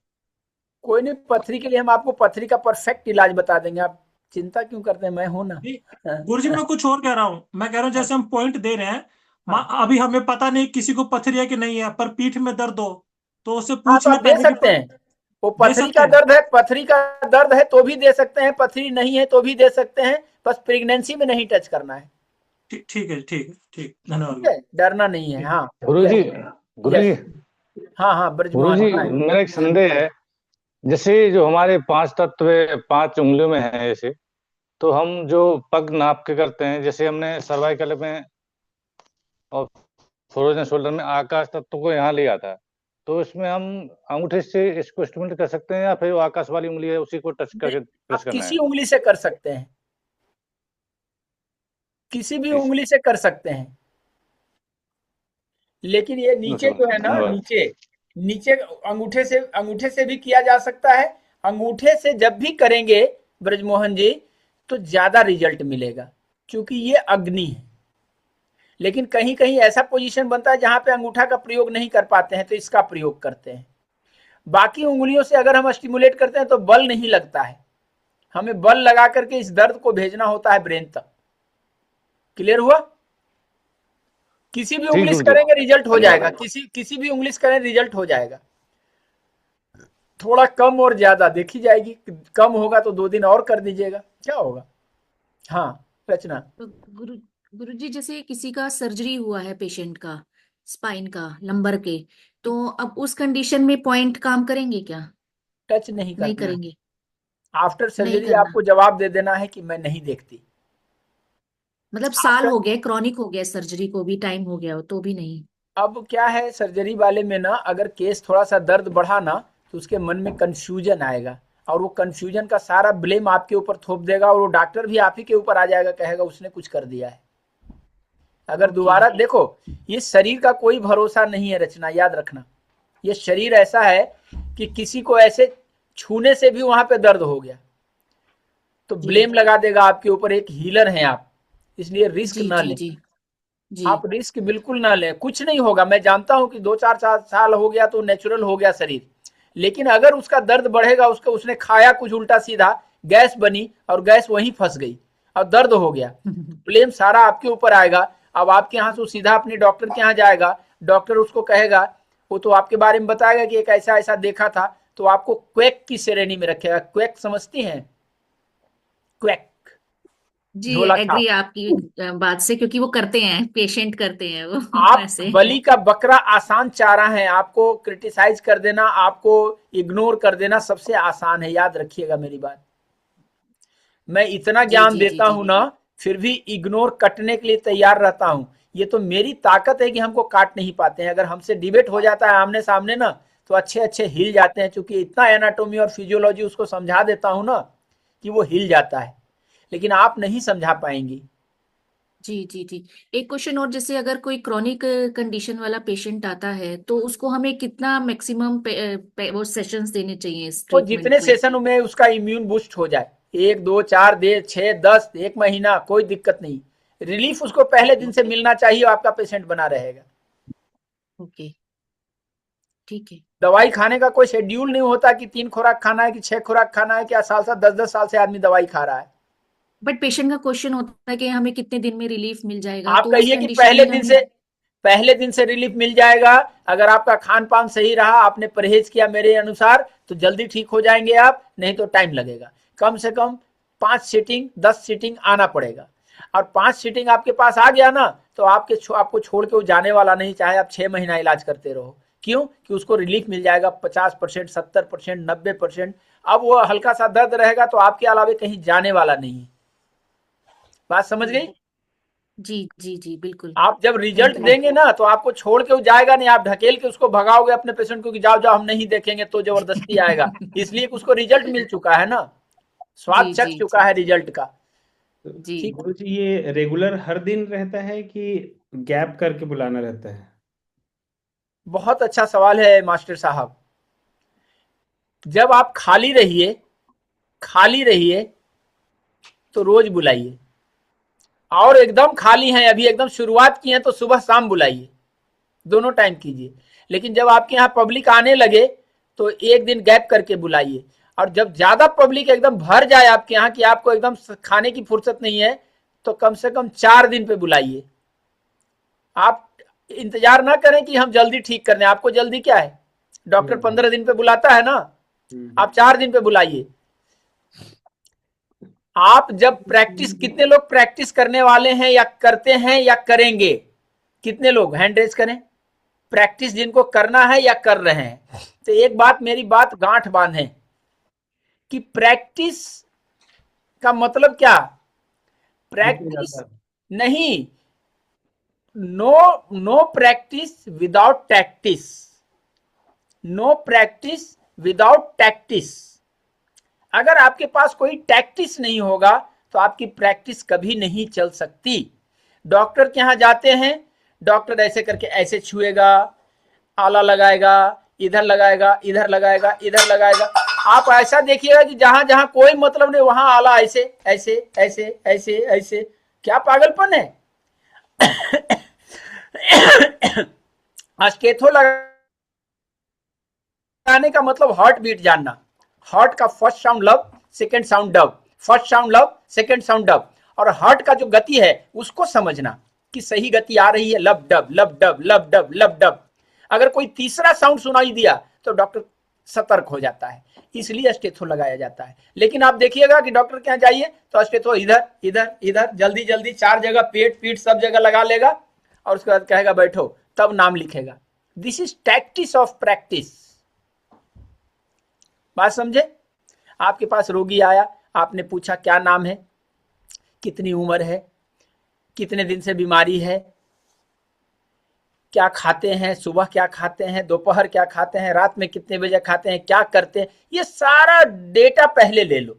कोई नहीं, पथरी के लिए हम आपको पथरी का परफेक्ट इलाज बता देंगे, आप चिंता क्यों करते हैं, मैं हूं ना। गुरुजी, मैं कुछ और कह रहा हूँ, मैं कह रहा हूँ जैसे हम पॉइंट दे रहे हैं, अभी हमें पता नहीं किसी को पथरी है कि नहीं है, पर पीठ में दर्द हो तो उससे हाँ, पूछ तो आप लेते दे हैं सकते हैं। वो दे पथरी सकते का हैं। दर्द है, पथरी का दर्द है तो भी दे सकते हैं, पथरी नहीं है तो भी दे सकते हैं, बस प्रेगनेंसी में नहीं टच करना है। ठीक है, धन्यवाद ठीक है, डरना नहीं है। हाँ गुरुजी, गुरुजी, यस, हाँ हाँ ब्रजमोहन गुरुजी, बताएं। मेरा एक संदेह है। जैसे जो हमारे 5 तत्व 5 उंगलियों में है, ऐसे तो हम जो पग नाप के करते हैं, जैसे हमने सर्वाइकल में और फ्रोजन शोल्डर में आकाश तत्व को यहाँ लिया था, तो इसमें हम अंगूठे से इसको एस्टिमेट कर सकते हैं या फिर वो आकाश वाली उंगली है उसी को टच करके प्रेस आप करना किसी है? उंगली से कर सकते हैं, किसी भी उंगली से कर सकते हैं, लेकिन ये नीचे जो है ना, धन्यवाद। नीचे नीचे अंगूठे से भी किया जा सकता है। अंगूठे से जब भी करेंगे ब्रजमोहन जी तो ज्यादा रिजल्ट मिलेगा, क्योंकि ये अग्नि है। लेकिन कहीं कहीं ऐसा पोजीशन बनता है जहां पे अंगूठा का प्रयोग नहीं कर पाते हैं, तो इसका प्रयोग करते हैं। बाकी उंगलियों से अगर हम स्टिमुलेट करते हैं तो बल नहीं लगता है, हमें बल लगा करके इस दर्द को भेजना होता है ब्रेन तक। क्लियर हुआ? किसी भी उंगली से करेंगे रिजल्ट हो जाएगा, किसी भी उंगली से करें रिजल्ट हो जाएगा। थोड़ा कम और ज्यादा देखी जाएगी, कम होगा तो 2 दिन और कर दीजिएगा, क्या होगा। हाँ रचना। तो गुरुजी जैसे किसी का सर्जरी हुआ है पेशेंट का, स्पाइन का, लंबर के, तो अब उस कंडीशन में पॉइंट काम करेंगे क्या? टच नहीं नहीं करना है। करेंगे। आफ्टर नहीं सर्जरी करना, आपको जवाब दे देना है कि मैं नहीं देखती। मतलब साल हो गए, क्रॉनिक हो गया, सर्जरी को भी टाइम हो गया हो तो भी नहीं। अब क्या है, सर्जरी वाले में ना अगर केस थोड़ा सा दर्द बढ़ा ना तो उसके मन में कंफ्यूजन आएगा, और वो कंफ्यूजन का सारा ब्लेम आपके ऊपर थोप देगा, और वो डॉक्टर भी आप ही के ऊपर आ जाएगा, कहेगा उसने कुछ कर दिया है। अगर दोबारा देखो, ये शरीर का कोई भरोसा नहीं है रचना, याद रखना। ये शरीर ऐसा है कि किसी को ऐसे छूने से भी वहां पे दर्द हो गया तो ब्लेम लगा देगा आपके ऊपर। एक हीलर हैं आप, इसलिए रिस्क ना लें। आप रिस्क बिल्कुल ना लें, कुछ नहीं होगा। मैं जानता हूं कि 2-4 साल हो गया तो नेचुरल हो गया शरीर, लेकिन अगर उसका दर्द बढ़ेगा, उसने खाया कुछ उल्टा सीधा, गैस बनी और गैस वहीं फंस गई और दर्द हो गया, ब्लेम सारा आपके ऊपर आएगा। अब आपके यहाँ से सीधा अपने डॉक्टर के यहाँ जाएगा, डॉक्टर उसको कहेगा, वो तो आपके बारे में बताएगा कि एक ऐसा ऐसा देखा था, तो आपको क्वेक की श्रेणी में रखेगा। क्वेक समझती हैं? क्वेक, जी एग्री आपकी बात से, क्योंकि वो करते हैं, पेशेंट करते हैं वो आप ऐसे। बलि का बकरा आसान चारा है। आपको क्रिटिसाइज कर देना, आपको इग्नोर कर देना सबसे आसान है, याद रखिएगा मेरी बात। मैं इतना ज्ञान देता हूं ना, फिर भी इग्नोर कटने के लिए तैयार रहता हूं। ये तो मेरी ताकत है कि हमको काट नहीं पाते हैं। अगर हमसे डिबेट हो जाता है आमने सामने ना, तो अच्छे अच्छे हिल जाते हैं, क्योंकि इतना एनाटोमी और फिजियोलॉजी उसको समझा देता हूं ना कि वो हिल जाता है, लेकिन आप नहीं समझा पाएंगी। जी एक क्वेश्चन और, जैसे अगर कोई क्रॉनिक कंडीशन वाला पेशेंट आता है तो उसको हमें कितना मैक्सिमम वो सेशंस देने चाहिए इस वो ट्रीटमेंट जितने में? सेशन में उसका इम्यून बूस्ट हो जाए, 1, 2, 4 दे, 6, 10, 1 महीना, कोई दिक्कत नहीं। रिलीफ उसको पहले दिन से मिलना चाहिए, आपका पेशेंट बना रहेगा। ओके, ठीक है। दवाई खाने का कोई शेड्यूल नहीं होता कि 3 खुराक खाना है कि 6 खुराक खाना है, क्या साल 10-10 साल से आदमी दवाई खा रहा है। बट पेशेंट का क्वेश्चन होता है कि हमें कितने दिन में रिलीफ मिल जाएगा, आप तो उस कहिए कि कंडीशन में पहले दिन से रिलीफ मिल जाएगा। अगर आपका खान पान सही रहा, आपने परहेज किया मेरे अनुसार, तो जल्दी ठीक हो जाएंगे आप, नहीं तो टाइम लगेगा। कम से कम 5 सीटिंग 10 सीटिंग आना पड़ेगा, और 5 सीटिंग आपके पास आ गया ना, तो आपको छोड़ के वो जाने वाला नहीं, चाहे आप 6 महीना इलाज करते रहो। क्यों? कि उसको रिलीफ मिल जाएगा 50%, 70%, 90%। अब वो हल्का सा दर्द रहेगा तो आपके अलावे कहीं जाने वाला नहीं है। बात समझ गई? जी बिल्कुल। आप जब रिजल्ट देंगे ना, तो आपको छोड़ के वो जाएगा नहीं, आप ढकेल के उसको भगाओगे अपने पेशेंट को कि जाओ जाओ हम नहीं देखेंगे, तो जबरदस्ती आएगा। इसलिए उसको रिजल्ट मिल चुका है ना, स्वाद चख चुका है रिजल्ट का। जी गुरुजी, ये रेगुलर हर दिन रहता है कि गैप करके बुलाना रहता है? बहुत अच्छा सवाल है मास्टर साहब। जब आप खाली रहिए तो रोज बुलाइए, और एकदम खाली हैं, अभी एकदम शुरुआत की हैं, तो सुबह शाम बुलाइए, दोनों टाइम कीजिए। लेकिन जब आपके यहाँ पब्लिक आने लगे तो एक दिन गैप करके बुलाइए, और जब ज्यादा पब्लिक एकदम भर जाए आपके यहाँ कि आपको एकदम खाने की फुर्सत नहीं है, तो कम से कम 4 दिन पे बुलाइए। आप इंतजार ना करें कि हम जल्दी ठीक कर दें। आपको जल्दी क्या है, डॉक्टर 15 दिन पे बुलाता है ना, आप 4 दिन पे बुलाइए। आप जब प्रैक्टिस, कितने लोग प्रैक्टिस करने वाले हैं या करते हैं या करेंगे, कितने लोग हैंड रेज करें, प्रैक्टिस जिनको करना है या कर रहे हैं। तो एक बात, मेरी बात गांठ बांधें कि प्रैक्टिस का मतलब क्या, प्रैक्टिस नहीं, know practice without tactics, know practice without tactics. अगर आपके पास कोई टैक्टिस नहीं होगा तो आपकी प्रैक्टिस कभी नहीं चल सकती। डॉक्टर के यहां जाते हैं, डॉक्टर ऐसे करके ऐसे छुएगा, आला लगाएगा, इधर लगाएगा, इधर लगाएगा, इधर लगाएगा। आप ऐसा देखिएगा कि जहां जहां कोई मतलब नहीं वहां आला ऐसे ऐसे ऐसे ऐसे ऐसे, क्या पागलपन है। स्टेथो लगाने का मतलब हार्ट बीट जानना, हार्ट का फर्स्ट साउंड लब, second sound dub, first sound लब, सेकंड साउंड डब, और हार्ट का जो गति है उसको समझना कि सही गति आ रही है, लब डब लब डब लब डब लब डब। अगर कोई तीसरा साउंड सुनाई दिया तो डॉक्टर सतर्क हो जाता है, इसलिए स्टेथो लगाया जाता है। लेकिन आप देखिएगा कि डॉक्टर के यहाँ जाइए तो स्टेथो इधर इधर इधर जल्दी जल्दी 4 जगह, पेट पीठ सब जगह लगा लेगा और उसके बाद कहेगा बैठो, तब नाम लिखेगा। This is tactics of practice. बात समझे। आपके पास रोगी आया, आपने पूछा क्या नाम है, कितनी उम्र है, कितने दिन से बीमारी है, क्या खाते हैं, सुबह क्या खाते हैं, दोपहर क्या खाते हैं, रात में कितने बजे खाते हैं, क्या करते हैं, ये सारा डेटा पहले ले लो।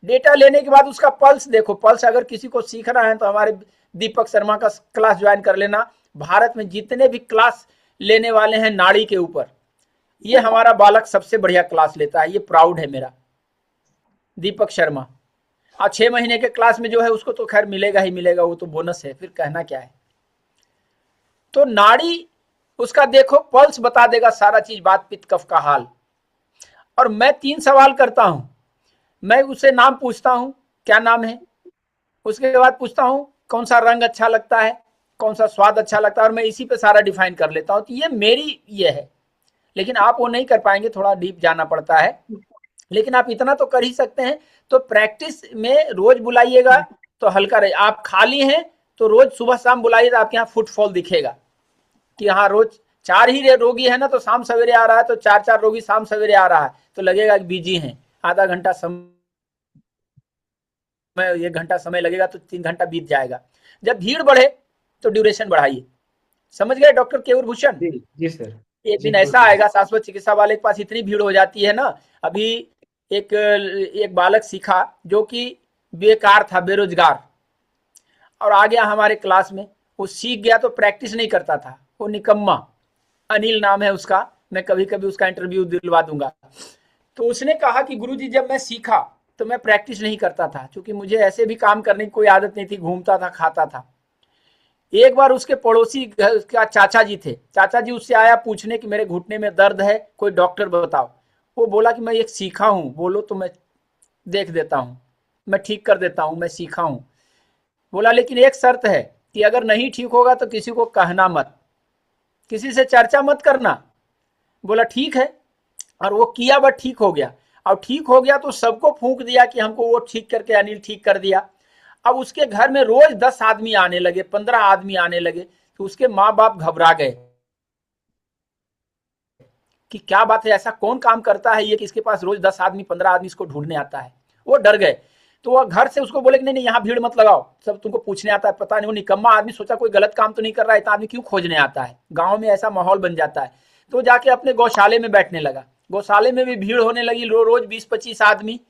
डेटा लेने के बाद उसका पल्स देखो। पल्स अगर किसी को सीखना है तो हमारे दीपक शर्मा का क्लास ज्वाइन कर लेना। भारत में जितने भी क्लास लेने वाले हैं नाड़ी के ऊपर, ये हमारा बालक सबसे बढ़िया क्लास लेता है, ये प्राउड है मेरा, दीपक शर्मा। और 6 महीने के क्लास में जो है उसको तो खैर मिलेगा ही मिलेगा, वो तो बोनस है, फिर कहना क्या है। तो नाड़ी उसका देखो, पल्स बता देगा सारा चीज, बात पित्त कफ का हाल। और मैं 3 सवाल करता हूं, मैं उससे नाम पूछता हूं, क्या नाम है, उसके बाद पूछता हूं कौन सा रंग अच्छा लगता है, कौन सा स्वाद अच्छा लगता है, और मैं इसी पे सारा डिफाइन कर लेता हूं। तो ये मेरी ये है, लेकिन आप वो नहीं कर पाएंगे, थोड़ा डीप जाना पड़ता है, लेकिन आप इतना तो कर ही सकते हैं। तो प्रैक्टिस में रोज बुलाइएगा तो हल्का रहे। आप खाली हैं तो रोज सुबह शाम बुलाइए, तो आपके यहाँ फुटफॉल दिखेगा कि हाँ रोज 4 ही रोगी है ना, तो शाम सवेरे आ रहा है, तो 4 रोगी शाम सवेरे आ रहा है, तो लगेगा कि बिजी हैं। आधा घंटा समय, 1 घंटा समय लगेगा तो 3 घंटा बीत जाएगा। जब भीड़ बढ़े तो ड्यूरेशन बढ़ाइए। समझ गए डॉक्टर केवल भूषण? जी सर। एक दिन ऐसा आएगा शाश्वत चिकित्सा वाले के पास इतनी भीड़ हो जाती है ना। अभी एक बालक सीखा जो कि बेकार था, बेरोजगार, और आ गया हमारे क्लास में। वो सीख गया तो प्रैक्टिस नहीं करता था, वो निकम्मा, अनिल नाम है उसका, मैं कभी कभी उसका इंटरव्यू दिलवा दूंगा। तो उसने कहा कि गुरुजी जब मैं सीखा तो मैं प्रैक्टिस नहीं करता था, क्योंकि मुझे ऐसे भी काम करने की कोई आदत नहीं थी, घूमता था, खाता था। एक बार उसके पड़ोसी का चाचा जी थे, चाचा जी उससे आया पूछने कि मेरे घुटने में दर्द है, कोई डॉक्टर बताओ। वो बोला कि मैं एक सीखा हूँ, बोलो तो मैं देख देता हूँ, मैं ठीक कर देता हूँ, मैं सीखा हूँ। बोला लेकिन एक शर्त है कि अगर नहीं ठीक होगा तो किसी को कहना मत, किसी से चर्चा मत करना। बोला ठीक है, और वो किया, बट ठीक हो गया। और ठीक हो गया तो सबको फूंक दिया कि हमको वो ठीक करके अनिल ठीक कर दिया। अब उसके घर में रोज 10 आदमी आने लगे, 15 आदमी आने लगे, तो उसके माँ बाप घबरा गए कि क्या बात है, ऐसा कौन काम करता है ये कि इसके पास रोज 10 आदमी 15 आदमी इसको ढूंढने आता है। वो डर गए, तो वह घर से उसको बोले कि नहीं यहाँ भीड़ मत लगाओ, सब तुमको पूछने आता है। पता नहीं वो निकम्मा आदमी सोचा कोई गलत काम तो नहीं कर रहा है, इतना आदमी क्यों खोजने आता है। गाँव में ऐसा माहौल बन जाता है। तो जाके अपने गौशाले में बैठने लगा, गौशाले में भी भीड़ होने लगी, रोज 20-25 आदमी।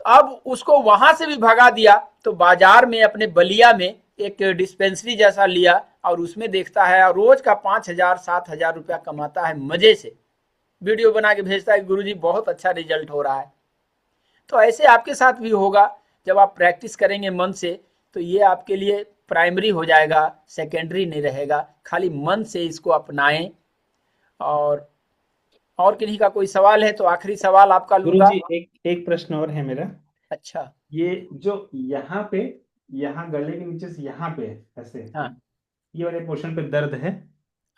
अब उसको वहां से भी भगा दिया, तो बाजार में अपने बलिया में एक डिस्पेंसरी जैसा लिया, और उसमें देखता है रोज का 5,000-7,000 रुपया कमाता है मजे से। वीडियो बना के भेजता है, गुरुजी बहुत अच्छा रिजल्ट हो रहा है। तो ऐसे आपके साथ भी होगा, जब आप प्रैक्टिस करेंगे मन से, तो ये आपके लिए प्राइमरी हो जाएगा, सेकेंडरी नहीं रहेगा। खाली मन से इसको अपनाएं। और किन्हीं का कोई सवाल है तो आखिरी सवाल आपका लूंगा। गुरुजी एक प्रश्न और है मेरा। अच्छा। ये जो यहाँ पे, यहाँ गले के नीचे से यहाँ पे ऐसे, हाँ, ये वाले पोर्शन पे दर्द है।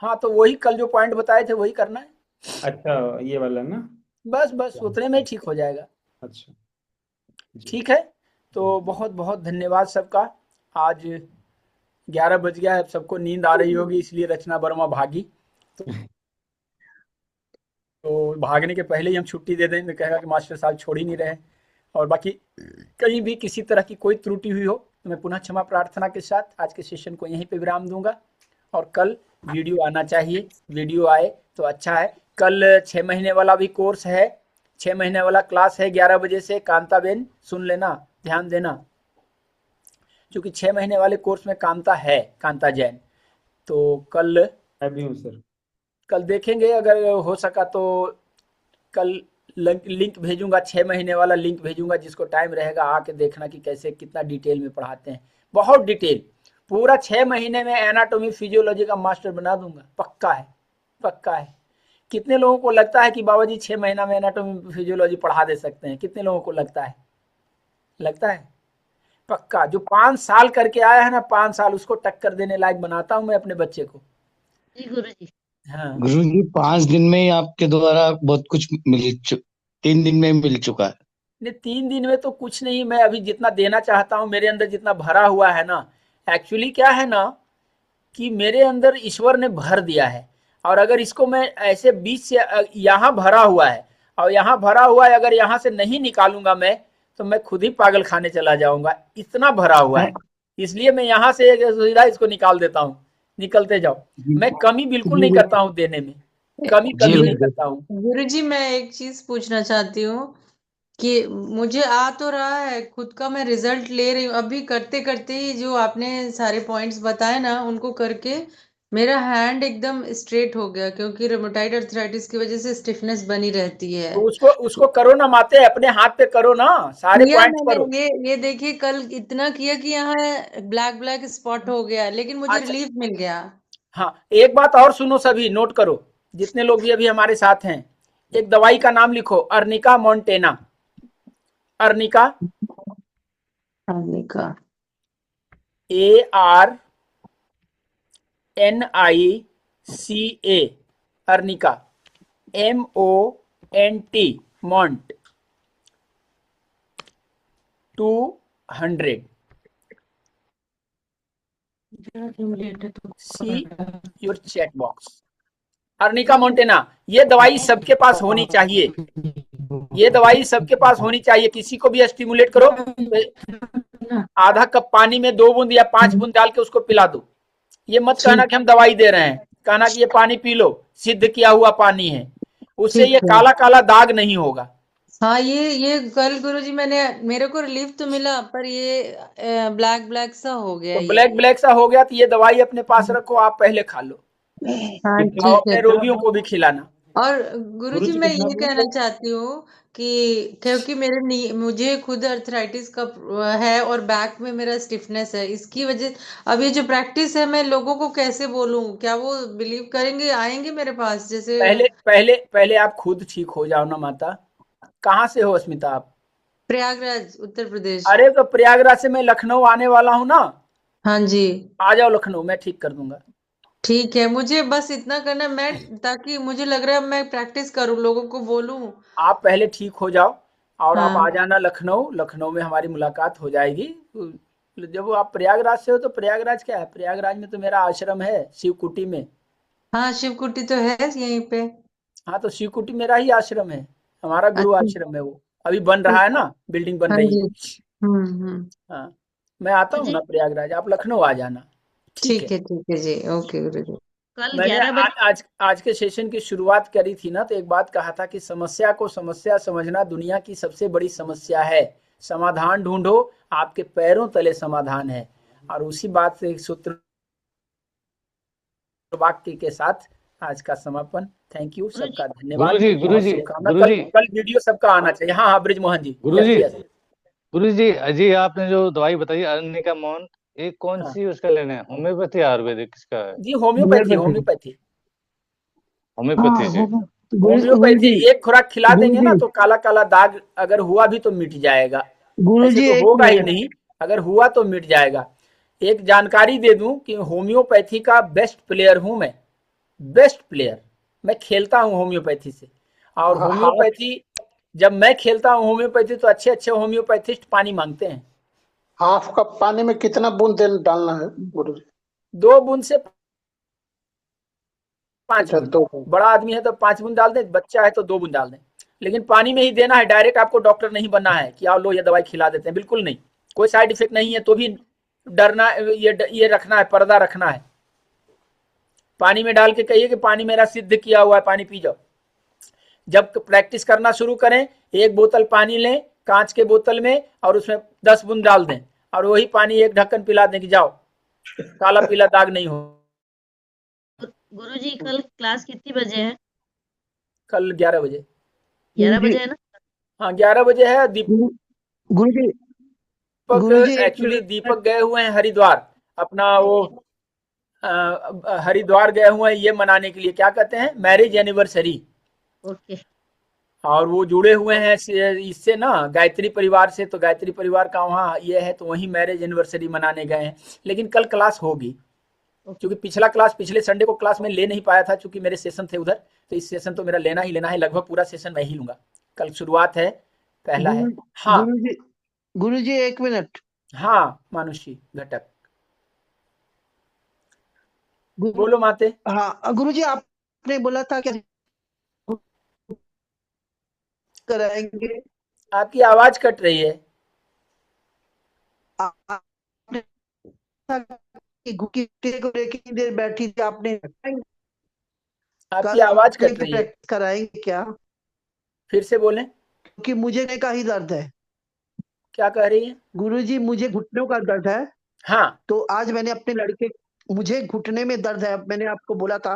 हाँ, तो वही कल जो पॉइंट बताए थे वही करना है। अच्छा, ये वाला ना। बस बस उतने में ही ठीक हो जाएगा। अच्छा जी। ठीक है, तो बहुत बहुत धन्यवाद सबका। आज 11 बज गया है, अब सबको नींद आ रही होगी, इसलिए रचना वर्मा भागी। तो भागने के पहले ही हम छुट्टी दे दें तो कहेगा कि मास्टर साहब छोड़ ही नहीं रहे। और बाकी कहीं भी किसी तरह की कोई त्रुटि हुई हो तो मैं पुनः क्षमा प्रार्थना के साथ आज के सेशन को यहीं पे विराम दूंगा। और कल वीडियो आना चाहिए, वीडियो आए तो अच्छा है। कल 6 महीने वाला भी कोर्स है, 6 महीने वाला क्लास है 11 बजे से। कांता बेन सुन लेना, ध्यान देना, क्योंकि 6 महीने वाले कोर्स में कांता है, कांता जैन। तो कल हूँ सर। कल देखेंगे, अगर हो सका तो कल लिंक भेजूंगा, 6 महीने वाला लिंक भेजूंगा। जिसको टाइम रहेगा आके देखना कि कैसे कितना डिटेल में पढ़ाते हैं, बहुत डिटेल। पूरा 6 महीने में एनाटॉमी फिजियोलॉजी का मास्टर बना दूंगा, पक्का है, पक्का है। कितने लोगों को लगता है कि बाबा जी 6 महीना में एनाटॉमी फिजियोलॉजी पढ़ा दे सकते हैं? कितने लोगों को लगता है? लगता है? पक्का। जो 5 साल करके आया है ना, 5 साल, उसको टक्कर देने लायक बनाता हूं मैं अपने बच्चे को। जी गुरुजी। हाँ गुरुजी 5 दिन में ही आपके द्वारा बहुत कुछ 3 दिन में मिल चुका है। नहीं, 3 दिन में तो कुछ नहीं। मैं अभी जितना देना चाहता हूँ, मेरे अंदर जितना भरा हुआ है ना, एक्चुअली क्या है ना कि मेरे अंदर ईश्वर ने भर दिया है। और अगर इसको मैं ऐसे बीच से यहाँ भरा हुआ है और यहाँ भरा हुआ है, अगर यहाँ से नहीं निकालूंगा मैं तो मैं खुद ही पागल खाने चला जाऊंगा, इतना भरा हुआ है। इसलिए मैं यहाँ से सुविधा इसको निकाल देता हूँ, निकलते जाओ। मैं कमी बिल्कुल नहीं करता हूँ देने में, कमी नहीं करता हूँ। गुरुजी, मैं एक चीज पूछना चाहती हूँ कि मुझे आ तो रहा है खुद का, मैं रिजल्ट ले रही हूँ अभी, करते करते ही जो आपने सारे पॉइंट्स बताए ना, उनको करके मेरा हैंड एकदम स्ट्रेट हो गया, क्योंकि रोमेटाइड अर्थराइटिस की वजह से स्टिफनेस बनी रहती है। तो उसको करो ना माते, अपने हाथ पे करो ना, सारे किया पॉइंट्स मैंने, करो। ये देखिए, कल इतना किया कि यहाँ ब्लैक ब्लैक स्पॉट हो गया, लेकिन मुझे अच्छा, रिलीफ मिल गया। हाँ, एक बात और सुनो, सभी नोट करो, जितने लोग भी अभी हमारे साथ हैं। एक दवाई का नाम लिखो, arnica montana. Arnica, arnica, ARNICA, arnica, MONT, mont 200। See your chat box. Arnica montana, ये दवाई सबके पास होनी चाहिए, ये दवाई सबके पास होनी चाहिए। किसी को भी स्टिमुलेट करो, आधा कप पानी में 2 बूंद या 5 बूंद डाल के उसको पिला दो। ये मत कहना कि हम दवाई दे रहे हैं, कहना कि ये पानी पी लो, सिद्ध किया हुआ पानी है, उससे ये काला काला दाग नहीं होगा। हाँ, ये कल गुरुजी मेरे को रिलीफ तो मिला, पर ये ब्लैक ब्लैक सा हो गया। तो ब्लैक ब्लैक सा हो गया तो ये दवाई अपने पास रखो, आप पहले खा लो, हाँ और ठीक है। अपने रोगियों को भी खिलाना। और गुरुजी, मैं ये कहना चाहती हूँ कि क्योंकि मुझे खुद अर्थराइटिस का है और बैक में मेरा स्टिफनेस है, इसकी वजह, अब ये जो प्रैक्टिस है, मैं लोगों को कैसे बोलूं? क्या वो बिलीव करेंगे, आएंगे मेरे पास? जैसे पहले आप खुद ठीक हो जाओ ना माता। कहाँ से हो अस्मिता आप? प्रयागराज, उत्तर प्रदेश। अरे तो प्रयागराज से मैं लखनऊ आने वाला हूँ ना। हाँ जी, आ जाओ लखनऊ, मैं ठीक कर दूंगा। ठीक है, मुझे बस इतना करना, मैं ताकि मुझे लग रहा है मैं प्रैक्टिस करूं, लोगों को बोलूं। आप पहले ठीक हो जाओ और आप आ हाँ जाना लखनऊ। लखनऊ में हमारी मुलाकात हो जाएगी। जब आप प्रयागराज से हो तो प्रयागराज क्या है, प्रयागराज में तो मेरा आश्रम है, शिवकुटी में। हाँ, शिवकुटी तो है यहीं पे। हाँ, तो शिवकुटी मेरा ही आश्रम है, हमारा गुरु अच्छा, आश्रम है। वो अभी बन रहा है ना, बिल्डिंग बन हाँ रही जी। है। हम्म। हाँ, मैं आता हूँ जी ना प्रयागराज, आप लखनऊ आ जाना। ठीक है। ठीक है जी, ओके गुरुजी। कल मैंने 11 बजे आज के सेशन की शुरुआत करी थी ना, तो एक बात कहा था कि समस्या को समस्या समझना दुनिया की सबसे बड़ी समस्या है। समाधान ढूंढो, आपके पैरों तले समाधान है। और उसी बात से एक सूत्र वाक्य के साथ आज का समापन। थैंक यू, सबका धन्यवाद गुरुजी और गुरुजी शुभकामना। गुरुजी कल वीडियो सबका आना चाहिए। हाँ हाँ, ब्रिजमोहन जी। गुरुजी यस यस। गुरुजी, अजी आपने जो दवाई बताई अर्निका मौन, ये कौन हाँ सी उसका लेना है, होम्योपैथी आयुर्वेदिक किसका है? जी, होम्योपैथी, होम्योपैथी, होम्योपैथी से। होम्योपैथी। एक खुराक खिला देंगे ना गुरुजी तो काला काला दाग अगर हुआ भी तो मिट जाएगा। ऐसे गुरुजी तो एक होगा ही मिनट। नहीं, अगर हुआ तो मिट जाएगा। एक जानकारी दे दूं कि होम्योपैथी का बेस्ट प्लेयर हूं मैं, बेस्ट प्लेयर। मैं खेलता हूं होम्योपैथी से, और हाफ होम्योपैथी जब मैं खेलता हूं होम्योपैथी तो अच्छे अच्छे होम्योपैथिस्ट पानी मांगते हैं। हाफ कप पानी में कितना बूंद तेल डालना है गुरुजी? 2 बूंद से 5 अच्छा, बूंद। 2 बूंद। बड़ा आदमी है तो 5 बूंद डाल दें, बच्चा है तो 2 बूंद डाल दें, लेकिन पानी में ही देना है। डायरेक्ट आपको डॉक्टर नहीं बनना है कि आओ लो ये दवाई खिला देते हैं, बिल्कुल नहीं। कोई साइड इफेक्ट नहीं है तो भी डरना, ये रखना है, पर्दा रखना है। पानी में डाल के कहिए कि पानी मेरा सिद्ध किया हुआ है, पानी पी जाओ। जब प्रैक्टिस करना शुरू करें, 1 बोतल पानी लें कांच के बोतल में, और उसमें 10 बूंद डाल दें, और वही पानी 1 ढक्कन पिला दें कि जाओ, काला पीला दाग नहीं हो। गुरुजी कल क्लास कितनी बजे है? कल 11 बजे। 11 बजे है ना? हाँ 11 बजे है। गुरुजी दीपक, एक एक्चुअली मिनट। दीपक गए हुए हैं हरिद्वार, अपना वो हरिद्वार गए हुए हैं ये मनाने के लिए, क्या कहते हैं, मैरिज एनिवर्सरी। ओके। और वो जुड़े हुए हैं इससे ना, गायत्री परिवार से। तो गायत्री परिवार का वहाँ ये है, तो वहीं मैरिज एनिवर्सरी मनाने गए हैं। लेकिन कल क्लास होगी, क्योंकि पिछले संडे को क्लास में ले नहीं पाया था, क्योंकि मेरे सेशन थे उधर। तो इस सेशन तो मेरा लेना ही लेना है, लगभग पूरा सेशन मैं ही लूंगा। कल शुरुआत है, पहला है। हाँ गुरुजी 1 मिनट। हाँ मानुषी घटक, बोलो माते। हाँ गुरुजी, आपने बोला था क्या कराएंगे? आपकी आवाज कट रही है। आपने घुटने को लेकर देर बैठी थी आपने, आपकी आवाज कट रही है, प्रैक्टिस कराएंगे क्या? फिर से बोलें। क्योंकि मुझे का ही दर्द है। क्या कह रही है? गुरुजी मुझे घुटनों का दर्द है। हाँ। तो आज मैंने अपने लड़के, मुझे घुटने में दर्द है, मैंने आपको बोला था।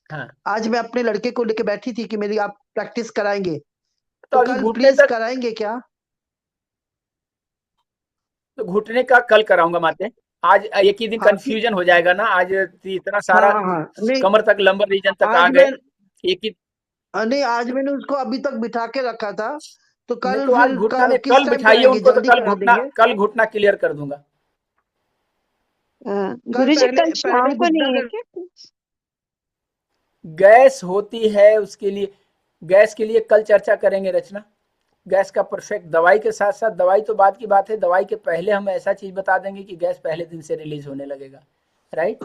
हाँ। आज मैं अपने लड़के को लेकर बैठी थी कि मेरी आप प्रैक्टिस कराएंगे, तो अभी कल घुटने प्लीज तक कराएंगे क्या? तो घुटने का कल कराऊंगा माते। आज एक ही दिन हाँ कंफ्यूजन हो जाएगा ना, आज इतना सारा हाँ नहीं, कमर तक, लंबर रीजन तक आ आज गए। मैं एक ही नहीं, आज मैंने उसको अभी तक बिठा के रखा था। तो नहीं, कल तो आज फिर घुटना नहीं, किस कल टाइम बिठाइए कराएंगे? उनको, तो जल्दी करा देंगे। कल घुटना क्लियर कर दूंगा। गुरुजी कल शाम को नहीं है क्या? गैस होती है उसके लिए, गैस के लिए कल चर्चा करेंगे रचना। गैस का परफेक्ट, दवाई के साथ साथ, दवाई तो बात की बात है, दवाई के पहले हम ऐसा चीज बता देंगे कि गैस पहले दिन से रिलीज होने लगेगा। राइट,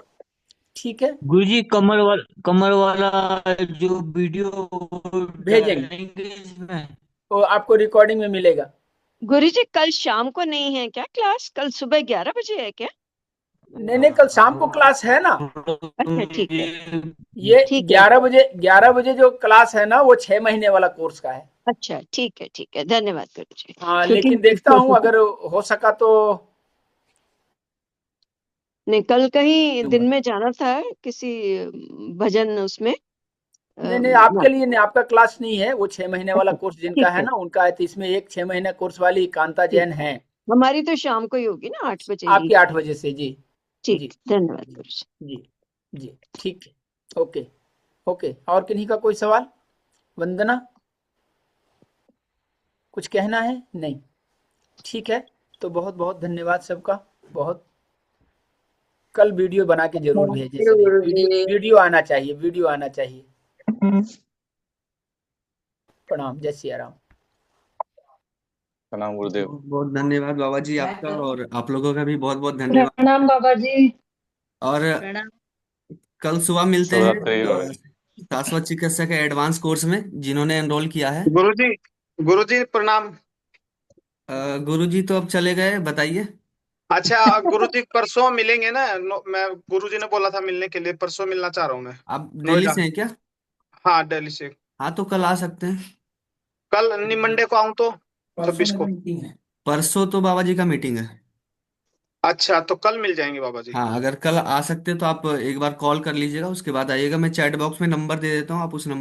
ठीक है। गुरुजी कमर वाला जो वीडियो भेजेंगे, डालेंगे इसमें। वो आपको रिकॉर्डिंग में मिलेगा। गुरुजी कल शाम को नहीं है क्या क्लास? कल सुबह 11 बजे है क्या? नहीं, कल शाम को क्लास है ना। अच्छा ठीक है, ये ठीक है। 11 बजे जो क्लास है ना, वो 6 महीने वाला कोर्स का है। अच्छा ठीक है, धन्यवाद गुरुजी। हाँ, क्योंकि लेकिन देखता हूँ अगर हो सका तो। नहीं, कल कहीं दिन में जाना था किसी भजन उसमें। नहीं, आपके लिए नहीं, आपका क्लास नहीं है, वो 6 महीने वाला कोर्स जिनका ठीक है ना, उनका है। तो इसमें एक 6 महीने कोर्स वाली कांता जैन है। हमारी तो शाम को ही होगी ना, 8 बजे ही। आपकी 8 बजे से, जी ठीक, जी धन्यवाद गुरुजी। जी जी, ठीक है, ओके ओके। और किन्हीं का कोई सवाल? वंदना, कुछ कहना है? नहीं, ठीक है। तो बहुत बहुत धन्यवाद सबका, बहुत। कल वीडियो बना के जरूर भेजें सभी, वीडियो आना चाहिए, वीडियो आना चाहिए। प्रणाम, जय सिया राम। प्रणाम गुरुदेव। बहुत धन्यवाद बाबा जी आपका, और आप लोगों का भी बहुत बहुत धन्यवाद। प्रणाम बाबा जी। और प्रणाम। कल सुबह मिलते हैं शुभरात्रि हो गई। शाश्वत चिकित्सा के एडवांस कोर्स में, जिन्होंने एनरोल किया है। गुरुजी प्रणाम। गुरुजी तो अब चले गए, बताइए। अच्छा गुरुजी परसों मिलेंगे ना? मैं, गुरुजी ने बोला था मिलने के लिए, परसों मिलना चाह रहा हूँ मैं। आप दिल्ली नोएडा। से हैं क्या? हाँ दिल्ली से। हाँ तो कल आ सकते हैं। कल नहीं, मंडे को आऊँ तो 26 को। परसों तो बाबा जी का मीटिंग है। अच्छा, तो कल मिल जाएंगे बाबा जी। हाँ, अगर कल आ सकते हैं तो आप एक बार कॉल कर लीजिएगा, उसके बाद आइएगा। मैं चैट बॉक्स में नंबर दे देता हूँ, आप उस नंबर